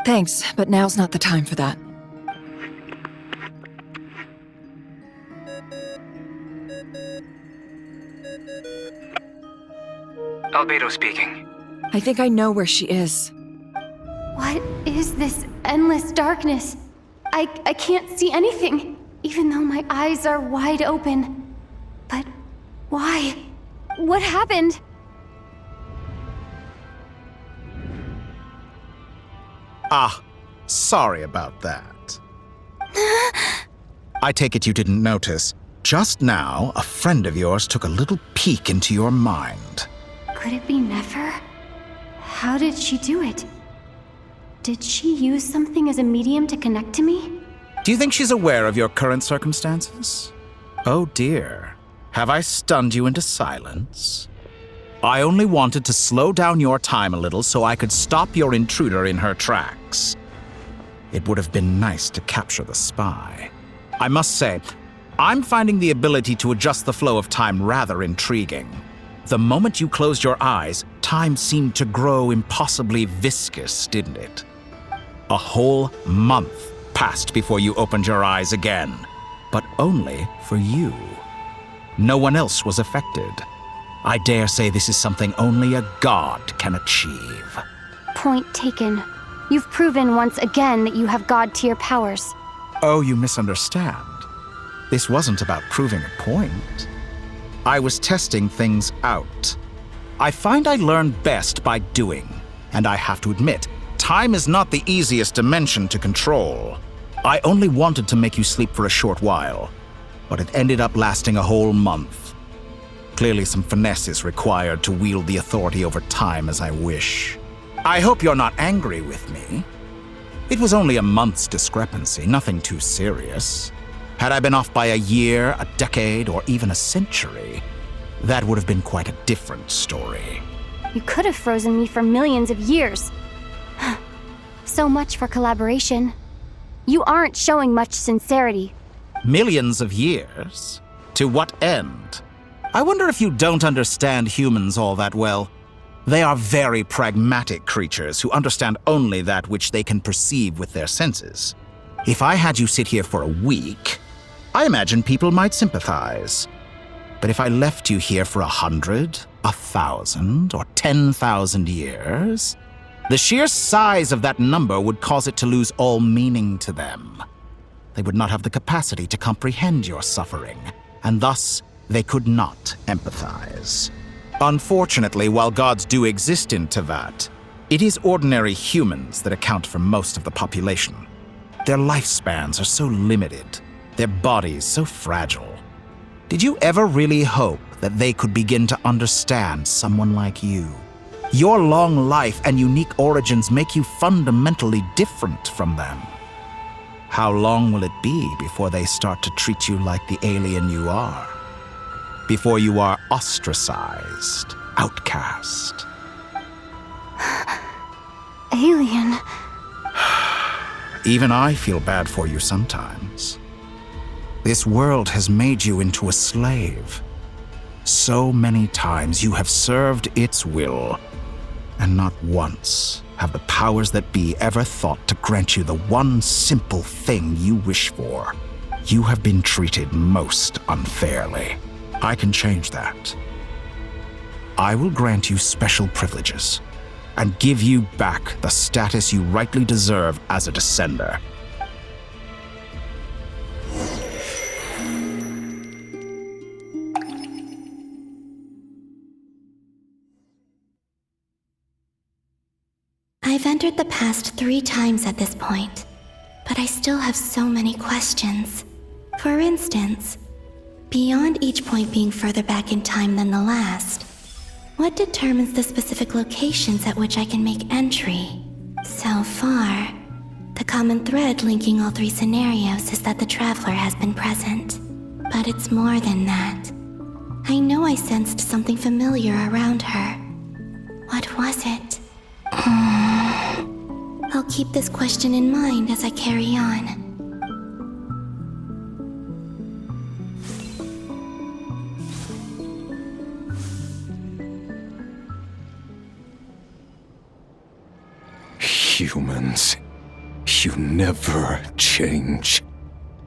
Thanks, but now's not the time for that. Albedo speaking. I think I know where she is. What is this endless darkness? I can't see anything, even though my eyes are wide open. But why? What happened? Ah, sorry about that. I take it you didn't notice. Just now, a friend of yours took a little peek into your mind. Could it be Nefer? How did she do it? Did she use something as a medium to connect to me? Do you think she's aware of your current circumstances? Oh dear. Have I stunned you into silence? I only wanted to slow down your time a little so I could stop your intruder in her tracks. It would have been nice to capture the spy. I must say, I'm finding the ability to adjust the flow of time rather intriguing. The moment you closed your eyes, time seemed to grow impossibly viscous, didn't it? A whole month passed before you opened your eyes again, but only for you. No one else was affected. I dare say this is something only a god can achieve. Point taken. You've proven once again that you have god-tier powers. Oh, you misunderstand. This wasn't about proving a point. I was testing things out. I find I learn best by doing, and I have to admit, time is not the easiest dimension to control. I only wanted to make you sleep for a short while, but it ended up lasting a whole month. Clearly some finesse is required to wield the authority over time as I wish. I hope you're not angry with me. It was only a month's discrepancy, nothing too serious. Had I been off by a year, a decade, or even a century, that would have been quite a different story. You could have frozen me for millions of years. So much for collaboration. You aren't showing much sincerity. Millions of years? To what end? I wonder if you don't understand humans all that well. They are very pragmatic creatures who understand only that which they can perceive with their senses. If I had you sit here for a week, I imagine people might sympathize. But if I left you here for 100, 1,000, or 10,000 years, the sheer size of that number would cause it to lose all meaning to them. They would not have the capacity to comprehend your suffering, and thus they could not empathize. Unfortunately, while gods do exist in Tevat, it is ordinary humans that account for most of the population. Their lifespans are so limited, their bodies so fragile. Did you ever really hope that they could begin to understand someone like you? Your long life and unique origins make you fundamentally different from them. How long will it be before they start to treat you like the alien you are? Before you are ostracized, outcast? Alien. Even I feel bad for you sometimes. This world has made you into a slave. So many times you have served its will, and not once have the powers that be ever thought to grant you the one simple thing you wish for. You have been treated most unfairly. I can change that. I will grant you special privileges and give you back the status you rightly deserve as a descender. I've entered the past 3 times at this point, but I still have so many questions. For instance, beyond each point being further back in time than the last, What determines the specific locations at which I can make entry? So far, the common thread linking all three scenarios is that the traveler has been present. But it's more than that. I know I sensed something familiar around her. What was it? I'll keep this question in mind as I carry on. Humans, you never change.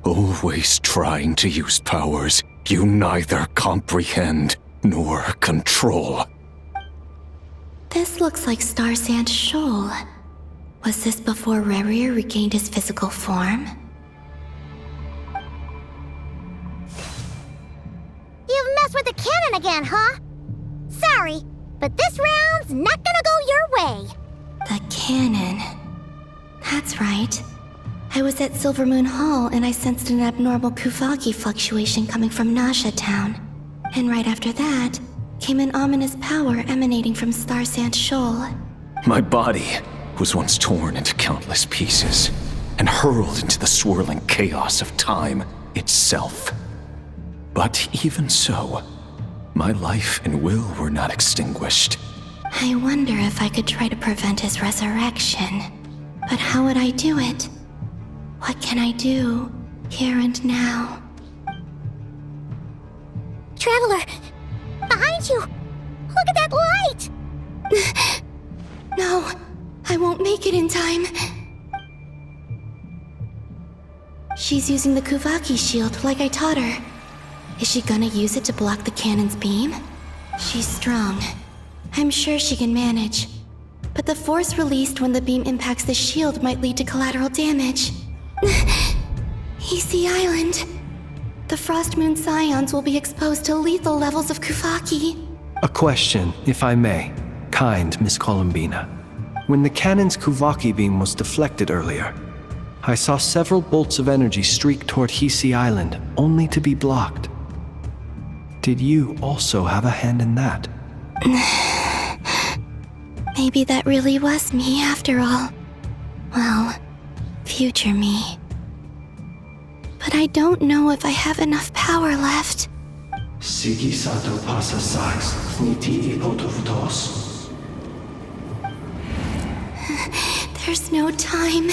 Always trying to use powers you neither comprehend nor control. This looks like Star Sand Shoal. Was this before Rarier regained his physical form? You've messed with the cannon again, huh? Sorry, but this round's not gonna go your way. The cannon. That's right. I was at Silver Moon Hall and I sensed an abnormal Kuvaki fluctuation coming from Nasha Town. And right after that, came an ominous power emanating from Star Sand Shoal. My body was once torn into countless pieces and hurled into the swirling chaos of time itself. But even so, my life and will were not extinguished. I wonder if I could try to prevent his resurrection. But how would I do it? What can I do, here and now? Traveler! Behind you! Look at that light! No, I won't make it in time. She's using the Kuvaki shield like I taught her. Is she gonna use it to block the cannon's beam? She's strong. I'm sure she can manage. But the force released when the beam impacts the shield might lead to collateral damage. Easy Island. The Frost Moon Scions will be exposed to lethal levels of Kuvaki. A question, if I may. Kind Miss Columbina. When the cannon's Kuvaki beam was deflected earlier, I saw several bolts of energy streak toward Hisi Island, only to be blocked. Did you also have a hand in that? Maybe that really was me after all. Well, future me. But I don't know if I have enough power left. Sigi sato pasa sax, sniti ipotovtos. There's no time.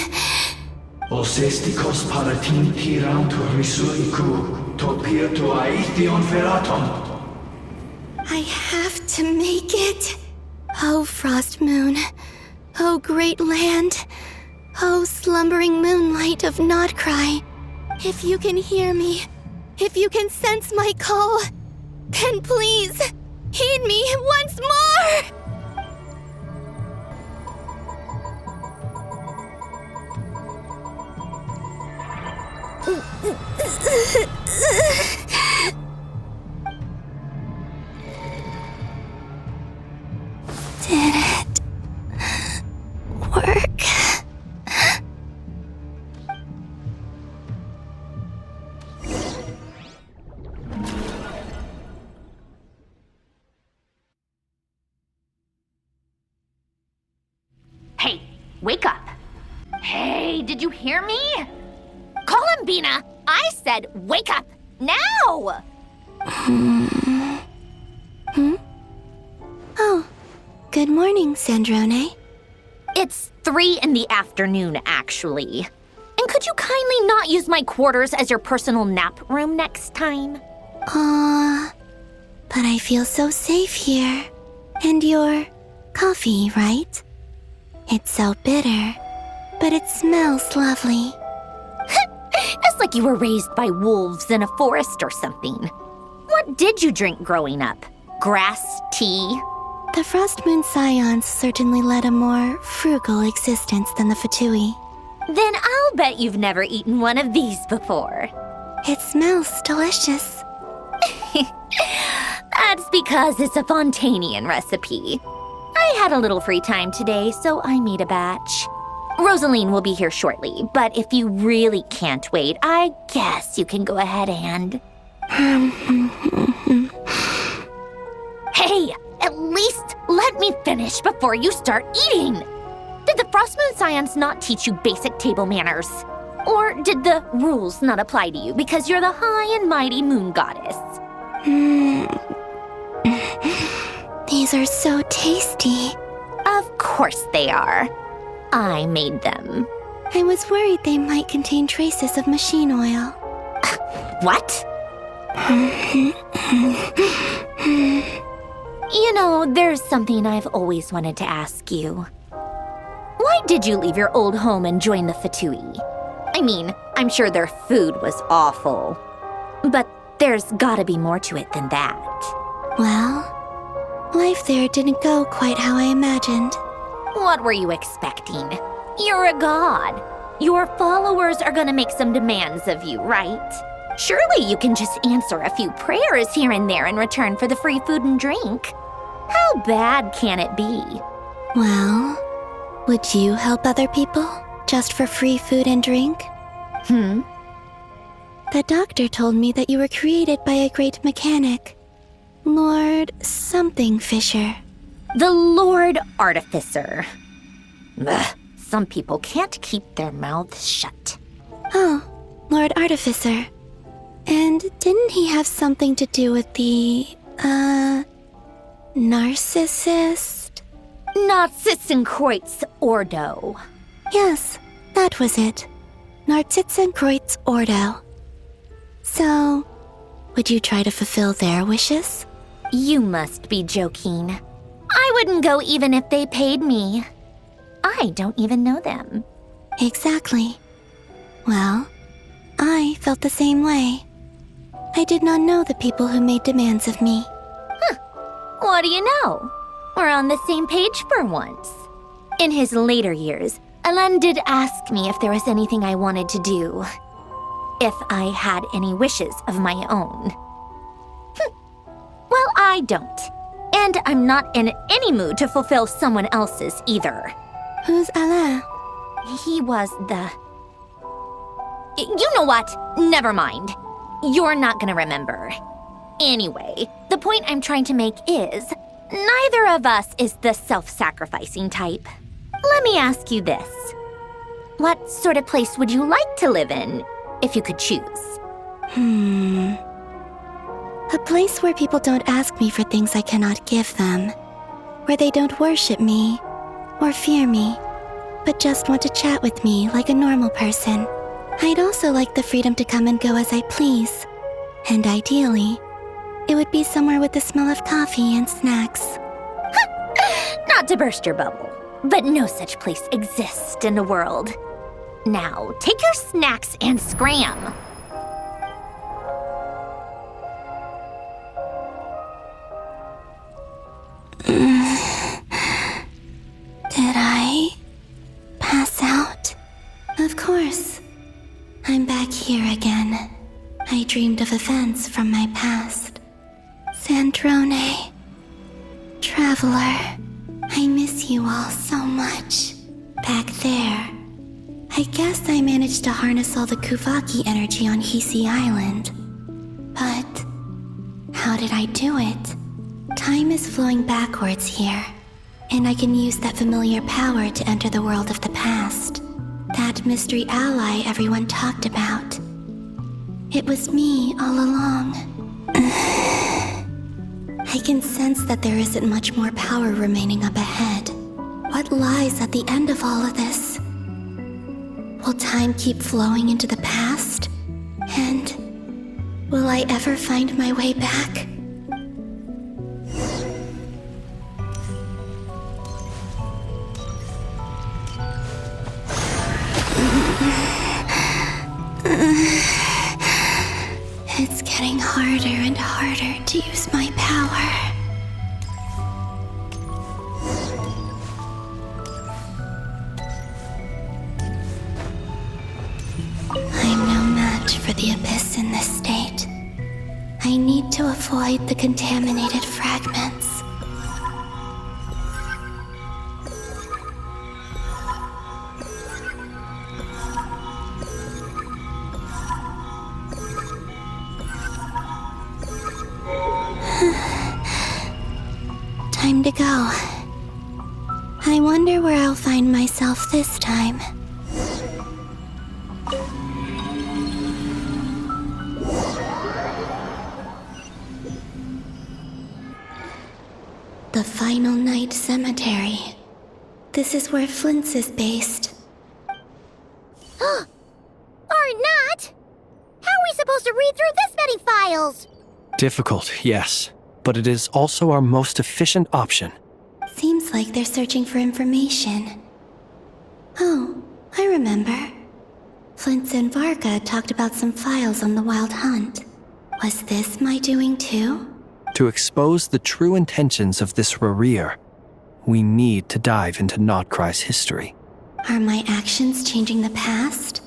Osestikos paratin tiram to risuiku, to pirto aithion feraton. I have to make it. Oh, Frost Moon. Oh, great land. Oh, slumbering moonlight of Nod-Krai. If you can hear me, if you can sense my call, then please, heed me once more! Did it work? Hey, wake up. Hey, did you hear me? Columbina, I said wake up, now! Oh, good morning, Sandrone. It's 3 in the afternoon, actually. And could you kindly not use my quarters as your personal nap room next time? But I feel so safe here. And your coffee, right? It's so bitter, but it smells lovely. It's like you were raised by wolves in a forest or something. What did you drink growing up? Grass tea? The Frost Moon Scions certainly led a more frugal existence than the Fatui. Then I'll bet you've never eaten one of these before. It smells delicious. That's because it's a Fontanian recipe. I had a little free time today, so I made a batch. Rosaline will be here shortly, but if you really can't wait, I guess you can go ahead and... Hey, At least let me finish before you start eating. Did the Frost Moon Scions not teach you basic table manners? Or did the rules not apply to you because you're the high and mighty moon goddess? These are so tasty. Of course they are. I made them. I was worried they might contain traces of machine oil. What? You know, there's something I've always wanted to ask you. Why did you leave your old home and join the Fatui? I mean, I'm sure their food was awful. But there's gotta be more to it than that. Well, life there didn't go quite how I imagined. What were you expecting? You're a god. Your followers are gonna make some demands of you, right? Surely you can just answer a few prayers here and there in return for the free food and drink. How bad can it be? Well, would you help other people just for free food and drink? The doctor told me that you were created by a great mechanic, Lord something Fisher. The Lord Artificer. Ugh, some people can't keep their mouths shut. Oh, Lord Artificer. And didn't he have something to do with the, narcissist? Narcissenkreuz Ordo. Yes, that was it. Narcissenkreuz Ordo. So, would you try to fulfill their wishes? You must be joking. I wouldn't go even if they paid me. I don't even know them. Exactly. Well, I felt the same way. I did not know the people who made demands of me. What do you know? We're on the same page for once. In his later years, Alan did ask me if there was anything I wanted to do. If I had any wishes of my own. Well, I don't. And I'm not in any mood to fulfill someone else's either. Who's Alain? He was the... You know what? Never mind. You're not gonna remember. Anyway, the point I'm trying to make is, neither of us is the self-sacrificing type. Let me ask you this. What sort of place would you like to live in, if you could choose? A place where people don't ask me for things I cannot give them. Where they don't worship me, or fear me, but just want to chat with me like a normal person. I'd also like the freedom to come and go as I please. And ideally, it would be somewhere with the smell of coffee and snacks. Not to burst your bubble, but no such place exists in the world. Now, take your snacks and scram. Did I pass out? Of course. I'm back here again. I dreamed of events from my past. Sandrone. Traveler. I miss you all so much. Back there. I guess I managed to harness all the Kuvaki energy on Hisi Island. But how did I do it? Time is flowing backwards here, and I can use that familiar power to enter the world of the past. That mystery ally everyone talked about. It was me all along. I can sense that there isn't much more power remaining up ahead. What lies at the end of all of this? Will time keep flowing into the past? And will I ever find my way back? It's getting harder and harder to use my power. I'm no match for the Abyss in this state. I need to avoid the contaminated fragments. Time to go. I wonder where I'll find myself this time. The Final Night Cemetery. This is where Flint's is based. Or not! How are we supposed to read through this many files? Difficult, yes, but it is also our most efficient option. Seems like they're searching for information. Oh, I remember. Flint and Varga talked about some files on the Wild Hunt. Was this my doing too? To expose the true intentions of this Rerir, we need to dive into Nod-Krai's history. Are my actions changing the past?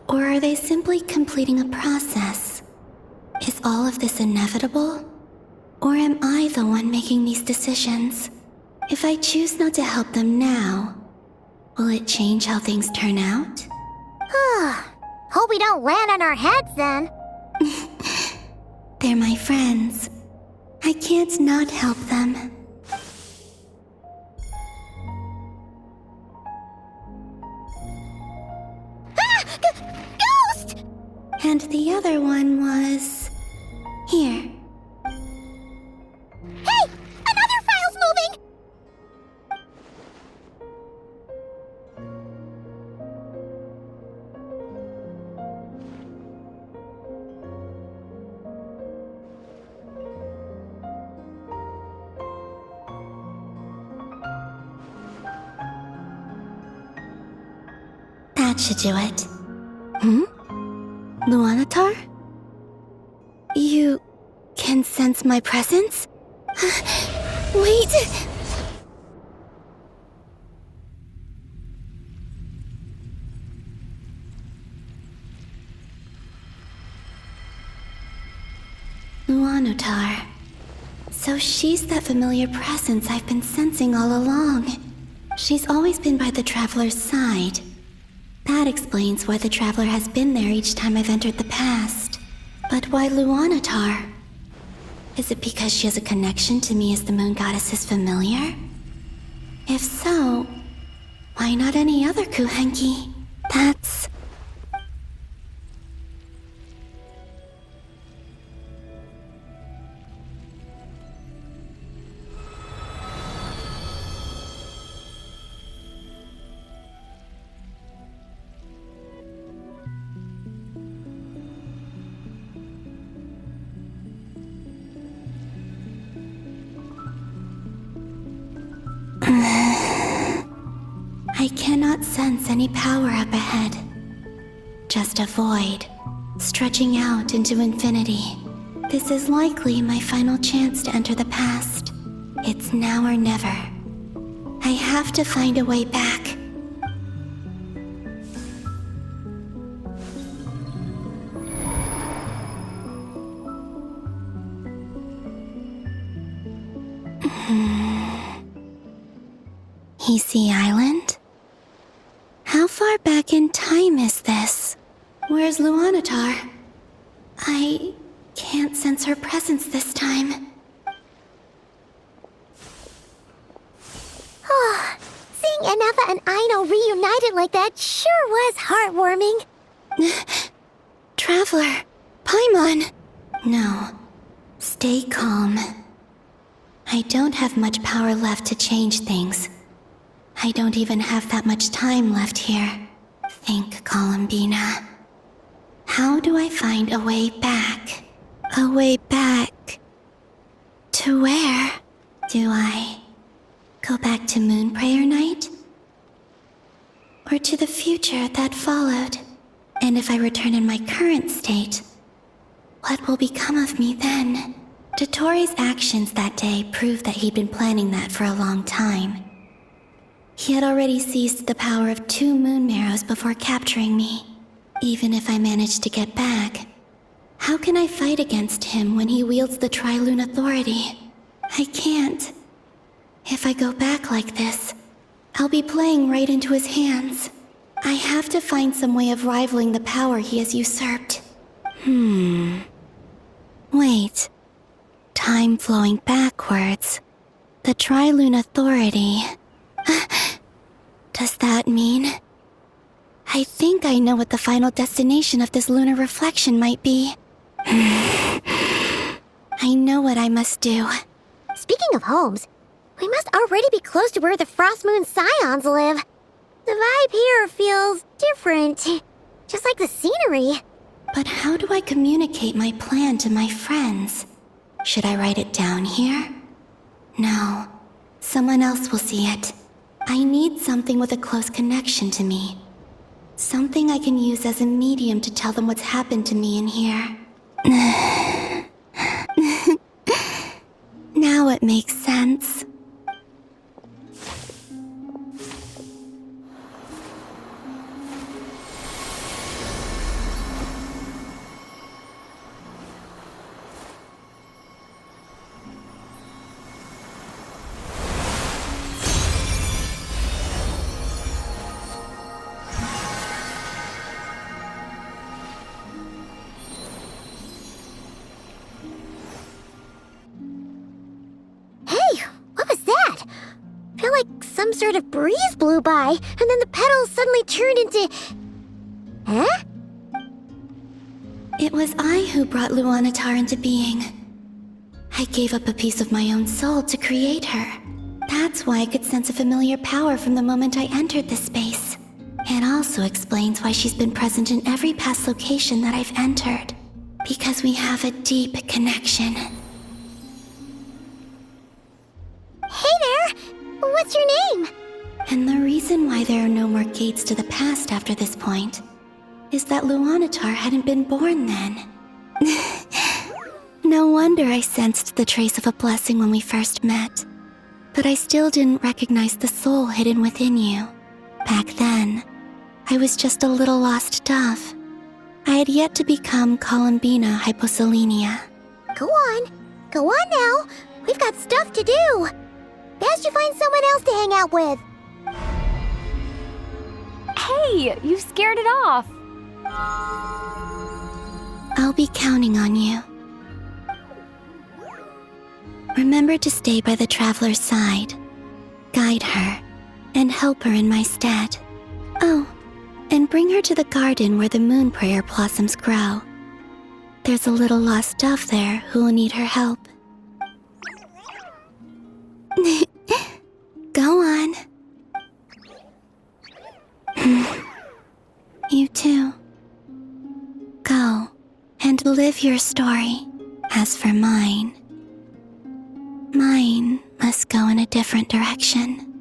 Or are they simply completing a process? Is all of this inevitable? Or am I the one making these decisions? If I choose not to help them now, will it change how things turn out? Hope we don't land on our heads then. They're my friends. I can't not help them. Ghost! And the other one was... here. Hey! Another file's moving! That should do it. Luanatar? You can sense my presence? Wait! Luanatar. So she's that familiar presence I've been sensing all along. She's always been by the Traveler's side. That explains why the Traveler has been there each time I've entered the past. But why Luanatar? Is it because she has a connection to me as the Moon Goddess's familiar? If so, why not any other Kuhenki? That's... I cannot sense any power up ahead. Just a void, stretching out into infinity. This is likely my final chance to enter the past. It's now or never. I have to find a way back. Easy Island? How far back in time is this? Where's Luanatar? I can't sense her presence this time. Seeing Enefa and Aino reunited like that sure was heartwarming. Traveler, Paimon. No, stay calm. I don't have much power left to change things. I don't even have that much time left here. Think, Columbina. How do I find a way back? A way back... to where? Do I go back to Moon Prayer Night? Or to the future that followed? And if I return in my current state, what will become of me then? Dottore's actions that day proved that he'd been planning that for a long time. He had already seized the power of 2 moon marrows before capturing me. Even if I managed to get back, how can I fight against him when he wields the Tri-Lune Authority? I can't. If I go back like this, I'll be playing right into his hands. I have to find some way of rivaling the power he has usurped. Wait. Time flowing backwards. The Tri-Lune Authority. Does that mean... I think I know what the final destination of this lunar reflection might be. I know what I must do. Speaking of homes, we must already be close to where the Frost Moon Scions live. The vibe here feels different, just like the scenery. But how do I communicate my plan to my friends? Should I write it down here? No. Someone else will see it. I need something with a close connection to me. Something I can use as a medium to tell them what's happened to me in here. Now it makes sense. Some sort of breeze blew by, and then the petals suddenly turned into... Huh? It was I who brought Luanatar into being. I gave up a piece of my own soul to create her. That's why I could sense a familiar power from the moment I entered this space. It also explains why she's been present in every past location that I've entered. Because we have a deep connection. Hey there! What's your name? And the reason why there are no more gates to the past after this point is that Luanatar hadn't been born then. No wonder I sensed the trace of a blessing when we first met. But I still didn't recognize the soul hidden within you. Back then, I was just a little lost dove. I had yet to become Columbina Hyposelenia. Go on now. We've got stuff to do. Best you find someone else to hang out with. Hey, you scared it off. I'll be counting on you. Remember to stay by the traveler's side, guide her, and help her in my stead. Oh, and bring her to the garden where the moon prayer blossoms grow. There's a little lost dove there who will need her help. Go on. You too. Go and live your story. As for mine must go in a different direction.